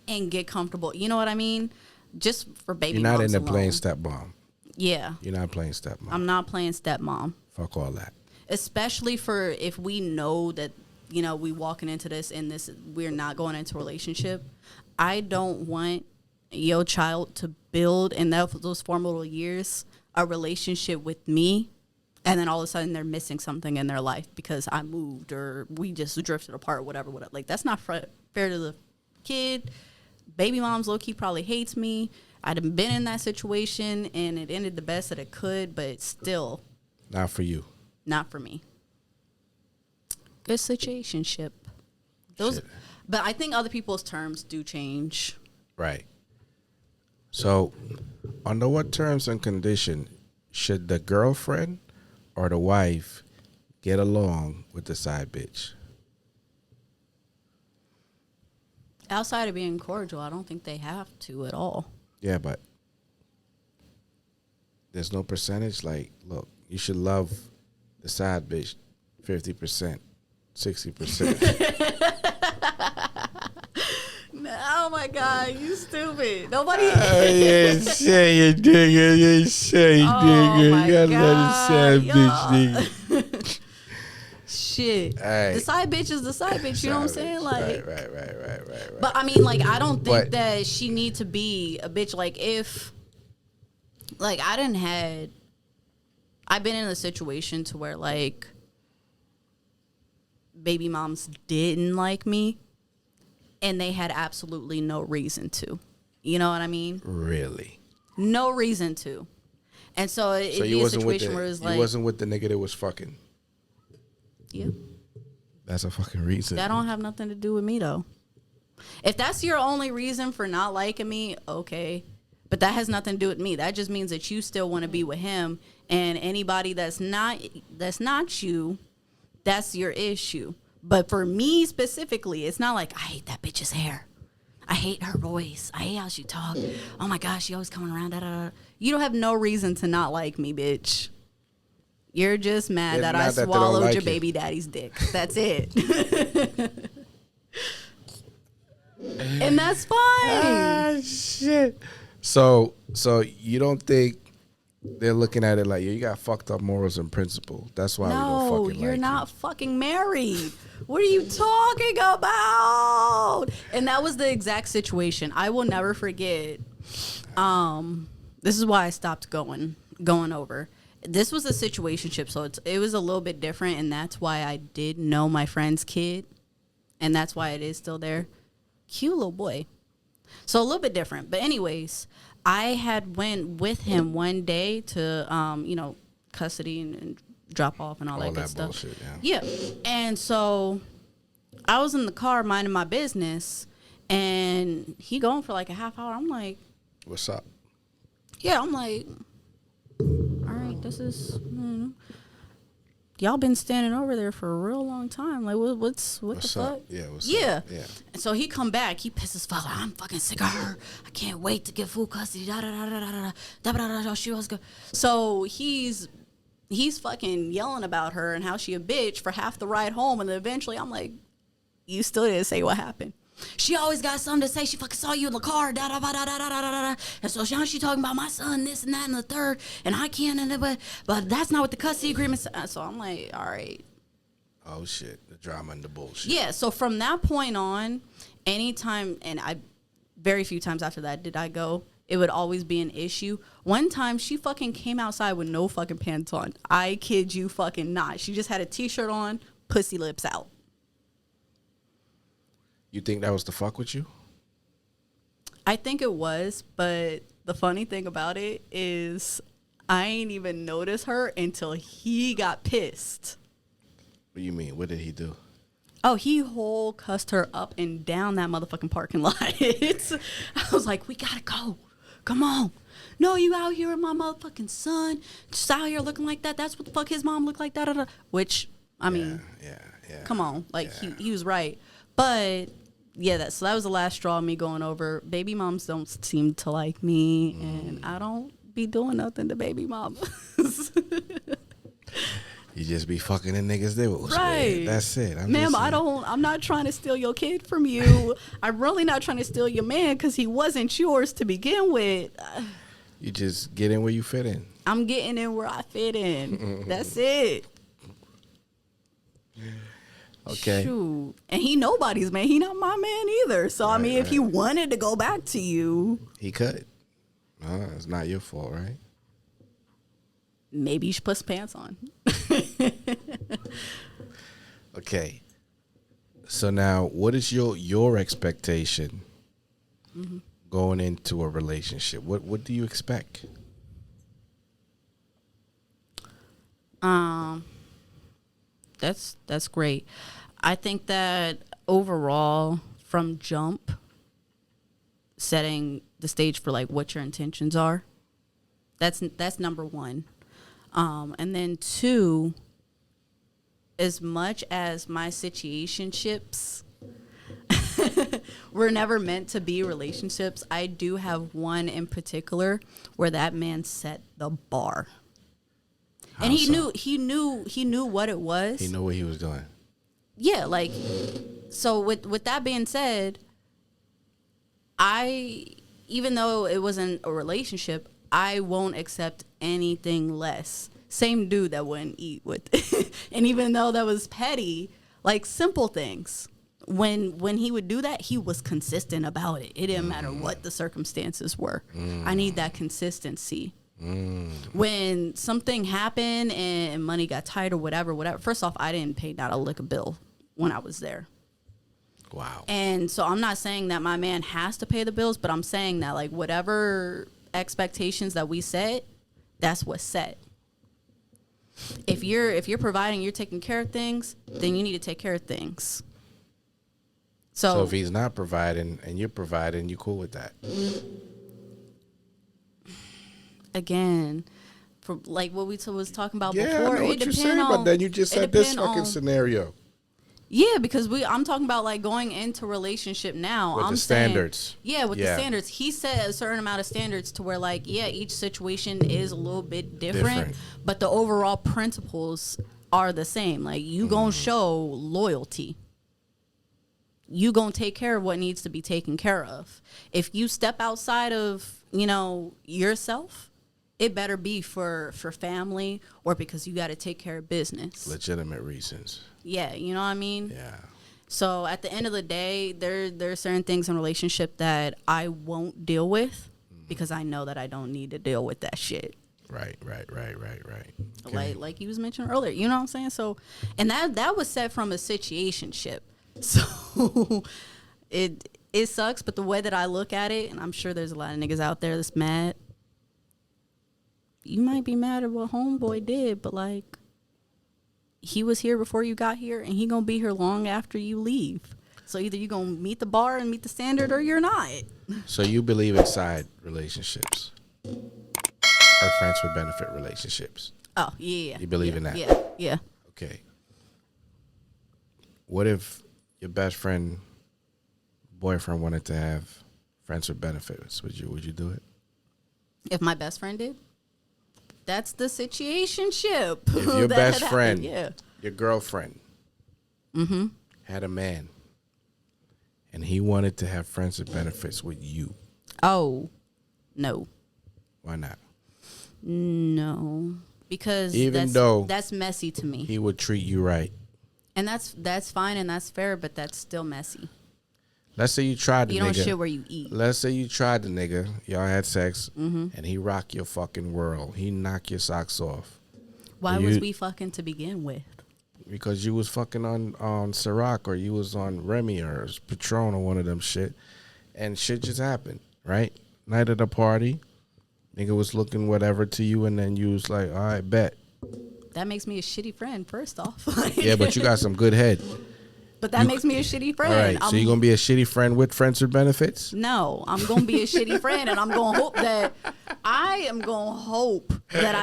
Speaker 4: and get comfortable. You know what I mean? Just for baby moms.
Speaker 2: You're not into playing
Speaker 4: alone.
Speaker 2: stepmom.
Speaker 4: Yeah.
Speaker 2: You're not playing stepmom.
Speaker 4: I'm not playing stepmom.
Speaker 2: Fuck all that.
Speaker 4: Especially for if we know that, you know, we walking into this and we're not going into a relationship. I don't want your child to build in those formative years a relationship with me. And then all of a sudden they're missing something in their life because I moved or we just drifted apart, whatever. Like, that's not fair to the kid. Baby mom's low-key probably hates me. I'd have been in that situation and it ended the best that it could, but still.
Speaker 2: Not for you.
Speaker 4: Not for me. Good situationship.
Speaker 2: Shit.
Speaker 4: But I think other people's terms do change.
Speaker 2: Right. So, under what terms and condition should the girlfriend or the wife get along with the side bitch?
Speaker 4: Outside of being cordial, I don't think they have to at all.
Speaker 2: Yeah, but there's no percentage. Like, look, you should love the side bitch 50%, 60%.
Speaker 4: Oh my God, you stupid. Nobody.
Speaker 2: You say you nigga. You say nigga.
Speaker 4: My
Speaker 2: You gotta let the
Speaker 4: God,
Speaker 2: side
Speaker 4: y'all.
Speaker 2: bitch nigga.
Speaker 4: Shit.
Speaker 2: Hey.
Speaker 4: The side bitch is the side bitch. You know what I'm saying? Like,
Speaker 2: Right.
Speaker 4: But I mean, like, I don't think
Speaker 2: But-
Speaker 4: that she need to be a bitch. Like, if, like, I've been in a situation to where, like, baby moms didn't like me and they had absolutely no reason to. You know what I mean?
Speaker 2: Really?
Speaker 4: No reason to. And so it'd be a situation where it's like,
Speaker 2: you wasn't with the nigga that was fucking.
Speaker 4: yeah.
Speaker 2: That's a fucking reason.
Speaker 4: That don't have nothing to do with me, though. If that's your only reason for not liking me, okay. But that has nothing to do with me. That just means that you still want to be with him. And anybody that's not you, that's your issue. But for me specifically, it's not like, I hate that bitch's hair. I hate her voice. I hate how she talks. Oh my gosh, she always coming around. Da, da, da. You don't have no reason to not like me, bitch. You're just mad that I swallowed your baby daddy's dick. That's it. And that's fine.
Speaker 2: Ah, shit. So you don't think they're looking at it like, you got fucked up morals and principles. That's why we don't
Speaker 4: No,
Speaker 2: fucking
Speaker 4: you're
Speaker 2: like
Speaker 4: not fucking married. What are you talking about? And that was the exact situation. I will never forget. This is why I stopped going over. This was a situationship, so it was a little bit different, and that's why I did know my friend's kid, and that's why it is still there. Cute little boy. So a little bit different. But anyways, I had went with him one day to, custody and drop off and all that good stuff.
Speaker 2: Bullshit,
Speaker 4: yeah. And so I was in the car minding my business, and he going for like a half hour. I'm like,
Speaker 2: what's up?
Speaker 4: Yeah, I'm like, all right, this is, y'all been standing over there for a real long time. Like, what the fuck?
Speaker 2: Up? Yeah, what's
Speaker 4: yeah.
Speaker 2: up? Yeah.
Speaker 4: And so he come back. He pisses fuck. I'm fucking sick of her. I can't wait to get full custody. Da da da da da da da da da. She was good. So he's fucking yelling about her and how she a bitch for half the ride home, and then eventually I'm like, you still didn't say what happened. She always got something to say. She fucking saw you in the car, da da da da da da da da. And so now she talking about my son, this and that and the third, and I can't, but that's not what the custody agreement says. So I'm like, all right.
Speaker 2: Oh shit, the drama and the bullshit.
Speaker 4: Yeah. So from that point on, anytime, and very few times after that did I go. It would always be an issue. One time she fucking came outside with no fucking pants on. I kid you fucking not. She just had a t-shirt on, pussy lips out.
Speaker 2: You think that was to fuck with you?
Speaker 4: I think it was, but the funny thing about it is I ain't even notice her until he got pissed.
Speaker 2: What do you mean? What did he do?
Speaker 4: Oh, he whole cussed her up and down that motherfucking parking lot. I was like, we gotta go. Come on. No, you out here with my motherfucking son. Just out here looking like that. That's what the fuck his mom looked like. Da, da, da. Which, I mean,
Speaker 2: yeah.
Speaker 4: Come on. Like, he was right. But yeah, so that was the last straw of me going over. Baby moms don't seem to like me, and I don't be doing nothing to baby mamas.
Speaker 2: You just be fucking the niggas they was
Speaker 4: right.
Speaker 2: with. That's it.
Speaker 4: Ma'am, I'm not trying to steal your kid from you. I'm really not trying to steal your man because he wasn't yours to begin with.
Speaker 2: You just get in where you fit in.
Speaker 4: I'm getting in where I fit in. That's it.
Speaker 2: Okay.
Speaker 4: Shoot. And he nobody's man. He not my man either. So, I mean, if he wanted to go back to you.
Speaker 2: He could. It's not your fault, right?
Speaker 4: Maybe you should put some pants on.
Speaker 2: Okay. So now, what is your expectation going into a relationship? What do you expect?
Speaker 4: That's great. I think that overall, from jump, setting the stage for like what your intentions are. That's number one. And then two, as much as my situationships were never meant to be relationships, I do have one in particular where that man set the bar. And he knew what it was.
Speaker 2: He knew what he was doing.
Speaker 4: Yeah, like, so with that being said, even though it wasn't a relationship, I won't accept anything less. Same dude that wouldn't eat with. And even though that was petty, like simple things, when he would do that, he was consistent about it. It didn't matter what the circumstances were. I need that consistency. When something happened and money got tight or whatever, first off, I didn't pay not a lick of bill when I was there.
Speaker 2: Wow.
Speaker 4: And so I'm not saying that my man has to pay the bills, but I'm saying that like whatever expectations that we set, that's what's set. If you're providing, you're taking care of things, then you need to take care of things. So
Speaker 2: if he's not providing and you're providing, you cool with that?
Speaker 4: Again, for like what we was talking about before,
Speaker 2: I know what
Speaker 4: it
Speaker 2: you're
Speaker 4: depends
Speaker 2: saying,
Speaker 4: on.
Speaker 2: but then you just said this fucking scenario.
Speaker 4: Yeah, because I'm talking about like going into relationship now.
Speaker 2: With
Speaker 4: I'm
Speaker 2: the
Speaker 4: saying,
Speaker 2: standards.
Speaker 4: Yeah, with the standards. He set a certain amount of standards to where like, yeah, each situation is a little bit different. But the overall principles are the same. Like you gonna show loyalty. you gonna take care of what needs to be taken care of. If you step outside of, yourself, it better be for family or because you got to take care of business.
Speaker 2: Legitimate reasons.
Speaker 4: Yeah, you know what I mean?
Speaker 2: Yeah.
Speaker 4: So at the end of the day, there are certain things in a relationship that I won't deal with because I know that I don't need to deal with that shit.
Speaker 2: Right. Okay.
Speaker 4: Like you was mentioning earlier, you know what I'm saying? So, and that was set from a situationship. So it sucks, but the way that I look at it, and I'm sure there's a lot of niggas out there that's mad. You might be mad at what homeboy did, but like, he was here before you got here, and he gonna be here long after you leave. So either you gonna meet the bar and meet the standard, or you're not.
Speaker 2: So you believe in side relationships or friends with benefit relationships?
Speaker 4: Oh yeah.
Speaker 2: You believe in that?
Speaker 4: Yeah.
Speaker 2: Okay. What if your best friend, boyfriend wanted to have friends with benefits? Would you do it?
Speaker 4: If my best friend did, that's the situationship.
Speaker 2: If your best friend,
Speaker 4: yeah.
Speaker 2: your girlfriend, had a man, and he wanted to have friends with benefits with you,
Speaker 4: Oh, no.
Speaker 2: why not?
Speaker 4: No. Because
Speaker 2: Even though
Speaker 4: that's messy to me.
Speaker 2: He would treat you right.
Speaker 4: And that's fine and that's fair, but that's still messy.
Speaker 2: Let's say you tried the
Speaker 4: You
Speaker 2: nigga.
Speaker 4: don't shit where you eat.
Speaker 2: Let's say you tried the nigga. Y'all had sex, and he rocked your fucking world. He knocked your socks off.
Speaker 4: Why was we fucking to begin with?
Speaker 2: Because you was fucking on Ciroc, or you was on Remy or Patron or one of them shit, and shit just happened, right? Night of the party, nigga was looking whatever to you, and then you was like, all right, bet.
Speaker 4: That makes me a shitty friend, first off.
Speaker 2: Yeah, but you got some good head.
Speaker 4: But that makes me a shitty friend.
Speaker 2: All right, so you're going to be a shitty friend with friends with benefits?
Speaker 4: No, I'm going to be a shitty friend, and I'm going to hope that I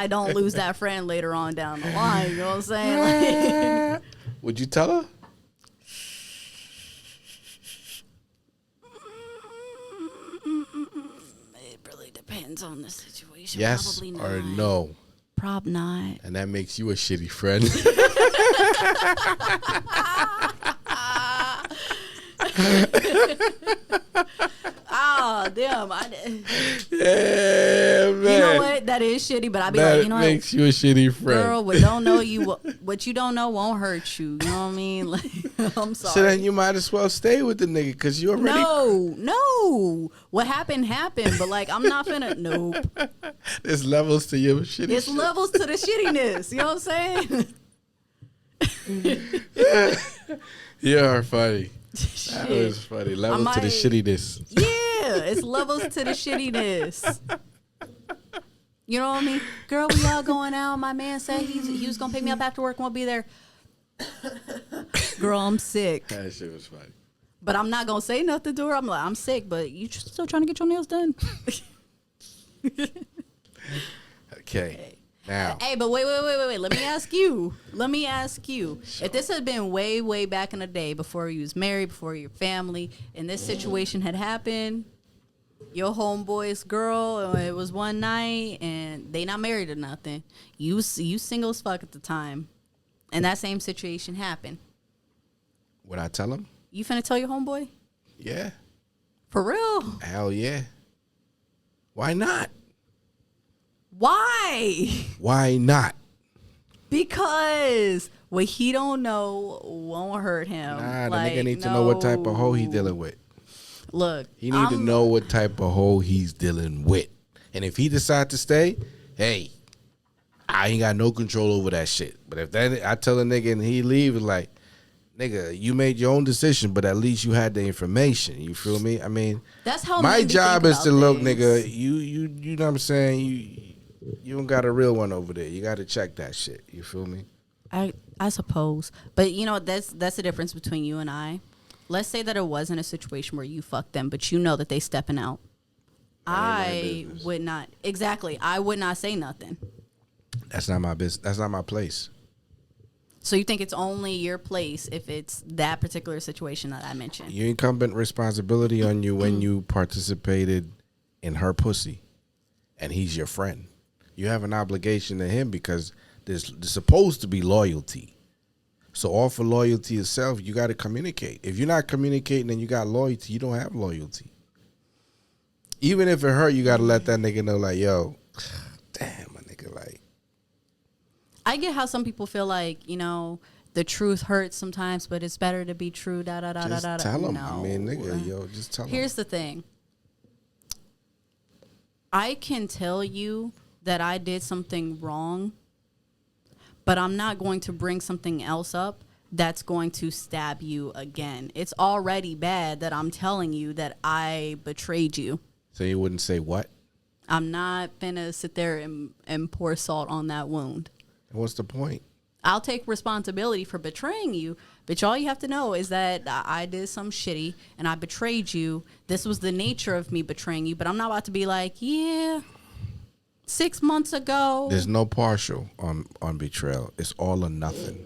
Speaker 4: don't lose that friend later on down the line. You know what I'm saying? Like,
Speaker 2: would you tell her?
Speaker 4: it really depends on the situation.
Speaker 2: Yes
Speaker 4: Probably
Speaker 2: or
Speaker 4: not.
Speaker 2: no?
Speaker 4: Probably not.
Speaker 2: And that makes you a shitty friend.
Speaker 4: Oh, damn.
Speaker 2: Yeah, man.
Speaker 4: You know what? That is shitty, but I'd be like, you know
Speaker 2: that
Speaker 4: what?
Speaker 2: makes you a shitty friend.
Speaker 4: Girl, what you don't know won't hurt you. You know what I mean? Like, I'm sorry.
Speaker 2: So then you might as well stay with the nigga because you already.
Speaker 4: No. What happened, but like, I'm not finna. Nope.
Speaker 2: There's levels to your shitty.
Speaker 4: It's
Speaker 2: shit.
Speaker 4: levels to the shittiness. You know what I'm saying?
Speaker 2: You are funny. That
Speaker 4: Shit.
Speaker 2: was funny. Levels to the shittiness.
Speaker 4: Yeah, it's levels to the shittiness. You know what I mean? Girl, we all going out. My man said he was gonna pick me up after work and we'll be there. Girl, I'm sick.
Speaker 2: That shit was funny.
Speaker 4: But I'm not gonna say nothing to her. I'm like, I'm sick, but you still trying to get your nails done?
Speaker 2: Okay. Now.
Speaker 4: Hey, but wait. Let me ask you. If this had been way back in the day, before you was married, before your family, and this situation had happened, your homeboy's girl, it was one night, and they not married or nothing. You single as fuck at the time, and that same situation happened.
Speaker 2: Would I tell him?
Speaker 4: You finna tell your homeboy?
Speaker 2: Yeah.
Speaker 4: For real?
Speaker 2: Hell yeah. Why not?
Speaker 4: Why?
Speaker 2: Why not?
Speaker 4: Because what he don't know won't hurt him.
Speaker 2: Nah, the
Speaker 4: Like,
Speaker 2: nigga need to know what type of hoe he dealing with.
Speaker 4: Look,
Speaker 2: He need to know what type of hoe he's dealing with. And if he decide to stay, hey, I ain't got no control over that shit. But if that I tell a nigga and he leave, it's like, nigga, you made your own decision, but at least you had the information. You feel me? I mean,
Speaker 4: that's how
Speaker 2: my
Speaker 4: men be
Speaker 2: job
Speaker 4: thinking
Speaker 2: is to
Speaker 4: about
Speaker 2: look,
Speaker 4: things.
Speaker 2: nigga. You know what I'm saying? You don't got a real one over there. You got to check that shit. You feel me?
Speaker 4: I suppose, but you know that's the difference between you and I. Let's say that it wasn't a situation where you fucked them, but you know that they stepping out. I would not exactly. I would not say nothing.
Speaker 2: That's not my business. That's not my place.
Speaker 4: So you think it's only your place if it's that particular situation that I mentioned?
Speaker 2: Your incumbent responsibility on you when you participated in her pussy, and he's your friend. You have an obligation to him because there's supposed to be loyalty. So all for loyalty itself, you got to communicate. If you're not communicating and you got loyalty, you don't have loyalty. Even if it hurt, you got to let that nigga know, like, yo, damn, my nigga, like.
Speaker 4: I get how some people feel like, you know, the truth hurts sometimes, but it's better to be true,
Speaker 2: Just tell them.
Speaker 4: No.
Speaker 2: I mean, nigga, yo, just tell them.
Speaker 4: Here's the thing. I can tell you that I did something wrong, but I'm not going to bring something else up that's going to stab you again. It's already bad that I'm telling you that I betrayed you.
Speaker 2: So you wouldn't say what?
Speaker 4: I'm not finna sit there and pour salt on that wound.
Speaker 2: What's the point?
Speaker 4: I'll take responsibility for betraying you, but all you have to know is that I did some shitty and I betrayed you. This was the nature of me betraying you, but I'm not about to be like, yeah, 6 months ago.
Speaker 2: There's no partial on betrayal. It's all or nothing.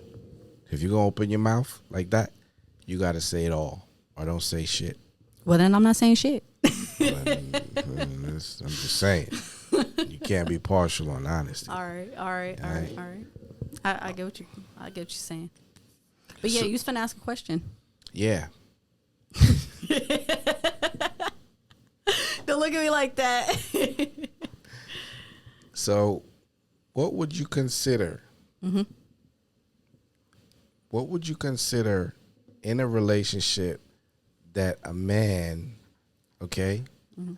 Speaker 2: If you're going to open your mouth like that, you got to say it all or don't say shit.
Speaker 4: Well, then I'm not saying shit.
Speaker 2: I'm just saying. You can't be partial on honesty.
Speaker 4: All right. I get what you're saying. But yeah, you was finna ask a question.
Speaker 2: Yeah.
Speaker 4: Don't look at me like that.
Speaker 2: So, what would you consider?
Speaker 4: Mm-hmm.
Speaker 2: What would you consider in a relationship that a man, okay,
Speaker 4: mm-hmm.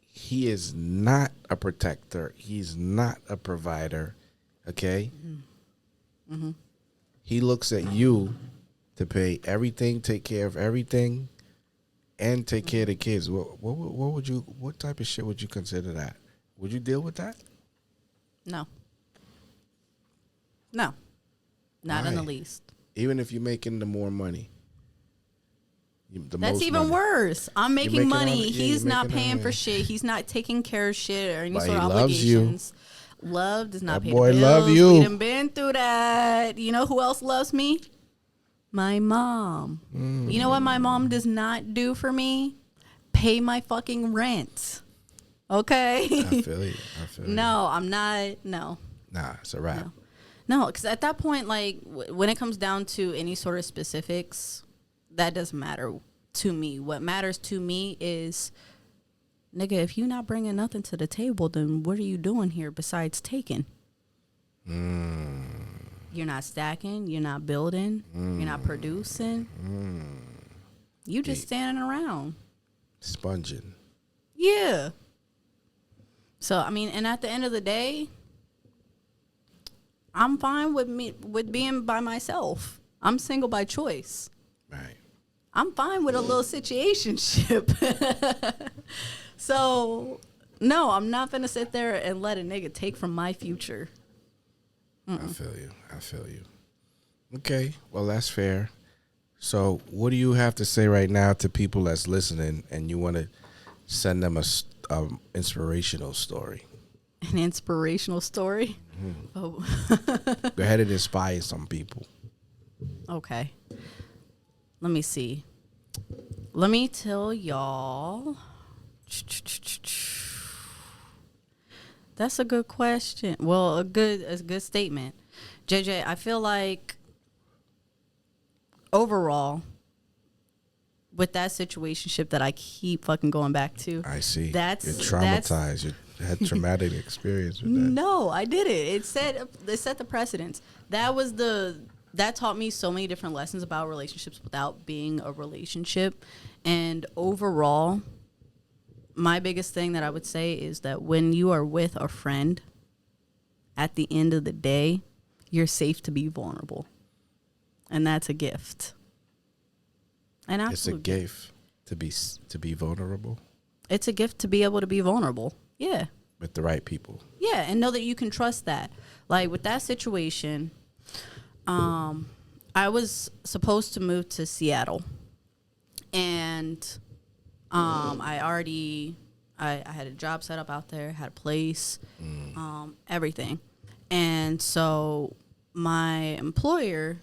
Speaker 2: he is not a protector. He's not a provider. Okay.
Speaker 4: Mm-hmm. Mm-hmm.
Speaker 2: He looks at you to pay everything, take care of everything, and take care of the kids. What type of shit would you consider that? Would you deal with that?
Speaker 4: No. Not in the least.
Speaker 2: Even if you're making the more money.
Speaker 4: That's even worse. I'm making money. He's not paying for
Speaker 2: money.
Speaker 4: shit. He's not taking care of shit or any
Speaker 2: But
Speaker 4: sort of
Speaker 2: he loves you.
Speaker 4: obligations. Love does not
Speaker 2: That
Speaker 4: pay
Speaker 2: boy
Speaker 4: the bills.
Speaker 2: love you.
Speaker 4: We done been through that. You know who else loves me? My mom. You know what my mom does not do for me? Pay my fucking rent. Okay?
Speaker 2: I feel you.
Speaker 4: No, I'm not. No.
Speaker 2: Nah, it's a wrap.
Speaker 4: No, because at that point, like, when it comes down to any sort of specifics, that doesn't matter to me. What matters to me is, nigga, if you're not bringing nothing to the table, then what are you doing here besides taking? You're not stacking. You're not building. You're not producing. You just standing around.
Speaker 2: Sponging.
Speaker 4: Yeah. So, I mean, and at the end of the day, I'm fine with being by myself. I'm single by choice.
Speaker 2: Right.
Speaker 4: I'm fine with a little situationship. So, no, I'm not going to sit there and let a nigga take from my future.
Speaker 2: I feel you. Okay, well, that's fair. So what do you have to say right now to people that's listening and you want to send them a inspirational story?
Speaker 4: An inspirational story? Oh.
Speaker 2: Go ahead and inspire some people.
Speaker 4: Okay. Let me see. Let me tell y'all. That's a good question. Well, a good statement. JJ, I feel like overall, with that situationship that I keep fucking going back to.
Speaker 2: I see. You're
Speaker 4: That's
Speaker 2: traumatized. You had traumatic experience with that.
Speaker 4: No, I did it. It set the precedence. That taught me so many different lessons about relationships without being a relationship. And overall, my biggest thing that I would say is that when you are with a friend, at the end of the day, you're safe to be vulnerable. And that's a gift. An absolute
Speaker 2: It's a gift to be vulnerable.
Speaker 4: It's a gift to be able to be vulnerable. Yeah.
Speaker 2: With the right people.
Speaker 4: Yeah, and know that you can trust that. Like with that situation, I was supposed to move to Seattle. And I had a job set up out there, had a place, everything. And so my employer,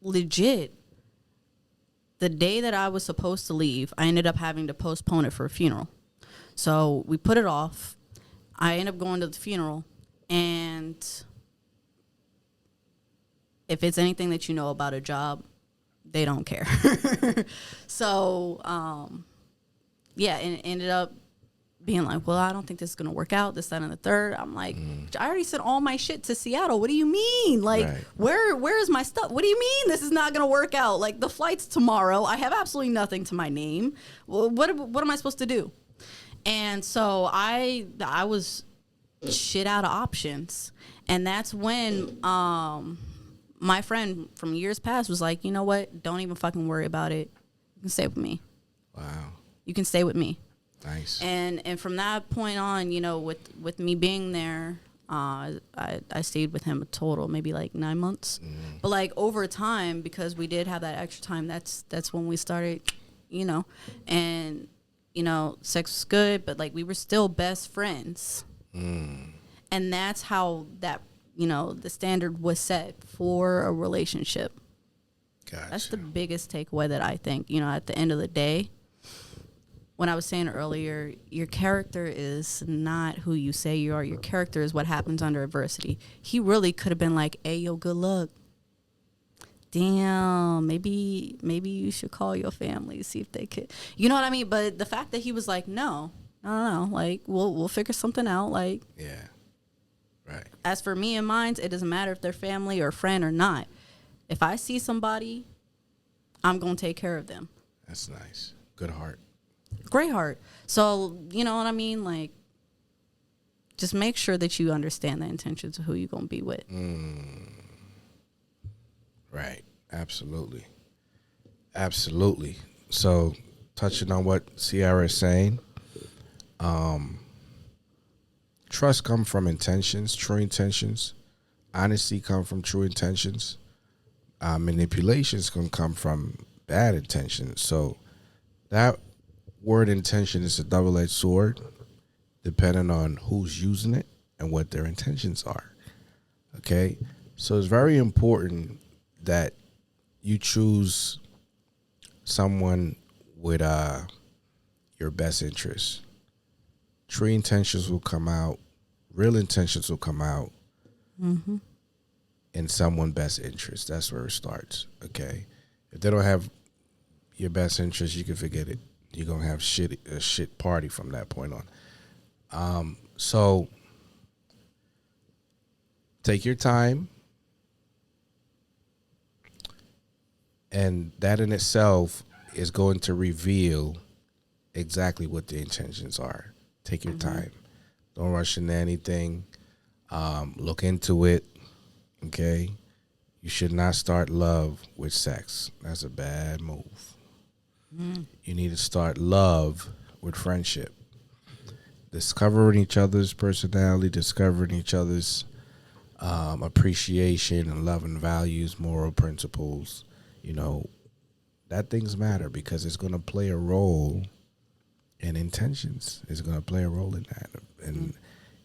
Speaker 4: legit, the day that I was supposed to leave, I ended up having to postpone it for a funeral. So we put it off. I ended up going to the funeral, and if it's anything that you know about a job, they don't care. So, yeah, and it ended up being like, well, I don't think this is going to work out, this, that, and the third. I'm like, I already sent all my shit to Seattle. What do you mean? Like,
Speaker 2: Right.
Speaker 4: where is my stuff? What do you mean this is not going to work out? Like, the flight's tomorrow. I have absolutely nothing to my name. Well, what am I supposed to do? And so I was shit out of options. And that's when my friend from years past was like, you know what? Don't even fucking worry about it. You can stay with me.
Speaker 2: Wow.
Speaker 4: You can stay with me.
Speaker 2: Nice.
Speaker 4: And from that point on, you know, with me being there, I stayed with him a total maybe like 9 months. But like over time, because we did have that extra time, that's when we started, you know, and you know, sex was good, but like we were still best friends. And that's how that, you know, the standard was set for a relationship.
Speaker 2: Gotcha.
Speaker 4: That's the biggest takeaway that I think, you know, at the end of the day. When I was saying earlier, your character is not who you say you are. Your character is what happens under adversity. He really could have been like, hey, yo, good luck. Damn, maybe you should call your family, see if they could. You know what I mean? But the fact that he was like, no, like, we'll figure something out. Like,
Speaker 2: Yeah. Right.
Speaker 4: as for me and mine, it doesn't matter if they're family or friend or not. If I see somebody, I'm going to take care of them.
Speaker 2: That's nice. Good heart.
Speaker 4: Great heart. So, you know what I mean? Like, just make sure that you understand the intentions of who you're going to be with.
Speaker 2: Right. Absolutely. Absolutely. So, touching on what Ciara is saying, trust comes from intentions, true intentions. Honesty comes from true intentions. Manipulations can come from bad intentions. So, that word intention is a double-edged sword, depending on who's using it and what their intentions are. Okay? So it's very important that you choose someone with your best interests. True intentions will come out. Real intentions will come out in someone's best interest. That's where it starts. Okay? If they don't have your best interest, you can forget it. You're going to have a shit party from that point on. So take your time. And that in itself is going to reveal exactly what the intentions are. Take your time. Don't rush into anything. Look into it. Okay? You should not start love with sex. That's a bad move. You need to start love with friendship. Discovering each other's personality, discovering each other's appreciation and love and values, moral principles. You know, that things matter because it's going to play a role in intentions. It's going to play a role in that. And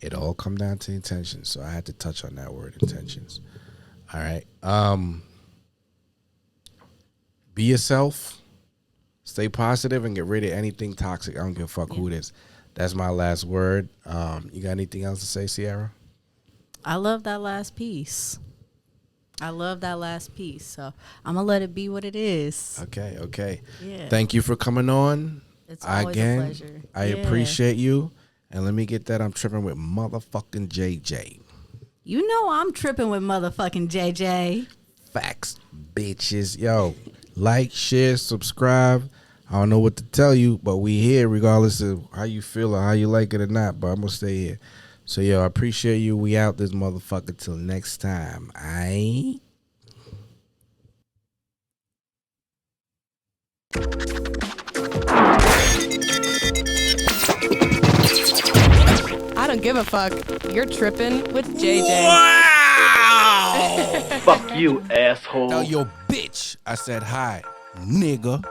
Speaker 2: it all come down to intentions. So I had to touch on that word, intentions. All right. Be yourself. Stay positive and get rid of anything toxic. I don't give a fuck who it is. That's my last word. You got anything else to say, Ciara?
Speaker 4: I love that last piece. So I'm going to let it be what it is.
Speaker 2: Okay.
Speaker 4: Yeah.
Speaker 2: Thank you for coming on.
Speaker 4: It's always a pleasure.
Speaker 2: I appreciate you. And let me get that. I'm tripping with motherfucking JJ.
Speaker 4: You know I'm tripping with motherfucking JJ.
Speaker 2: Facts, bitches. Yo, like, share, subscribe. I don't know what to tell you, but we here regardless of how you feel or how you like it or not. But I'm going to stay here. So, yo, I appreciate you. We out this motherfucker till next time. I
Speaker 1: don't give a fuck. You're tripping with JJ.
Speaker 2: Wow!
Speaker 3: Fuck you, asshole.
Speaker 2: Tell your bitch I said hi, nigga.